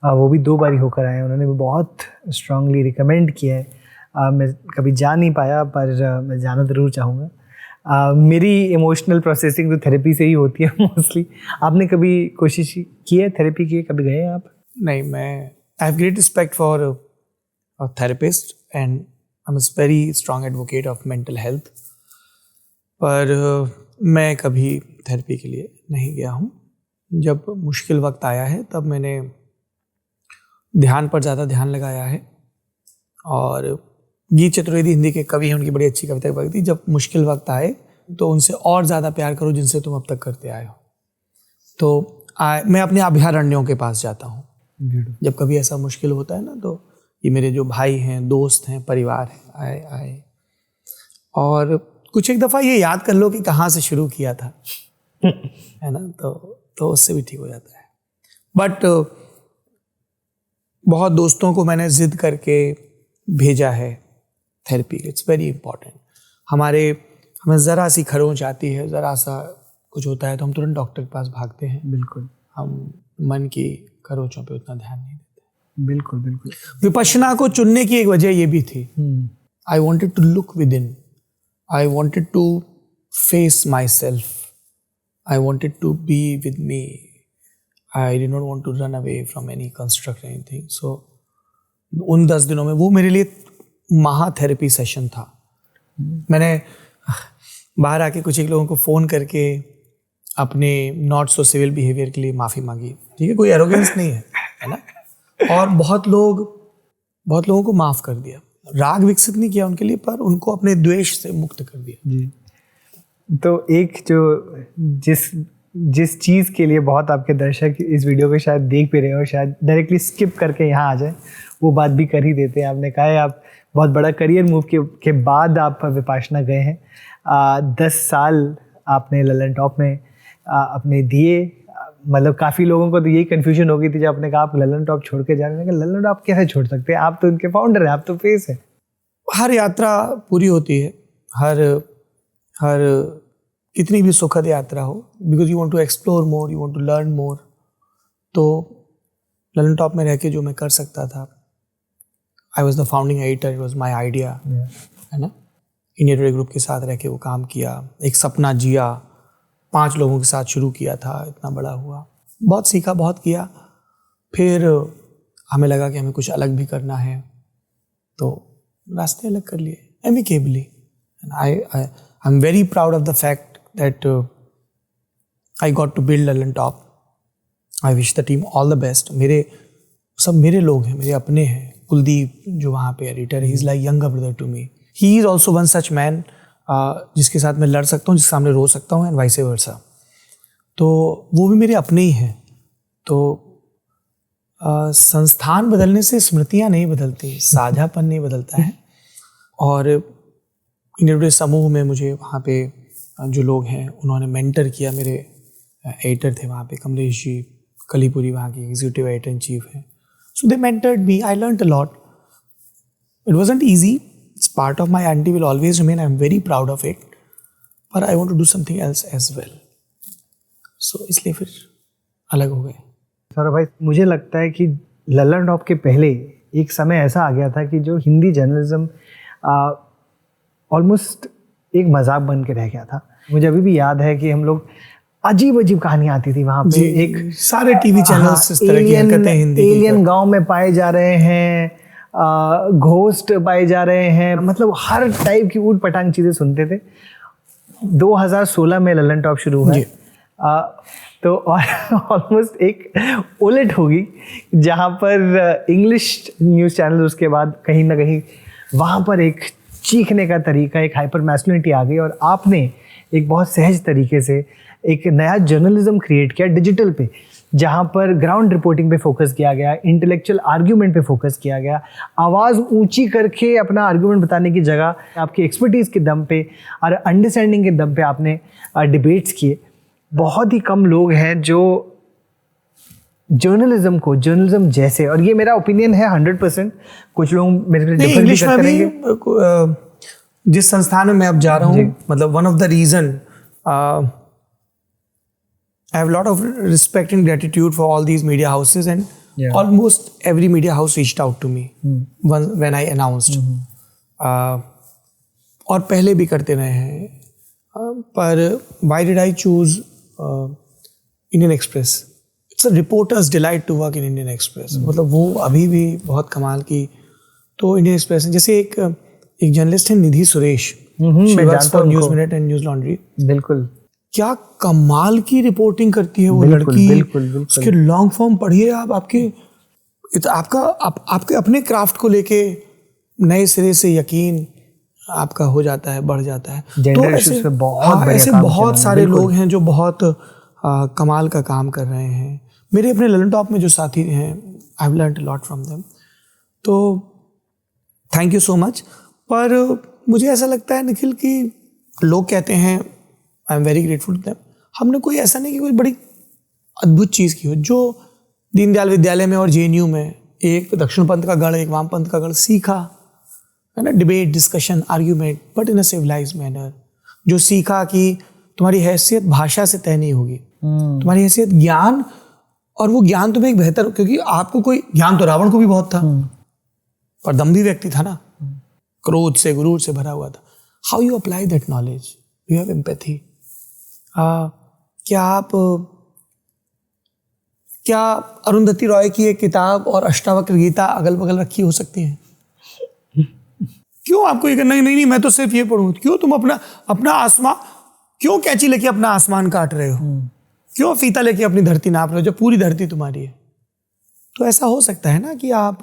वो भी 2 बारी होकर आए हैं, उन्होंने भी बहुत स्ट्रांगली रिकमेंड किया है। मैं कभी जा नहीं पाया, पर मैं जाना ज़रूर चाहूँगा। मेरी इमोशनल प्रोसेसिंग तो थेरेपी से ही होती है मोस्टली। आपने कभी कोशिश की है थेरेपी की, कभी गए हैं आप? नहीं, मैं आई have great respect for a therapist and I am very strong advocate of mental health, पर मैं कभी थेरेपी के लिए नहीं गया हूँ। जब मुश्किल वक्त आया है तब मैंने ध्यान पर ज़्यादा ध्यान लगाया है। और गीत चतुर्वेदी हिंदी के कवि हैं, उनकी बड़ी अच्छी कविता थी, जब मुश्किल वक्त आए तो उनसे और ज़्यादा प्यार करो जिनसे तुम अब तक करते आए हो। तो मैं अपने अभयारण्यों के पास जाता हूँ जब कभी ऐसा मुश्किल होता है ना, तो ये मेरे जो भाई हैं, दोस्त हैं, परिवार है, आए और कुछ एक दफ़ा ये याद कर लो कि कहाँ से शुरू किया था है ना, तो उससे भी ठीक हो जाता है। बट बहुत दोस्तों को मैंने जिद करके भेजा है थेरेपी। It's very important. हमें ज़रा सी खरोंच आती है, ज़रा सा कुछ होता है तो हम तुरंत डॉक्टर के पास भागते हैं। बिल्कुल। हम मन की खरोचों पे उतना ध्यान नहीं देते। बिल्कुल बिल्कुल। विपश्यना को चुनने की एक वजह ये भी थी। I wanted to look within, I wanted to face myself, I wanted to be with me, I did not want to run away from any construct anything. So उन 10 दिनों में वो मेरे लिए महा थेरेपी सेशन था। मैंने बाहर आके कुछ एक लोगों को फ़ोन करके अपने नॉट सो सिविल बिहेवियर के लिए माफ़ी मांगी। ठीक है, कोई एरोगेंस नहीं है ना, और बहुत लोगों को माफ़ कर दिया। राग विकसित नहीं किया उनके लिए, पर उनको अपने द्वेष से मुक्त कर दिया। जी। तो एक जो जिस चीज़ के लिए बहुत आपके दर्शक इस वीडियो को शायद देख भी रहे हो, शायद डायरेक्टली स्किप करके यहाँ आ जाए, वो बात भी कर ही देते हैं। आपने कहा है आप बहुत बड़ा करियर मूव के बाद आप विपाशना गए हैं। 10 साल आपने ललन टॉप में अपने दिए। मतलब काफ़ी लोगों को तो यही कन्फ्यूजन हो गई थी जब आपने कहा आप ललन टॉप छोड़ के जा रहे हैं। ललन टॉप कैसे छोड़ सकते हैं, आप तो उनके फाउंडर हैं, आप तो फेस हैं। हर यात्रा पूरी होती है, हर कितनी भी सुखद यात्रा हो, because you want to explore more, you want to learn more. तो ललन टॉप में रह के जो मैं कर सकता था, I was the founding editor, it was my idea, है ना। इंडिया टुडे ग्रुप के साथ रह के वो काम किया, एक सपना जिया, 5 लोगों के साथ शुरू किया था, इतना बड़ा हुआ, बहुत सीखा, बहुत किया। फिर हमें लगा कि हमें कुछ अलग भी करना है, तो रास्ते अलग कर लिए amicably. And I am very proud of the fact that I got to build Lallantop. I wish the team all the best. सब मेरे लोग हैं, मेरे अपने हैं। कुलदीप जो वहाँ पे editor, he is like younger brother to me. He is also one such man जिसके साथ मैं लड़ सकता हूँ, जिसके सामने रो सकता हूँ, एंड वाइस वर्सा। तो वो भी मेरे अपने ही हैं। तो संस्थान बदलने से स्मृतियाँ नहीं बदलती, साझापन नहीं बदलता है। और इंडिया टुडे समूह में मुझे वहाँ पे जो लोग हैं उन्होंने मेंटर किया। मेरे एडिटर थे वहाँ पे कमलेश जी कलीपुरी, वहाँ के एग्जीक्यूटिव एडिटर इन चीफ हैं। So they mentored me. I learned a lot. It wasn't easy. It's part of my identity, will always remain. I'm very proud of it. But I want to do something else as well. So इसलिए फिर अलग हो गए। सौरभ भाई, मुझे लगता है कि ललन टॉप के पहले एक समय ऐसा आ गया था कि जो हिंदी जर्नलिज्म ऑलमोस्ट एक मजाक बन के रह गया था। मुझे अभी भी याद है कि हम लोग अजीब कहानियां आती थी वहाँ पे। एक सारे टीवी चैनल्स इस तरह की हरकतें हिंदी एलियन गांव में पाए जा रहे हैं, घोस्ट पाए जा रहे हैं, मतलब हर टाइप की ऊट पटांग चीज़ें सुनते थे। 2016 में ललन टॉप शुरू हुआ, तो ऑलमोस्ट एक उलट होगी, जहाँ पर इंग्लिश न्यूज़ चैनल उसके बाद कहीं ना कहीं वहाँ पर एक चीखने का तरीका, एक हाइपर मैस्कुलिनिटी आ गई, और आपने एक बहुत सहज तरीके से एक नया जर्नलिज्म क्रिएट किया डिजिटल पे, जहाँ पर ग्राउंड रिपोर्टिंग पे फोकस किया गया, इंटेलेक्चुअल आर्ग्यूमेंट पे फोकस किया गया, आवाज़ ऊंची करके अपना आर्ग्यूमेंट बताने की जगह आपकी एक्सपर्टीज़ के दम पे और अंडरस्टैंडिंग के दम पे आपने डिबेट्स किए। बहुत ही कम लोग हैं जो जर्नलिज्म जैसे, और ये मेरा ओपिनियन है 100%, कुछ लोग मेरे से इंग्लिश में भी जिस संस्थान में मैं अब जा रहा हूँ, मतलब one of the reason I have a lot of respect and gratitude for all these media houses, and almost every media house reached out to me when I announced. और पहले भी करते रहे हैं, पर why did I choose Indian Express? It's a reporter's delight to work in Indian Express. मतलब वो अभी भी बहुत कमाल की। तो Indian Express जैसे एक जर्नलिस्ट है Nidhi Suresh, she works for News Minute and News Laundry. बिल्कुल, क्या कमाल की रिपोर्टिंग करती है वो लड़की। बिल्कुल। उसके लॉन्ग फॉर्म पढ़िए आप, आपके अपने क्राफ्ट को लेके नए सिरे से यकीन आपका हो जाता है, बढ़ जाता है। तो ऐसे बहुत सारे लोग हैं जो बहुत कमाल का काम कर रहे हैं। मेरे अपने ललन टॉप में जो साथी हैं, आई have learned a lot from them. तो थैंक यू सो मच। पर मुझे ऐसा लगता है निखिल कि लोग कहते हैं, I am very grateful to them, हमने कोई ऐसा नहीं कि कोई बड़ी अद्भुत चीज़ की हो। जो दीनदयाल विद्यालय में और JNU में एक दक्षिण पंथ का गढ़, एक वाम पंथ का गढ़ सीखा है ना, debate, discussion, argument, but in a civilised manner. जो सीखा कि तुम्हारी हैसियत भाषा से तय नहीं होगी, तुम्हारी हैसियत ज्ञान, और वो ज्ञान तुम्हें एक बेहतर, क्योंकि आपको कोई ज्ञान तो रावण को भी बहुत था, पर दम्भी व्यक्ति था ना, क्रोध से, गुरूर से भरा हुआ था। How you apply that knowledge, you have empathy. क्या अरुंधति रॉय की एक किताब और अष्टावक्र गीता अगल बगल रखी हो सकती हैं? क्यों आपको ये करना, नहीं मैं तो सिर्फ ये पढ़ूं? क्यों तुम अपना आसमान, क्यों कैंची लेके अपना आसमान काट रहे हो? क्यों फीता लेके अपनी धरती नाप रहे हो जब पूरी धरती तुम्हारी है? तो ऐसा हो सकता है ना कि आप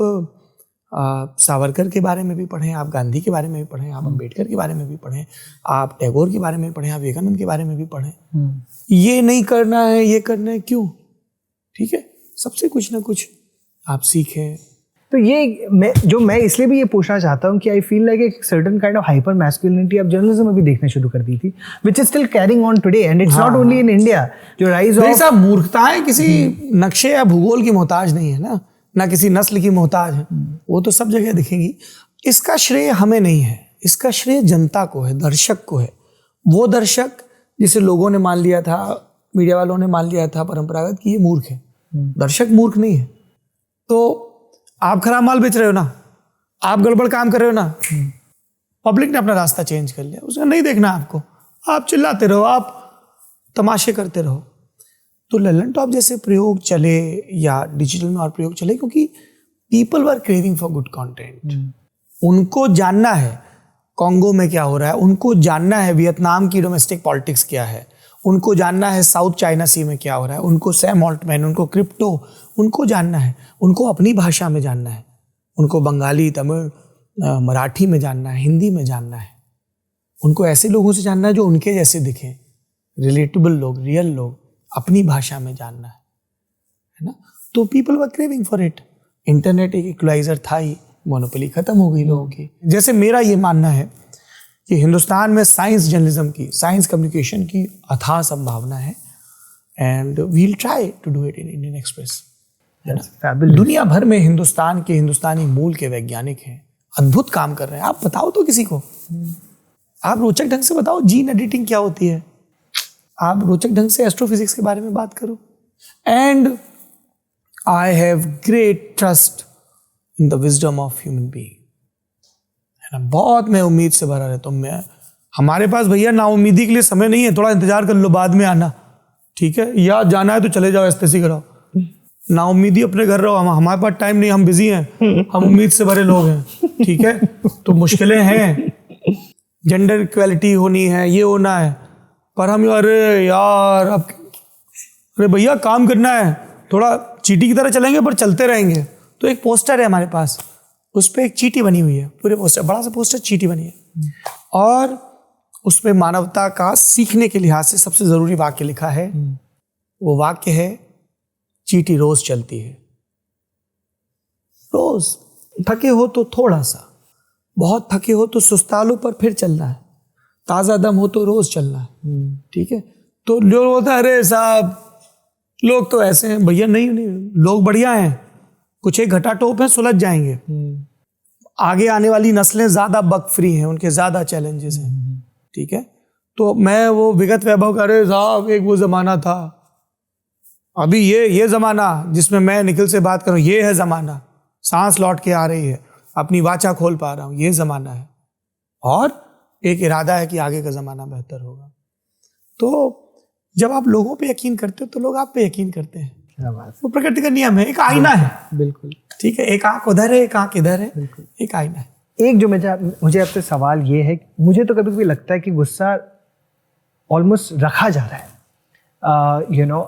सावरकर के बारे में भी पढ़ें, आप गांधी के बारे में भी पढ़ें, आप अम्बेडकर के बारे में भी पढ़ें, आप टैगोर के बारे में पढ़ें, आप विवेकानंद के बारे में भी पढ़ें। ये नहीं करना है, ये करना है, क्यों? ठीक है, सबसे कुछ ना कुछ आप सीखें। तो ये मैं इसलिए भी ये पूछना चाहता हूँ कि आई फील लाइक एक certain kind of hyper masculinity अब जर्नलिज्म में भी देखने शुरू कर दी थी, which is still carrying on today, and it's not only in India. जो राइज ऑफ सब मूर्खताएं किसी नक्शे या भूगोल की मोहताज नहीं है ना किसी नस्ल की मोहताज है, वो तो सब जगह दिखेंगी। इसका श्रेय हमें नहीं है, इसका श्रेय जनता को है, दर्शक को है। वो दर्शक जिसे लोगों ने मान लिया था, मीडिया वालों ने मान लिया था परंपरागत कि ये मूर्ख है, दर्शक मूर्ख नहीं है। तो आप खराब माल बेच रहे हो ना, आप गड़बड़ काम कर रहे हो ना, पब्लिक ने अपना रास्ता चेंज कर लिया, उसका नहीं देखना आपको, आप चिल्लाते रहो, आप तमाशे करते रहो। तो ललन टॉप जैसे प्रयोग चले या डिजिटल में और प्रयोग चले, क्योंकि people were craving for good content. उनको जानना है कॉन्गो में क्या हो रहा है, उनको जानना है वियतनाम की डोमेस्टिक पॉलिटिक्स क्या है, उनको जानना है साउथ चाइना सी में क्या हो रहा है, उनको सैम ऑल्टमैन, उनको क्रिप्टो, उनको जानना है, उनको अपनी भाषा में जानना है, उनको बंगाली, तमिल, मराठी में जानना है, हिंदी में जानना है, उनको ऐसे लोगों से जानना है जो उनके जैसे दिखें, रिलेटेबल लोग, रियल लोग, अपनी भाषा में जानना है ना। तो people were craving for it. Internet एक इक्वलाइजर था ही, मोनोपोली खत्म हो गई लोगों की। जैसे मेरा ये मानना है कि हिंदुस्तान में साइंस जर्नलिज्म की, साइंस कम्युनिकेशन की अथाह संभावना है, and we'll try to do it in Indian Express. दुनिया भर में हिंदुस्तान के, हिंदुस्तानी मूल के वैज्ञानिक हैं, अद्भुत काम कर रहे हैं। आप बताओ तो किसी को, आप रोचक ढंग से बताओ जीन एडिटिंग क्या होती है, आप रोचक ढंग से एस्ट्रोफिजिक्स के बारे में बात करो। And I have great trust in the wisdom of human being, है ना। बहुत मैं उम्मीद से भरा रहता हूँ। मैं, हमारे पास भैया ना उम्मीदी के लिए समय नहीं है, थोड़ा इंतजार कर लो, बाद में आना, ठीक है, या जाना है तो चले जाओ, एस्तेसी कराओ, ना उम्मीदी अपने घर रहो। हमारे पास टाइम नहीं, हम बिजी हैं, हम उम्मीद से भरे लोग हैं, ठीक है। तो मुश्किलें हैं, जेंडर इक्वालिटी होनी है, ये होना है, पर हम अरे यार अब, अरे भैया काम करना है, थोड़ा चींटी की तरह चलेंगे पर चलते रहेंगे। तो एक पोस्टर है हमारे पास, उस पर एक चींटी बनी हुई है, पूरे पोस्टर, बड़ा सा पोस्टर, चींटी बनी है, और उस पर मानवता का सीखने के लिहाज से सबसे जरूरी वाक्य लिखा है। वो वाक्य है, चींटी रोज चलती है। रोज थके हो तो थोड़ा सा, बहुत थके हो तो सुस्ता लो पर फिर चलना है, ताज़ा दम हो तो रोज चलना है, ठीक है। तो लोग बोलते हैं अरे साहब लोग तो ऐसे हैं, भैया नहीं, लोग बढ़िया हैं, कुछ एक घटाटोप हैं, सुलझ जाएंगे। आगे आने वाली नस्लें ज़्यादा बग फ्री हैं, उनके ज़्यादा चैलेंजेस हैं, ठीक है। तो मैं वो विगत वैभव का, अरे साहब एक वो ज़माना था, अभी ये ज़माना जिसमें मैं निखिल से बात करूं, ये है ज़माना, सांस लौट के आ रही है, अपनी वाचा खोल पा रहा हूँ, ये ज़माना है, और एक इरादा है कि आगे का ज़माना बेहतर होगा। तो जब आप लोगों पे यकीन करते हो तो लोग आप पे यकीन करते हैं। वो प्रकृति का नियम है, एक आईना है, बिल्कुल ठीक है, एक आंख उधर है, एक आंख इधर है, एक आईना है। एक जो मुझे आपसे सवाल ये है, मुझे तो कभी कभी लगता है कि गुस्सा ऑलमोस्ट रखा जा रहा है, यू नो,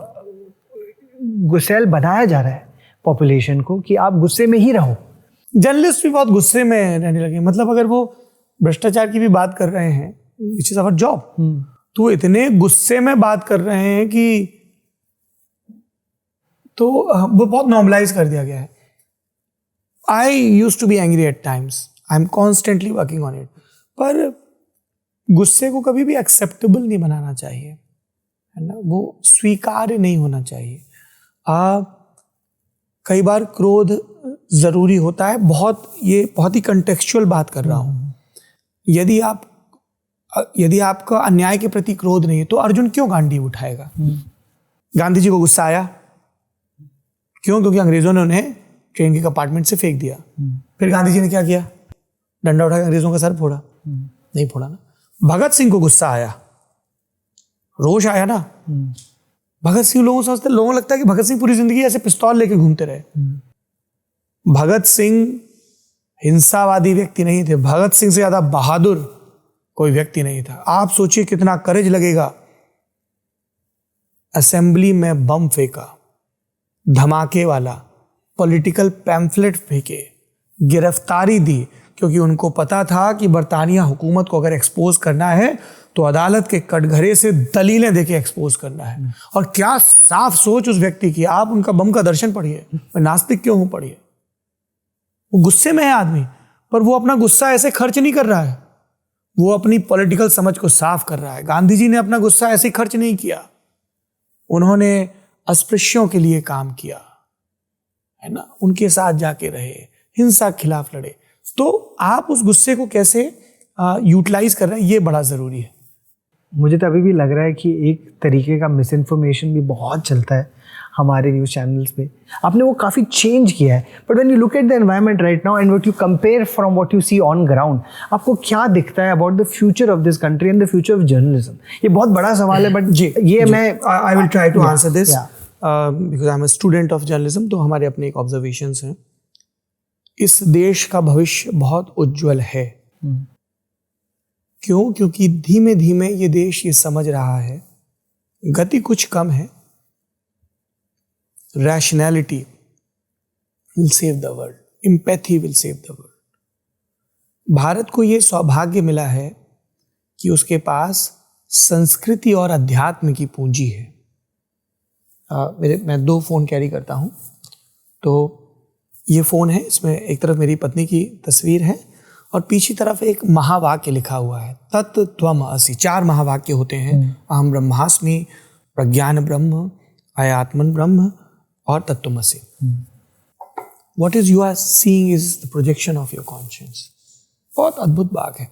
गुस्सैल बनाया जा रहा है पॉपुलेशन को, कि आप गुस्से में ही रहो। जर्नलिस्ट भी बहुत गुस्से में रहने लगे, मतलब अगर वो भ्रष्टाचार की भी बात कर रहे हैं, विच इज आवर जॉब, तो इतने गुस्से में बात कर रहे हैं कि तो वो बहुत नॉर्मलाइज कर दिया गया है। I used to be angry at times, I am constantly working on it. पर गुस्से को कभी भी एक्सेप्टेबल नहीं बनाना चाहिए, है ना, वो स्वीकार्य नहीं होना चाहिए। कई बार क्रोध ज़रूरी होता है, बहुत ही कंटेक्चुअल बात कर रहा हूँ। यदि आपका अन्याय के प्रति क्रोध नहीं है तो अर्जुन क्यों गांडीव उठाएगा? गांधी जी को गुस्सा आया क्यों? क्योंकि अंग्रेजों ने उन्हें ट्रेन के कंपार्टमेंट से फेंक दिया। फिर गांधी जी ने क्या किया? डंडा उठाकर अंग्रेजों का सर फोड़ा? नहीं फोड़ा ना। भगत सिंह को गुस्सा आया, रोष आया ना। भगत सिंह लोगों को लगता है कि भगत सिंह पूरी जिंदगी ऐसे पिस्तौल लेके घूमते रहे। भगत सिंह हिंसावादी व्यक्ति नहीं थे। भगत सिंह से ज्यादा बहादुर कोई व्यक्ति नहीं था। आप सोचिए कितना करेज लगेगा। असेंबली में बम फेंका, धमाके वाला, पॉलिटिकल पैम्फलेट फेंके, गिरफ्तारी दी, क्योंकि उनको पता था कि बरतानिया हुकूमत को अगर एक्सपोज करना है तो अदालत के कटघरे से दलीलें देके एक्सपोज करना है। और क्या साफ सोच उस व्यक्ति की। आप उनका बम का दर्शन पढ़िए, मैं नास्तिक क्यों हूं पढ़िए। वो गुस्से में है आदमी, पर वो अपना गुस्सा ऐसे खर्च नहीं कर रहा है, वो अपनी पॉलिटिकल समझ को साफ कर रहा है। गांधी जी ने अपना गुस्सा ऐसे खर्च नहीं किया, उन्होंने अस्पृश्यों के लिए काम किया, है ना, उनके साथ जाके रहे, हिंसा के खिलाफ लड़े। तो आप उस गुस्से को कैसे यूटिलाइज कर रहे हैं, ये बड़ा ज़रूरी है। मुझे तो अभी भी लग रहा है कि एक तरीके का मिस इन्फॉर्मेशन भी बहुत चलता है हमारे न्यूज़ चैनल्स पे। आपने वो काफ़ी चेंज किया है, but when you look at the environment right now and what you compare from what you see on ground, आपको क्या दिखता है about the future of this country and the future of journalism? ये बहुत बड़ा सवाल है, बट ये मैं I will try to answer this because I am a student of journalism. तो हमारे अपने एक ऑब्जर्वेशंस हैं। इस देश का भविष्य बहुत उज्जवल है। क्यों? क्योंकि धीमे धीमे ये देश ये समझ रहा है, गति कुछ कम है, rationality will save the world, empathy will save the world. Bharat को ये सौभाग्य मिला है कि उसके पास संस्कृति और अध्यात्म की पूंजी है। मैं 2 फ़ोन कैरी करता हूँ। तो ये फ़ोन है, इसमें एक तरफ मेरी पत्नी की तस्वीर है और पीछे तरफ एक महावाक्य लिखा हुआ है, तत्त्वमसि। 4 महावाक्य होते हैं, अहम ब्रह्मास्मि, प्रज्ञान ब्रह्म, अयात्मन ब्रह्म और तत्त्वमसि। What is you are seeing is the projection of your conscience। बहुत अद्भुत बात है।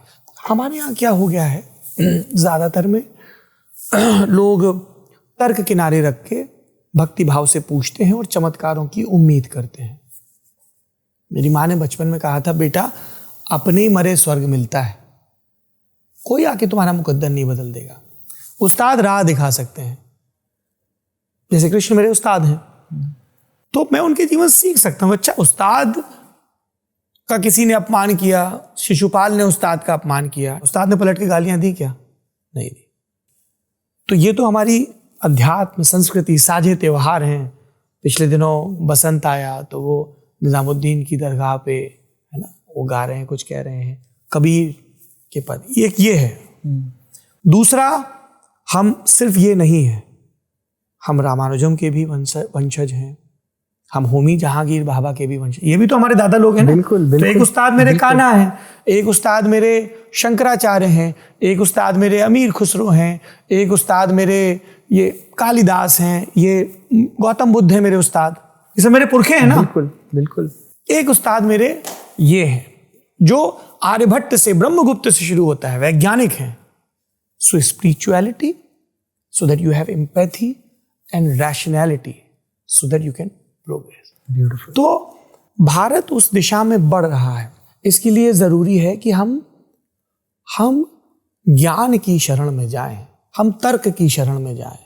हमारे यहाँ क्या हो गया है, ज़्यादातर में लोग तर्क किनारे रख के भक्ति भाव से पूछते हैं और चमत्कारों की उम्मीद करते हैं। मेरी माँ ने बचपन में कहा था, बेटा अपने ही मरे स्वर्ग मिलता है, कोई आके तुम्हारा मुकद्दर नहीं बदल देगा। उस्ताद राह दिखा सकते हैं, जैसे कृष्ण मेरे उस्ताद हैं, तो मैं उनके जीवन से सीख सकता हूँ। अच्छा, उस्ताद का किसी ने अपमान किया, शिशुपाल ने उस्ताद का अपमान किया, उस्ताद ने पलट के गालियां दी क्या? नहीं दी। तो ये तो हमारी अध्यात्म संस्कृति साझे त्यौहार हैं। पिछले दिनों बसंत आया तो वो निजामुद्दीन की दरगाह पे, है ना, वो गा रहे हैं, कुछ कह रहे हैं, कबीर के पद। एक ये है। दूसरा, हम सिर्फ ये नहीं है, हम रामानुजम के भी वंशज हैं, हम होमी जहांगीर बाबा के भी वंशज। ये भी तो हमारे दादा लोग हैं ना। बिल्कुल, तो एक उस्ताद मेरे कान्हा हैं, एक उस्ताद मेरे शंकराचार्य हैं, एक उस्ताद मेरे अमीर खुसरो हैं, एक उस्ताद मेरे ये कालिदास हैं, ये गौतम बुद्ध हैं मेरे उस्ताद। ये सब मेरे पुरखे हैं ना। बिल्कुल बिल्कुल। एक उस्ताद मेरे ये हैं जो आर्यभट्ट से, ब्रह्मगुप्त से शुरू होता है, वैज्ञानिक हैं। So spirituality, so that you have empathy and rationality, so that you can progress. Beautiful. तो भारत उस दिशा में बढ़ रहा है। इसके लिए जरूरी है कि हम ज्ञान की शरण में जाएं, हम तर्क की शरण में जाएं।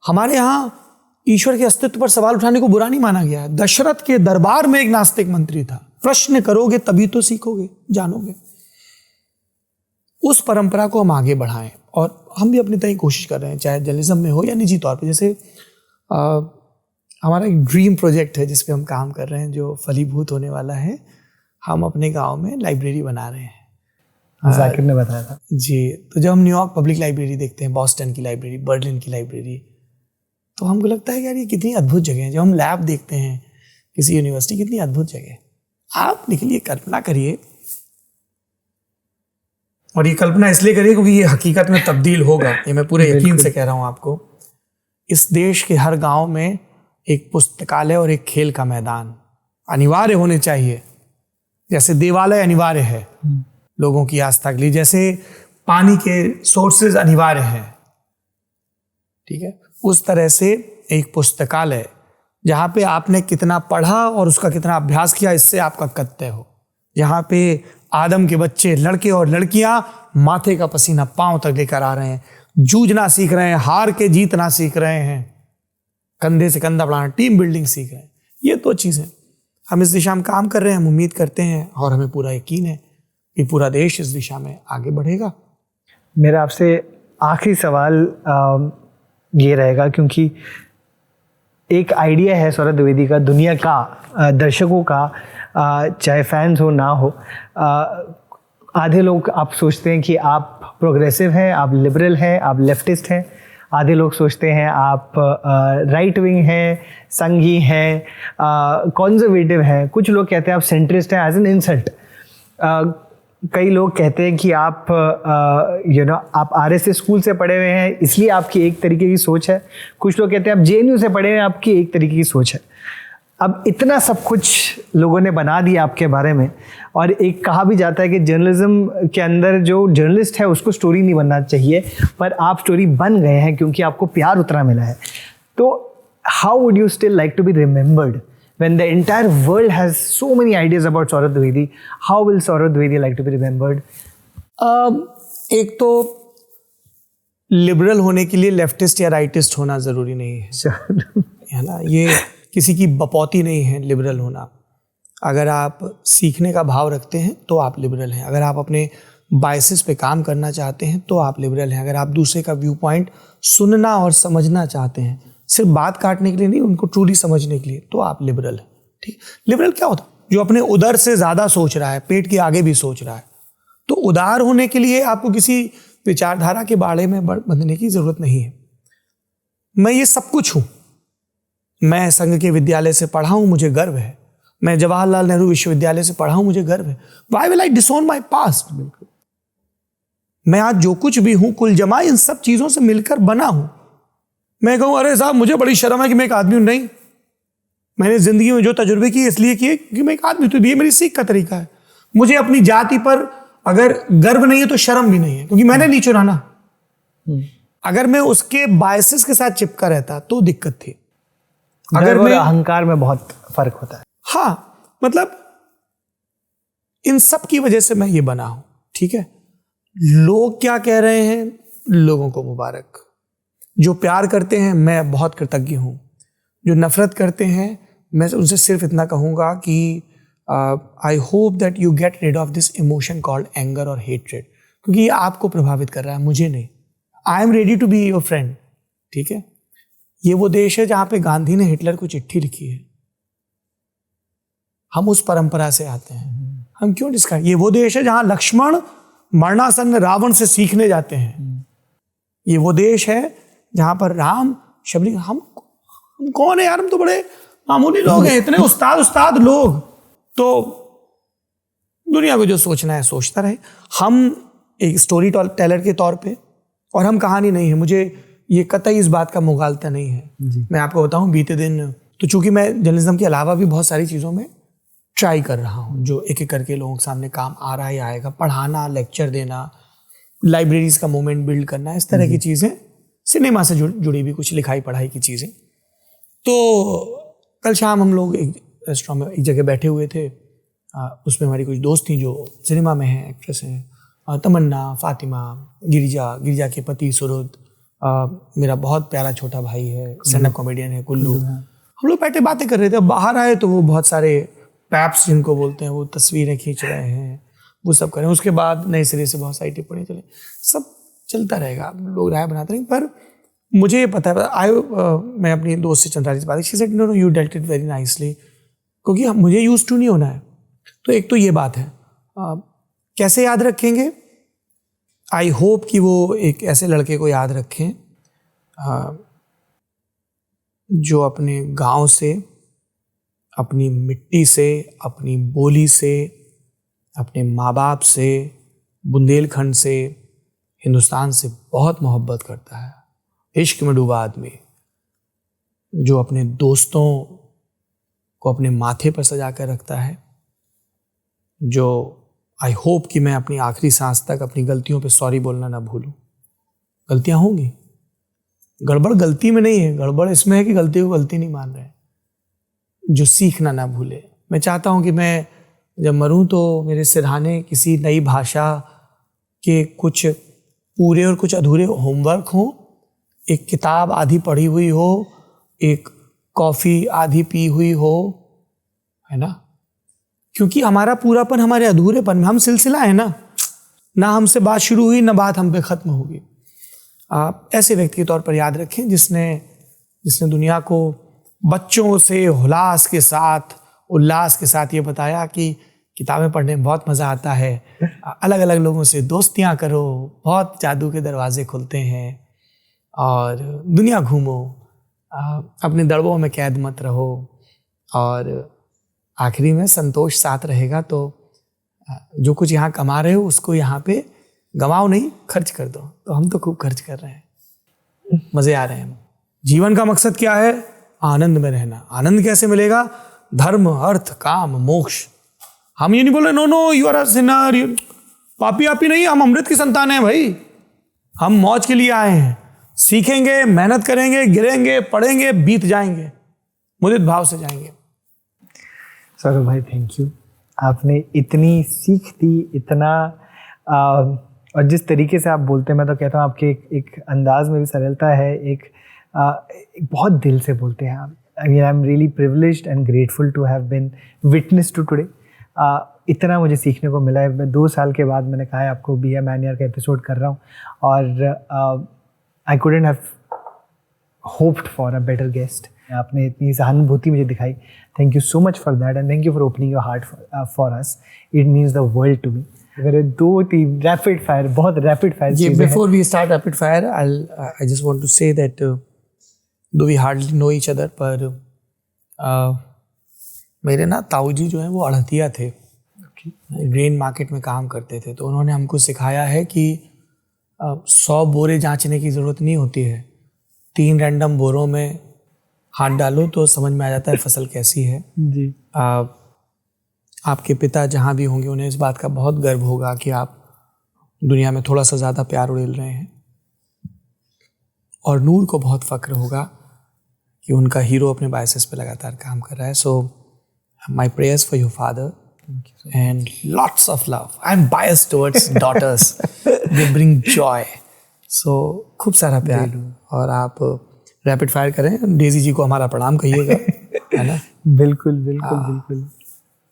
हमारे यहाँ ईश्वर के अस्तित्व पर सवाल उठाने को बुरा नहीं माना गया है। दशरथ के दरबार में एक नास्तिक मंत्री था। प्रश्न करोगे तभी तो सीखोगे, जानोगे। उस परंपरा को हम आगे बढ़ाएं और हम भी अपनी तरह कोशिश कर रहे हैं, चाहे जर्नलिज्म में हो या निजी तौर पे। जैसे हमारा एक ड्रीम प्रोजेक्ट है जिस पे हम काम कर रहे हैं, जो फलीभूत होने वाला है। हम अपने गांव में लाइब्रेरी बना रहे हैं। जाकिर ने बताया था जी। तो जब हम न्यूयॉर्क पब्लिक लाइब्रेरी देखते हैं, बॉस्टन की लाइब्रेरी, बर्लिन की लाइब्रेरी, तो हमको लगता है यार ये कितनी अद्भुत जगह है। जब हम लैब देखते हैं किसी यूनिवर्सिटी, कितनी अद्भुत जगह है। आप निकलिए, कल्पना करिए, और ये कल्पना इसलिए करिए क्योंकि ये हकीकत में तब्दील होगा, ये मैं पूरे यकीन से कह रहा हूँ आपको। इस देश के हर गांव में एक पुस्तकालय और एक खेल का मैदान अनिवार्य होने चाहिए। जैसे देवालय अनिवार्य है लोगों की आस्था के लिए, जैसे पानी के सोर्सेज अनिवार्य हैं, ठीक है, उस तरह से एक पुस्तकालय जहाँ पे आपने कितना पढ़ा और उसका कितना अभ्यास किया इससे आपका कद तय हो, जहाँ पे आदम के बच्चे लड़के और लड़कियां माथे का पसीना पांव तक लेकर आ रहे हैं, जूझना सीख रहे हैं, हार के जीतना सीख रहे हैं, कंधे से कंधा बढ़ाना, टीम बिल्डिंग सीख रहे हैं। ये तो चीज़ें हम इस दिशा में काम कर रहे हैं, हम उम्मीद करते हैं और हमें पूरा यकीन है कि पूरा देश इस दिशा में आगे बढ़ेगा। मेरा आपसे आखिरी सवाल ये रहेगा, क्योंकि एक आइडिया है सौरभ द्विवेदी का, दुनिया का, दर्शकों का, चाहे फैंस हो ना हो, आधे लोग आप सोचते हैं कि आप प्रोग्रेसिव हैं, आप लिबरल हैं, आप लेफ्टिस्ट हैं, आधे लोग सोचते हैं आप राइट विंग हैं, संघी हैं, कॉन्जर्वेटिव हैं, कुछ लोग कहते हैं आप सेंट्रिस्ट हैं एज एन इंसल्ट। कई लोग कहते हैं कि आप आप आरएसएस स्कूल से पढ़े हुए हैं इसलिए आपकी एक तरीके की सोच है, कुछ लोग कहते हैं आप जेएनयू से पढ़े हुए हैं आपकी एक तरीके की सोच है। अब इतना सब कुछ लोगों ने बना दिया आपके बारे में, और एक कहा भी जाता है कि जर्नलिज्म के अंदर जो जर्नलिस्ट है उसको स्टोरी नहीं बनना चाहिए, पर आप स्टोरी बन गए हैं क्योंकि आपको प्यार उतना मिला है। तो how would you still like to be remembered when the entire world has so many ideas about Saurabh Dwivedi? How will Saurabh Dwivedi like to be remembered? एक तो लिबरल होने के लिए लेफ्टिस्ट या राइटिस्ट होना ज़रूरी नहीं है ना, ये किसी की बपौती नहीं है लिबरल होना। अगर आप सीखने का भाव रखते हैं तो आप लिबरल हैं, अगर आप अपने बायसेस पे काम करना चाहते हैं तो आप लिबरल हैं, अगर आप दूसरे का व्यू पॉइंट सुनना और समझना चाहते हैं, सिर्फ बात काटने के लिए नहीं, उनको ट्रूली समझने के लिए, तो आप लिबरल हैं। ठीक, लिबरल क्या होता है? जो अपने उदर से ज़्यादा सोच रहा है, पेट के आगे भी सोच रहा है। तो उदार होने के लिए आपको किसी विचारधारा के बाड़े में बंधने की ज़रूरत नहीं है। मैं ये सब कुछ हूँ, मैं संघ के विद्यालय से पढ़ा हूँ, मुझे गर्व है, मैं जवाहरलाल नेहरू विश्वविद्यालय से पढ़ा हूँ, मुझे गर्व है। Why will I disown my past? बिल्कुल, मैं आज जो कुछ भी हूँ कुल जमा इन सब चीज़ों से मिलकर बना हूँ। मैं कहूँ अरे साहब मुझे बड़ी शर्म है कि मैं एक आदमी हूँ, नहीं, मैंने ज़िंदगी में जो तजुर्बे किए इसलिए किए क्योंकि मैं एक आदमी, तो ये मेरी सीख का तरीका है। मुझे अपनी जाति पर अगर गर्व नहीं है तो शर्म भी नहीं है, क्योंकि मैंने नहीं चुराना। अगर मैं उसके बायसेस के साथ चिपका रहता तो दिक्कत थी। अगर मैं अहंकार में बहुत फर्क होता है। हाँ, मतलब इन सब की वजह से मैं ये बना हूं। ठीक है, लोग क्या कह रहे हैं, लोगों को मुबारक। जो प्यार करते हैं मैं बहुत कृतज्ञ हूं, जो नफरत करते हैं मैं उनसे सिर्फ इतना कहूंगा कि I hope that you get rid of this emotion called anger और हेट्रेड, क्योंकि ये आपको प्रभावित कर रहा है, मुझे नहीं। I am ready to be your friend. ठीक है, ये वो देश है जहां पे गांधी ने हिटलर को चिट्ठी लिखी है। हम उस परंपरा से आते हैं, हम क्यों डिस्कस। ये वो देश है जहां लक्ष्मण मरणासन्न रावण से सीखने जाते हैं। ये वो देश है जहां पर राम शबरी, हम कौन है यार, हम तो बड़े मामूली लोग हैं, इतने उस्ताद लोग। तो दुनिया को जो सोचना है सोचता रहे। हम एक स्टोरी टेलर के तौर पे, और हम कहानी नहीं है, मुझे ये कतई इस बात का मुगालता नहीं है। मैं आपको बताऊं, बीते दिन तो चूंकि मैं जर्नलिज्म के अलावा भी बहुत सारी चीज़ों में ट्राई कर रहा हूँ, जो एक एक करके लोगों के सामने काम आ रहा है, आएगा, पढ़ाना, लेक्चर देना, लाइब्रेरीज का मूवमेंट बिल्ड करना, इस तरह की चीज़ें, सिनेमा से जुड़ी भी कुछ लिखाई पढ़ाई की चीज़ें। तो कल शाम हम लोग एक रेस्टोरेंट में एक जगह बैठे हुए थे, उसमें हमारी कुछ दोस्त थी जो सिनेमा में हैं, एक्ट्रेस हैं, तमन्ना, फातिमा, गिरिजा के पति सुरुद, मेरा बहुत प्यारा छोटा भाई है, स्टैंड अप कॉमेडियन है कुल्लू। हम लोग बैठे बातें कर रहे थे। बाहर आए तो वो बहुत सारे पैप्स जिनको बोलते हैं, वो तस्वीरें खींच रहे हैं, वो सब करें। उसके बाद नए सिरे से बहुत सारी टिप्पणी चले, सब चलता रहेगा, लोग राय बनाते रहेंगे। पर मुझे ये पता है, मैं अपनी दोस्त से चंद्राली से बात, she said no you dealt it very nicely, क्योंकि मुझे यूज टू नहीं होना है। तो एक तो ये बात है, कैसे याद रखेंगे? आई होप कि वो एक ऐसे लड़के को याद रखें जो अपने गांव से अपनी मिट्टी से, अपनी बोली से, अपने माँ बाप से, बुंदेलखंड से, हिंदुस्तान से बहुत मोहब्बत करता है। इश्क में डूबा आदमी जो अपने दोस्तों को अपने माथे पर सजा कर रखता है, जो आई होप कि मैं अपनी आखिरी सांस तक अपनी गलतियों पे सॉरी बोलना ना भूलूं। गलतियां होंगी, गड़बड़ गलती में नहीं है, गड़बड़ इसमें है कि गलती को गलती नहीं मान रहे, जो सीखना ना भूले। मैं चाहता हूं कि मैं जब मरूं तो मेरे सिरहाने किसी नई भाषा के कुछ पूरे और कुछ अधूरे होमवर्क हो, एक किताब आधी पढ़ी हुई हो, एक कॉफ़ी आधी पी हुई हो, है ना। क्योंकि हमारा पूरापन हमारे अधूरेपन में, हम सिलसिला है ना हमसे बात शुरू हुई ना बात हम पे ख़त्म होगी। आप ऐसे व्यक्ति के तौर पर याद रखें जिसने दुनिया को बच्चों से उल्लास के साथ ये बताया कि किताबें पढ़ने में बहुत मज़ा आता है, अलग अलग लोगों से दोस्तियाँ करो, बहुत जादू के दरवाजे खुलते हैं, और दुनिया घूमो, अपने दड़बों में कैद मत रहो, और आखिरी में संतोष साथ रहेगा तो जो कुछ यहाँ कमा रहे हो उसको यहाँ पे गंवाओ नहीं, खर्च कर दो। तो हम तो खूब खर्च कर रहे हैं, मज़े आ रहे हैं। जीवन का मकसद क्या है? आनंद में रहना। आनंद कैसे मिलेगा? धर्म, अर्थ, काम, मोक्ष। हम ये नहीं बोल रहे no you are a sinner, पापी आपी नहीं, हम अमृत की संतान हैं भाई। हम मौज के लिए आए हैं, सीखेंगे, मेहनत करेंगे, गिरेंगे, पढ़ेंगे, बीत जाएंगे, मुदित भाव से जाएंगे। सौरभ भाई थैंक यू, आपने इतनी सीख दी, इतना और जिस तरीके से आप बोलते हैं, मैं तो कहता हूँ आपके एक अंदाज में भी सरलता है, एक बहुत दिल से बोलते हैं आप। I am really privileged and grateful to have been witness to today. इतना मुझे सीखने को मिला है। मैं 2 साल के बाद, मैंने कहा है आपको, बी ए मैन ईयर का एपिसोड कर रहा हूँ, और I couldn't have hoped for a better guest. आपने इतनी सहानुभूति मुझे दिखाई, thank you so much for that, and thank you for opening your heart for us. It means the world to me. अगर 2-3 रैपिड फायर, बहुत rapid fire. Before we start rapid fire, I just want to say that though we hardly no each other, पर मेरे ना ताऊ जी जो है वो अड़तिया थे, ग्रेन मार्केट में काम करते थे। तो उन्होंने हमको सिखाया है कि 100 बोरे जांचने की ज़रूरत नहीं होती है, 3 रैंडम बोरों में हाथ डालो तो समझ में आ जाता है फसल कैसी है। जी। आपके पिता जहाँ भी होंगे उन्हें इस बात का बहुत गर्व होगा कि आप दुनिया में थोड़ा सा ज़्यादा प्यार उड़ेल रहे हैं, और नूर को बहुत फ़ख्र होगा कि उनका हीरो अपने बायसेस पे लगातार काम कर रहा है। So my prayers for your father and lots of love. I'm biased towards daughters. They bring joy. So खूब सारा प्यार, और आप रैपिड फायर करें। डेजी जी को हमारा प्रणाम कहिएगा, है ना। बिल्कुल बिल्कुल बिल्कुल।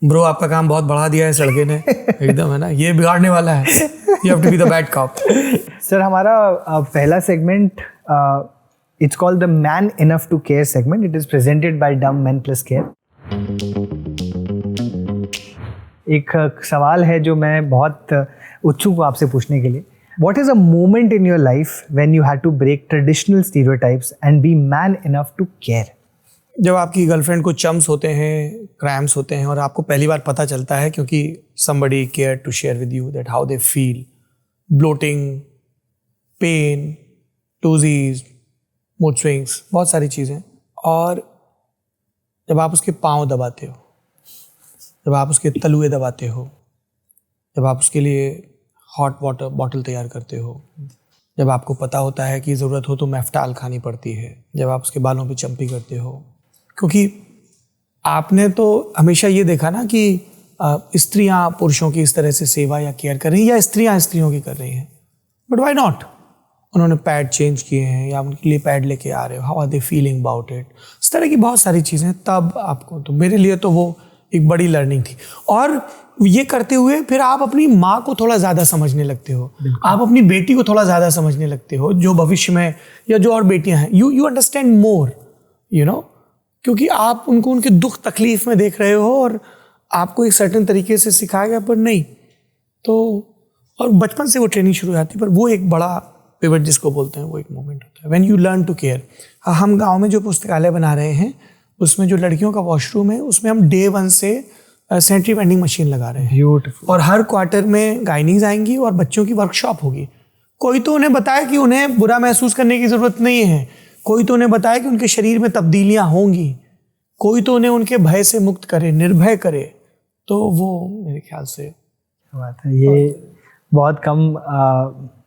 ब्रो आपका काम बहुत बढ़ा दिया है इस लड़के ने, एकदम, है ना, ये बिगाड़ने वाला है। You have to be the bad cop. Sir हमारा पहला segment, it's called the man enough to care segment. It is presented by Dove men plus care. एक सवाल है जो मैं बहुत उत्सुक हूँ आपसे पूछने के लिए। What is a moment in your life when you had to break traditional stereotypes and be man enough to care? जब आपकी गर्लफ्रेंड को चम्स होते हैं, क्रैम्प्स होते हैं, और आपको पहली बार पता चलता है क्योंकि somebody cared to share with you that how they feel, bloating, pain, टूजीज, मूड स्विंग्स, बहुत सारी चीज़ें, और जब आप उसके पाँव दबाते हो, जब आप उसके तलुए दबाते हो, जब आप उसके लिए हॉट वाटर बॉटल तैयार करते हो, जब आपको पता होता है कि ज़रूरत हो तो मेफ्टाल खानी पड़ती है, जब आप उसके बालों पे चंपी करते हो, क्योंकि आपने तो हमेशा ये देखा ना कि स्त्रियां पुरुषों की इस तरह से सेवा या केयर कर रही हैं, या स्त्रियां स्त्रियों की कर रही हैं, बट वाई नॉट। उन्होंने पैड चेंज किए हैं या उनके लिए पैड लेके आ रहे हो, how are they feeling about it, इस तरह की बहुत सारी चीज़ें। तब आपको, तो मेरे लिए तो वो एक बड़ी लर्निंग थी। और ये करते हुए फिर आप अपनी माँ को थोड़ा ज़्यादा समझने लगते हो, आप अपनी बेटी को थोड़ा ज़्यादा समझने लगते हो, जो भविष्य में या जो और बेटियां हैं, you understand more, you know, क्योंकि आप उनको उनके दुख तकलीफ में देख रहे हो, और आपको एक सर्टेन तरीके से सिखाया गया, पर नहीं तो, और बचपन से वो ट्रेनिंग शुरू हो जाती है। पर वो एक बड़ा पिवट जिसको बोलते हैं, वो एक मोमेंट होता है when you learn to care. हम गाँव में जो पुस्तकालय बना रहे हैं उसमें जो लड़कियों का वॉशरूम है उसमें हम डे 1 से सैनिटरी वेंडिंग मशीन लगा रहे हैं। ब्यूटीफुल। और हर क्वार्टर में गाइनीज आएंगी और बच्चों की वर्कशॉप होगी। कोई तो उन्हें बताए कि उन्हें बुरा महसूस करने की ज़रूरत नहीं है, कोई तो उन्हें बताए कि उनके शरीर में तब्दीलियां होंगी, कोई तो उन्हें उनके भय से मुक्त करे, निर्भय करे। तो वो मेरे ख्याल से बात है। ये बहुत कम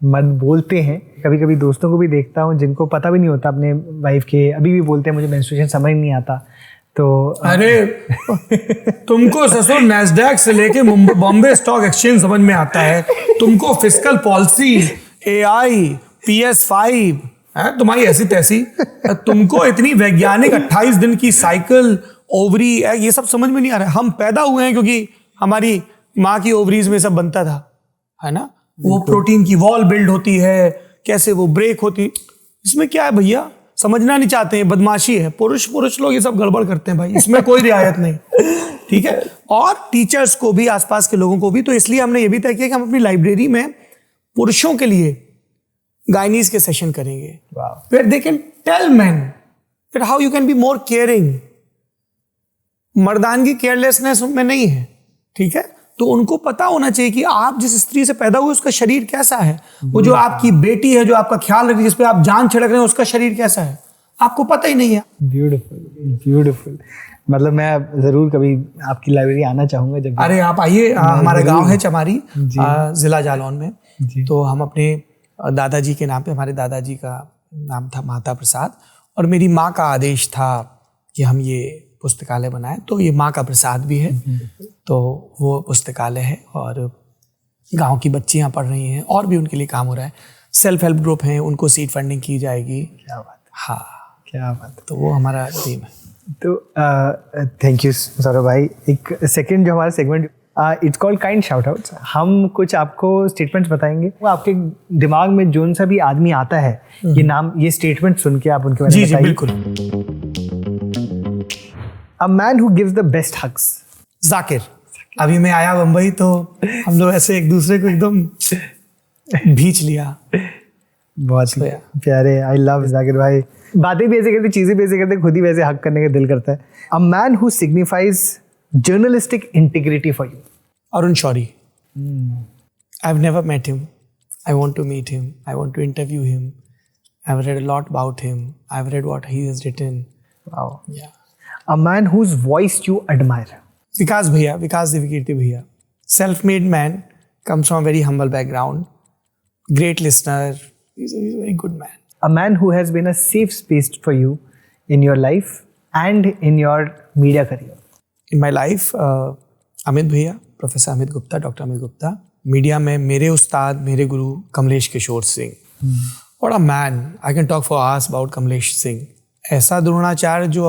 मर्द बोलते हैं। कभी कभी दोस्तों को भी देखता हूँ जिनको पता भी नहीं होता अपने वाइफ के, अभी भी बोलते हैं मुझे मेंस्ट्रुएशन समझ नहीं आता। तो अरे तुमको ससुर नैस्डैक से लेके बॉम्बे स्टॉक एक्सचेंज समझ में आता है, तुमको फिस्कल पॉलिसी, AI, PS5 है तुम्हारी ऐसी तैसी, तुमको इतनी वैज्ञानिक 28 दिन की साइकिल, ओवरी, ये सब समझ में नहीं आ रहा है। हम पैदा हुए हैं क्योंकि हमारी माँ की ओवरीज में सब बनता था, है ना। वो प्रोटीन की वॉल बिल्ड होती है, कैसे वो ब्रेक होती, इसमें क्या है भैया, समझना नहीं चाहते हैं, बदमाशी है। पुरुष लोग ये सब गड़बड़ करते हैं भाई, इसमें कोई रियायत नहीं, ठीक है। और टीचर्स को भी, आसपास के लोगों को भी। तो इसलिए हमने ये भी तय किया कि हम अपनी लाइब्रेरी में पुरुषों के लिए गाइनीज के सेशन करेंगे, where they can tell men that how you can be more caring. मर्दानगी केयरलेसनेस में नहीं है, ठीक है। तो उनको पता होना चाहिए कि आप जिस स्त्री से पैदा हुए उसका शरीर कैसा है, वो जो आपकी बेटी है जो आपका ख्याल रखती है, जिस पे आप जान छिड़क रहे हैं, उसका शरीर कैसा है, आपको पता ही नहीं है। ब्यूटीफुल। मतलब मैं जरूर कभी आपकी लाइब्रेरी आना चाहूंगा जब। अरे आप आइए, हमारा गांव है चमारी, जिला जालौन में। तो हम अपने दादाजी के नाम पे, हमारे दादाजी का नाम था माता प्रसाद, और मेरी माँ का आदेश था कि हम ये पुस्तकालय बनाए। तो ये माँ का प्रसाद भी है, तो वो पुस्तकालय है और गांव की बच्चियां पढ़ रही हैं और भी उनके लिए काम हो रहा है। सेल्फ हेल्प ग्रुप हैं, उनको सीड फंडिंग की जाएगी। क्या बात है, हाँ क्या बात है। तो वो हमारा टीम है। तो थैंक यू सौरभ भाई। एक सेकंड जो हमारा segment, it's called kind shout outs. हम कुछ आपको स्टेटमेंट्स बताएंगे, वो आपके दिमाग में जोन सा भी आदमी आता है, ये नाम, ये स्टेटमेंट सुन के आप उनके बारे में बताइए। जी बिल्कुल। A man who gives the best hugs. Zakir. अभी मैं आया बम्बई तो हम लोग ऐसे एक दूसरे को एकदम भींच लिया। बहुत प्यारे। आई लव जाकिर भाई। बातें भी ऐसे करते, चीजें भी ऐसे करते, खुद ही वैसे हक करने का दिल करता है। A man who signifies journalistic integrity for you. Arun Shourie. I've never met him. I want to meet him. I want to interview him. I've read a lot about him. I've read what he has written. Wow. Yeah. A man whose voice you admire. विकास भैया, विकास देवकीर्ति भैया। Self made man, comes from a very humble background, great listener, he's a very good man. A man who has been a safe space for you in your life and in your media career. In my life, Amit भैया, professor Amit Gupta, doctor Amit Gupta. Media में मेरे उस्ताद, मेरे गुरु Kamlesh Kishore Singh. What a man! I can talk for hours about Kamlesh Singh. ऐसा द्रोणाचार्य जो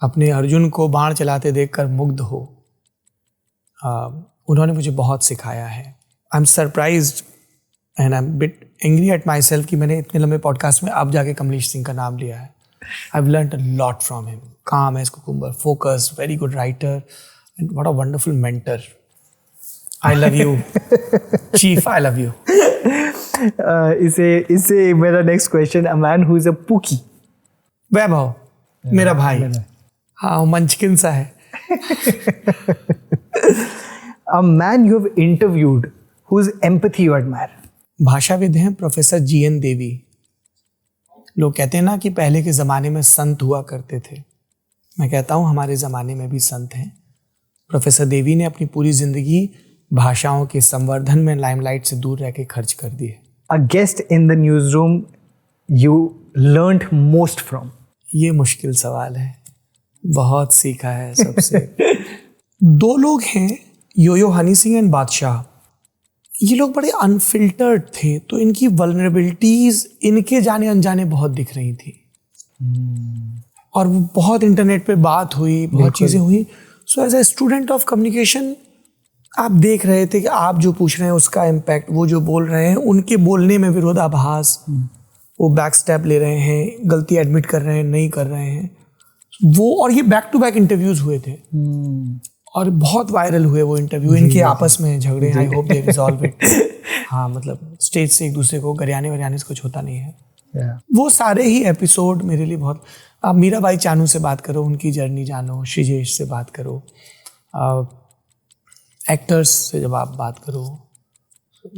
अपने अर्जुन को बाण चलाते देखकर मुग्ध हो। उन्होंने मुझे बहुत सिखाया है। I am surprised and I M bit angry at my self कि मैंने इतने लंबे पॉडकास्ट में अब जाके कमलेश सिंह का नाम लिया है। I have learned a lot from him. Calm as cucumber, focus, very good writer and what a wonderful mentor. I love you chief, I love you. इसे मेरा next question, a man who is a pookie. Vaibhav, मेरा भाई। हाँ, मंचकिन सा है। A man you have interviewed whose empathy you admire. भाषाविद हैं professor GN देवी। लोग कहते हैं ना कि पहले के ज़माने में संत हुआ करते थे। मैं कहता हूँ हमारे ज़माने में भी संत हैं। प्रोफेसर देवी ने अपनी पूरी ज़िंदगी भाषाओं के संवर्धन में लाइमलाइट से दूर रह के खर्च कर दी है। A guest in the newsroom you learned most from. ये मुश्किल सवाल है, बहुत सीखा है सबसे। दो लोग हैं, योयो हनी सिंह एंड बादशाह। ये लोग बड़े अनफिल्टर्ड थे, तो इनकी वल्नरेबिलिटीज इनके जाने अनजाने बहुत दिख रही थी। और वो बहुत इंटरनेट पे बात हुई, बहुत चीज़ें हुई। So as a student of communication आप देख रहे थे कि आप जो पूछ रहे हैं उसका इम्पैक्ट, वो जो बोल रहे हैं उनके बोलने में विरोधाभास, वो बैक स्टेप ले रहे हैं, गलती एडमिट कर रहे हैं, नहीं कर रहे हैं वो। और ये बैक टू बैक इंटरव्यूज हुए थे और बहुत वायरल हुए वो इंटरव्यू। इनके आपस में झगड़े, I hope they resolve it. हाँ, मतलब स्टेज से एक दूसरे को गरियाने वरियाने से कुछ होता नहीं है। वो सारे ही एपिसोड मेरे लिए बहुत, आप मीराबाई चानू से बात करो, उनकी जर्नी जानो, श्रीजेश से बात करो, एक्टर्स से जब आप बात करो,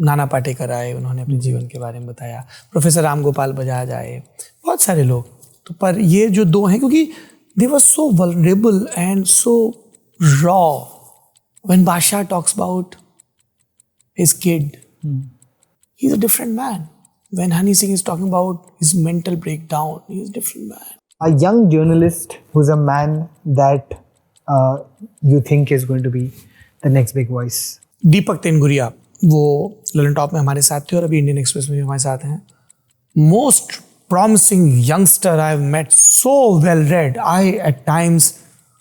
नाना पाटेकर आए, उन्होंने अपने जीवन के बारे में बताया, प्रोफेसर राम गोपाल बजाज आए, बहुत सारे लोग। तो पर ये जो दो हैं, क्योंकि they were so vulnerable and so raw. When Badshah talks about his kid, he is a different man. When Honey Singh is talking about his mental breakdown, he is a different man. A young journalist who's a man that you think is going to be the next big voice. दीपक तेनगुरिया, वो Lalan top में हमारे साथ थे और अभी Indian express में भी हमारे साथ हैं. Most promising youngster I've met, so well read. I at times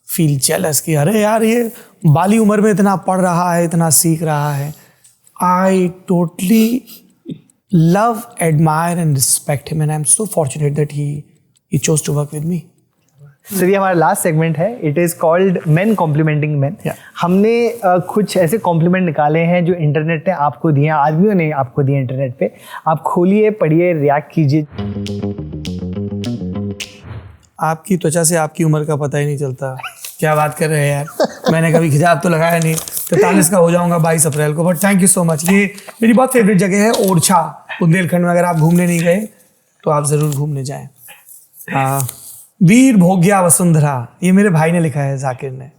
feel jealous कि अरे यार ये बाली उम्र में इतना पढ़ रहा है, इतना सीख रहा है. I totally love, admire and respect him and I'm so fortunate that he chose to work with me. So ये हमारा लास्ट सेगमेंट है. It is called men complementing men. हमने कुछ ऐसे कॉम्प्लीमेंट निकाले हैं जो इंटरनेट ने आपको दिए, आदमियों ने आपको दिए इंटरनेट पे. आप खोलिए, पढ़िए, रिएक्ट कीजिए. आपकी त्वचा से आपकी उम्र का पता ही नहीं चलता. क्या बात कर रहे हैं यार, मैंने कभी हिजाब तो लगाया नहीं. 43 का हो जाऊंगा 22 अप्रैल को. But thank you so much. ये मेरी बहुत फेवरेट जगह है, ओरछा, बुंदेलखंड में. अगर आप घूमने नहीं गए तो आप ज़रूर घूमने जाएं. वीर भोग्या वसुंधरा, ये मेरे भाई ने लिखा है, जाकिर ने.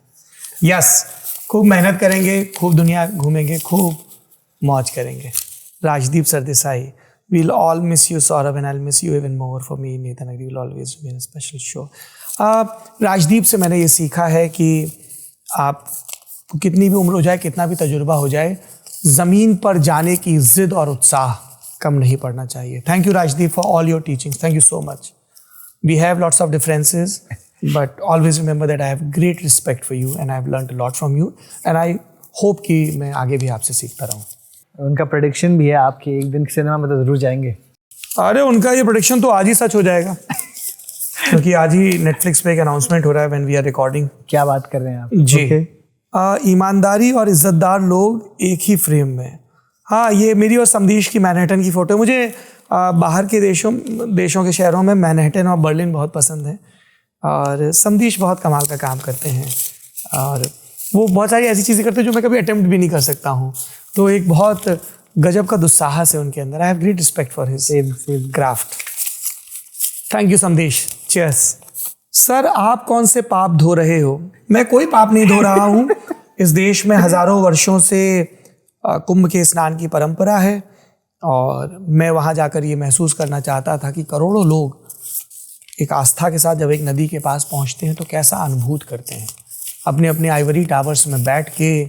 यस, खूब मेहनत करेंगे, खूब दुनिया घूमेंगे, खूब मौज करेंगे. Rajdeep Sardesai, we'll all miss you Saurabh and I'll miss you even more. For me Nathan Agri will always remain a special show. Rajdeep से मैंने ये सीखा है कि आप कितनी भी उम्र हो जाए, कितना भी तजुर्बा हो जाए, ज़मीन पर जाने की ज़िद और उत्साह कम नहीं पड़ना चाहिए. Thank you Rajdeep for all your teachings. Thank you so much. We have lots of differences but always remember that I have great respect for you and I have learned a lot from you and I hope कि मैं आगे भी आपसे सीखता रहूँ. उनका prediction भी है आपके, एक दिन सिनेमा में तो जरूर जाएंगे. अरे उनका ये प्रेडिक्शन तो आज ही सच हो जाएगा क्योंकि आज ही नेटफ्लिक्स पे एक अनाउंसमेंट हो रहा है व्हेन वी आर रिकॉर्डिंग. क्या बात कर रहे हैं आप? जी. ईमानदारी और इज्जतदार लोग एक ही फ्रेम में. हाँ, ये मेरी और समदीश की मैनहट्टन की फ़ोटो है. मुझे बाहर के देशों के शहरों में मैनहट्टन और बर्लिन बहुत पसंद है और समदीश बहुत कमाल का काम करते हैं और वो बहुत सारी ऐसी चीज़ें करते हैं जो मैं कभी अटेम्प्ट भी नहीं कर सकता हूँ. तो एक बहुत गजब का दुस्साहस है उनके अंदर. I have great respect for his craft. Thank you Samdesh. Cheers. Sir, आप कौन से पाप धो रहे हो? मैं कोई पाप नहीं धो रहा हूँ. इस देश में हज़ारों वर्षों से कुंभ के स्नान की परंपरा है और मैं वहाँ जाकर ये महसूस करना चाहता था कि करोड़ों लोग एक आस्था के साथ जब एक नदी के पास पहुँचते हैं तो कैसा अनुभूत करते हैं. अपने अपने आइवरी टावर्स में बैठ के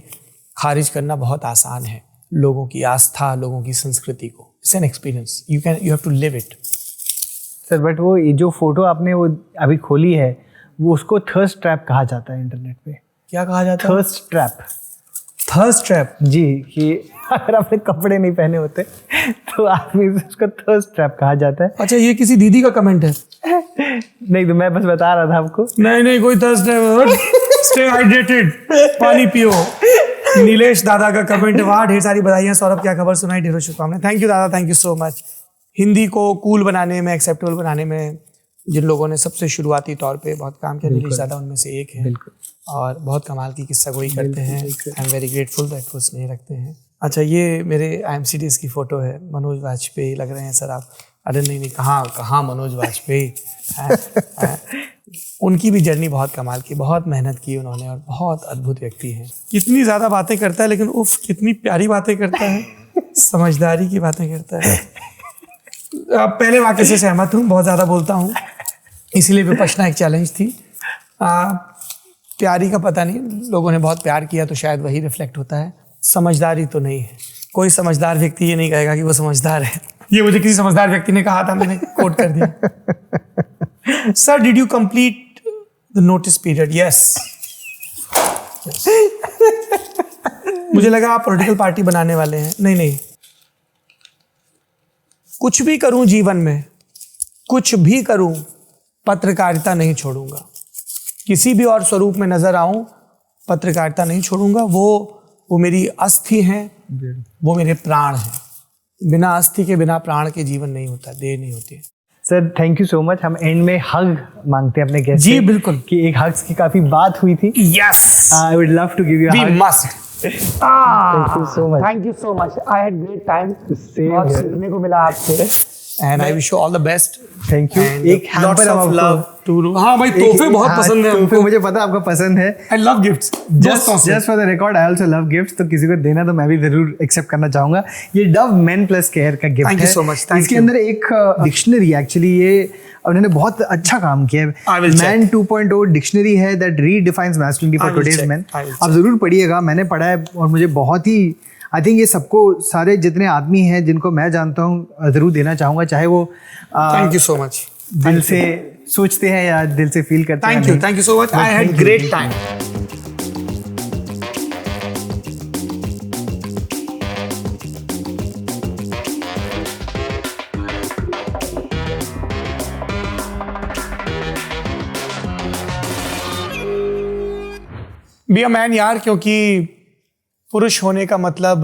खारिज करना बहुत आसान है लोगों की आस्था, लोगों की संस्कृति को. It's an experience. You have to live it. Sir, but वो ये जो फोटो आपने वो अभी खोली है, वो उसको थर्स्ट ट्रैप कहा जाता है इंटरनेट पे. क्या कहा जाता है? Thirst trap. Thirst trap? जी, कि अगर आपने कपड़े नहीं पहने होते तो आदमी उसको थर्स्ट ट्रैप कहा जाता है. अच्छा, ये किसी दीदी का कमेंट है? नहीं, तो मैं बस बता रहा था आपको. नहीं, कोई थर्स्ट ट्रैप. स्टे हाइड्रेटेड, पानी पियो. नीलेश दादा का कमेंट. वाह, ढेर सारी बधाइयाँ सौरभ, क्या खबर सुनाई, ढेरों शुभकामनाएं. थैंक यू दादा, thank you so much. Hindi को कूल बनाने में, एक्सेप्टेबल बनाने में जिन लोगों ने सबसे शुरुआती तौर पे बहुत काम किया, नीलेश दादा उनमें से एक है. और बहुत कमाल की किस्सा गोई करते हैं. I am very grateful that वो स्नेह रखते हैं. अच्छा, ये मेरे IMCDs की फ़ोटो है. मनोज वाजपेयी लग रहे हैं सर आप. अरे नहीं, कहाँ मनोज वाजपेयी. उनकी भी जर्नी बहुत कमाल की, बहुत मेहनत की उन्होंने और बहुत अद्भुत व्यक्ति हैं. कितनी ज़्यादा बातें करता है लेकिन उफ कितनी प्यारी बातें करता है. समझदारी की बातें करता है. पहले वाक्य से सहमत हूँ, बहुत ज़्यादा बोलता हूँ, इसीलिए विपश्यना एक चैलेंज थी. प्यारी का पता नहीं, लोगों ने बहुत प्यार किया तो शायद वही रिफ्लेक्ट होता है. समझदारी तो नहीं है. कोई समझदार व्यक्ति ये नहीं कहेगा कि वो समझदार है. ये मुझे किसी समझदार व्यक्ति ने कहा था, मैंने कोट कर दिया. Sir, did you complete the notice period? Yes. मुझे लगा आप पॉलिटिकल पार्टी बनाने वाले हैं. नहीं, कुछ भी करूं जीवन में, कुछ भी करूं, पत्रकारिता नहीं छोड़ूंगा. किसी भी और स्वरूप में नजर आऊं, पत्रकारिता नहीं छोड़ूंगा. वो मेरी अस्थि हैं, वो मेरे प्राण हैं. बिना अस्थि के, बिना प्राण के जीवन नहीं होता, देह नहीं होती. Sir thank you so much. हम एंड में हग मांगते हैं अपने गेस्ट जी, बिल्कुल. कि एक हग्स की काफी बात हुई थी. Yes, I would love to give you a wee hug. Must. Thank you so much. Thank you so much. I had great time. बहुत सीखने को मिला आपसे. And I wish you all the best. Thank you. एक lots of love too. हाँ भाई, तोहफे बहुत पसंद है तोहफे हमको. मुझे पता है आपको पसंद है. I love gifts. Just for the record I also love gifts. तो किसी को देना तो मैं भी जरूर एक्सेप्ट करना चाहूंगा. ये डव मेन प्लस केयर का गिफ्ट है. Thank you so much. Thank इसके you. अंदर एक डिक्शनरी एक्चुअली ये उन्होंने बहुत अच्छा काम किया है. I will मैन 2.0 डिक्शनरी है that redefines masculinity I for will today's check. Man. I will आप जरूर पढ़िएगा. मैंने पढ़ा है और मुझे बहुत ही आई थिंक ये सबको सारे जितने आदमी हैं जिनको मैं जानता हूँ जरूर देना चाहूँगा, चाहे वो थैंक यू सो मच. दिल से सोचते हैं या दिल से फील करते हैं. Thank you so much. I had great time. Be a man यार, क्योंकि पुरुष होने का मतलब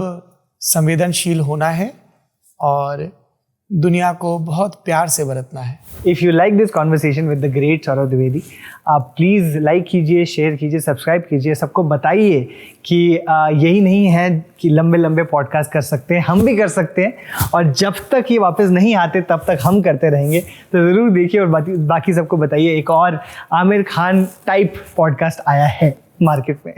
संवेदनशील होना है और दुनिया को बहुत प्यार से बरतना है. If you like this conversation with the great Saurabh Dwivedi, आप प्लीज़ लाइक कीजिए, शेयर कीजिए, सब्सक्राइब कीजिए. सबको बताइए कि यही नहीं है कि लंबे लंबे पॉडकास्ट कर सकते हैं, हम भी कर सकते हैं. और जब तक ये वापस नहीं आते तब तक हम करते रहेंगे. तो ज़रूर देखिए और बाकी सबको बताइए एक और आमिर खान टाइप पॉडकास्ट आया है मार्केट में.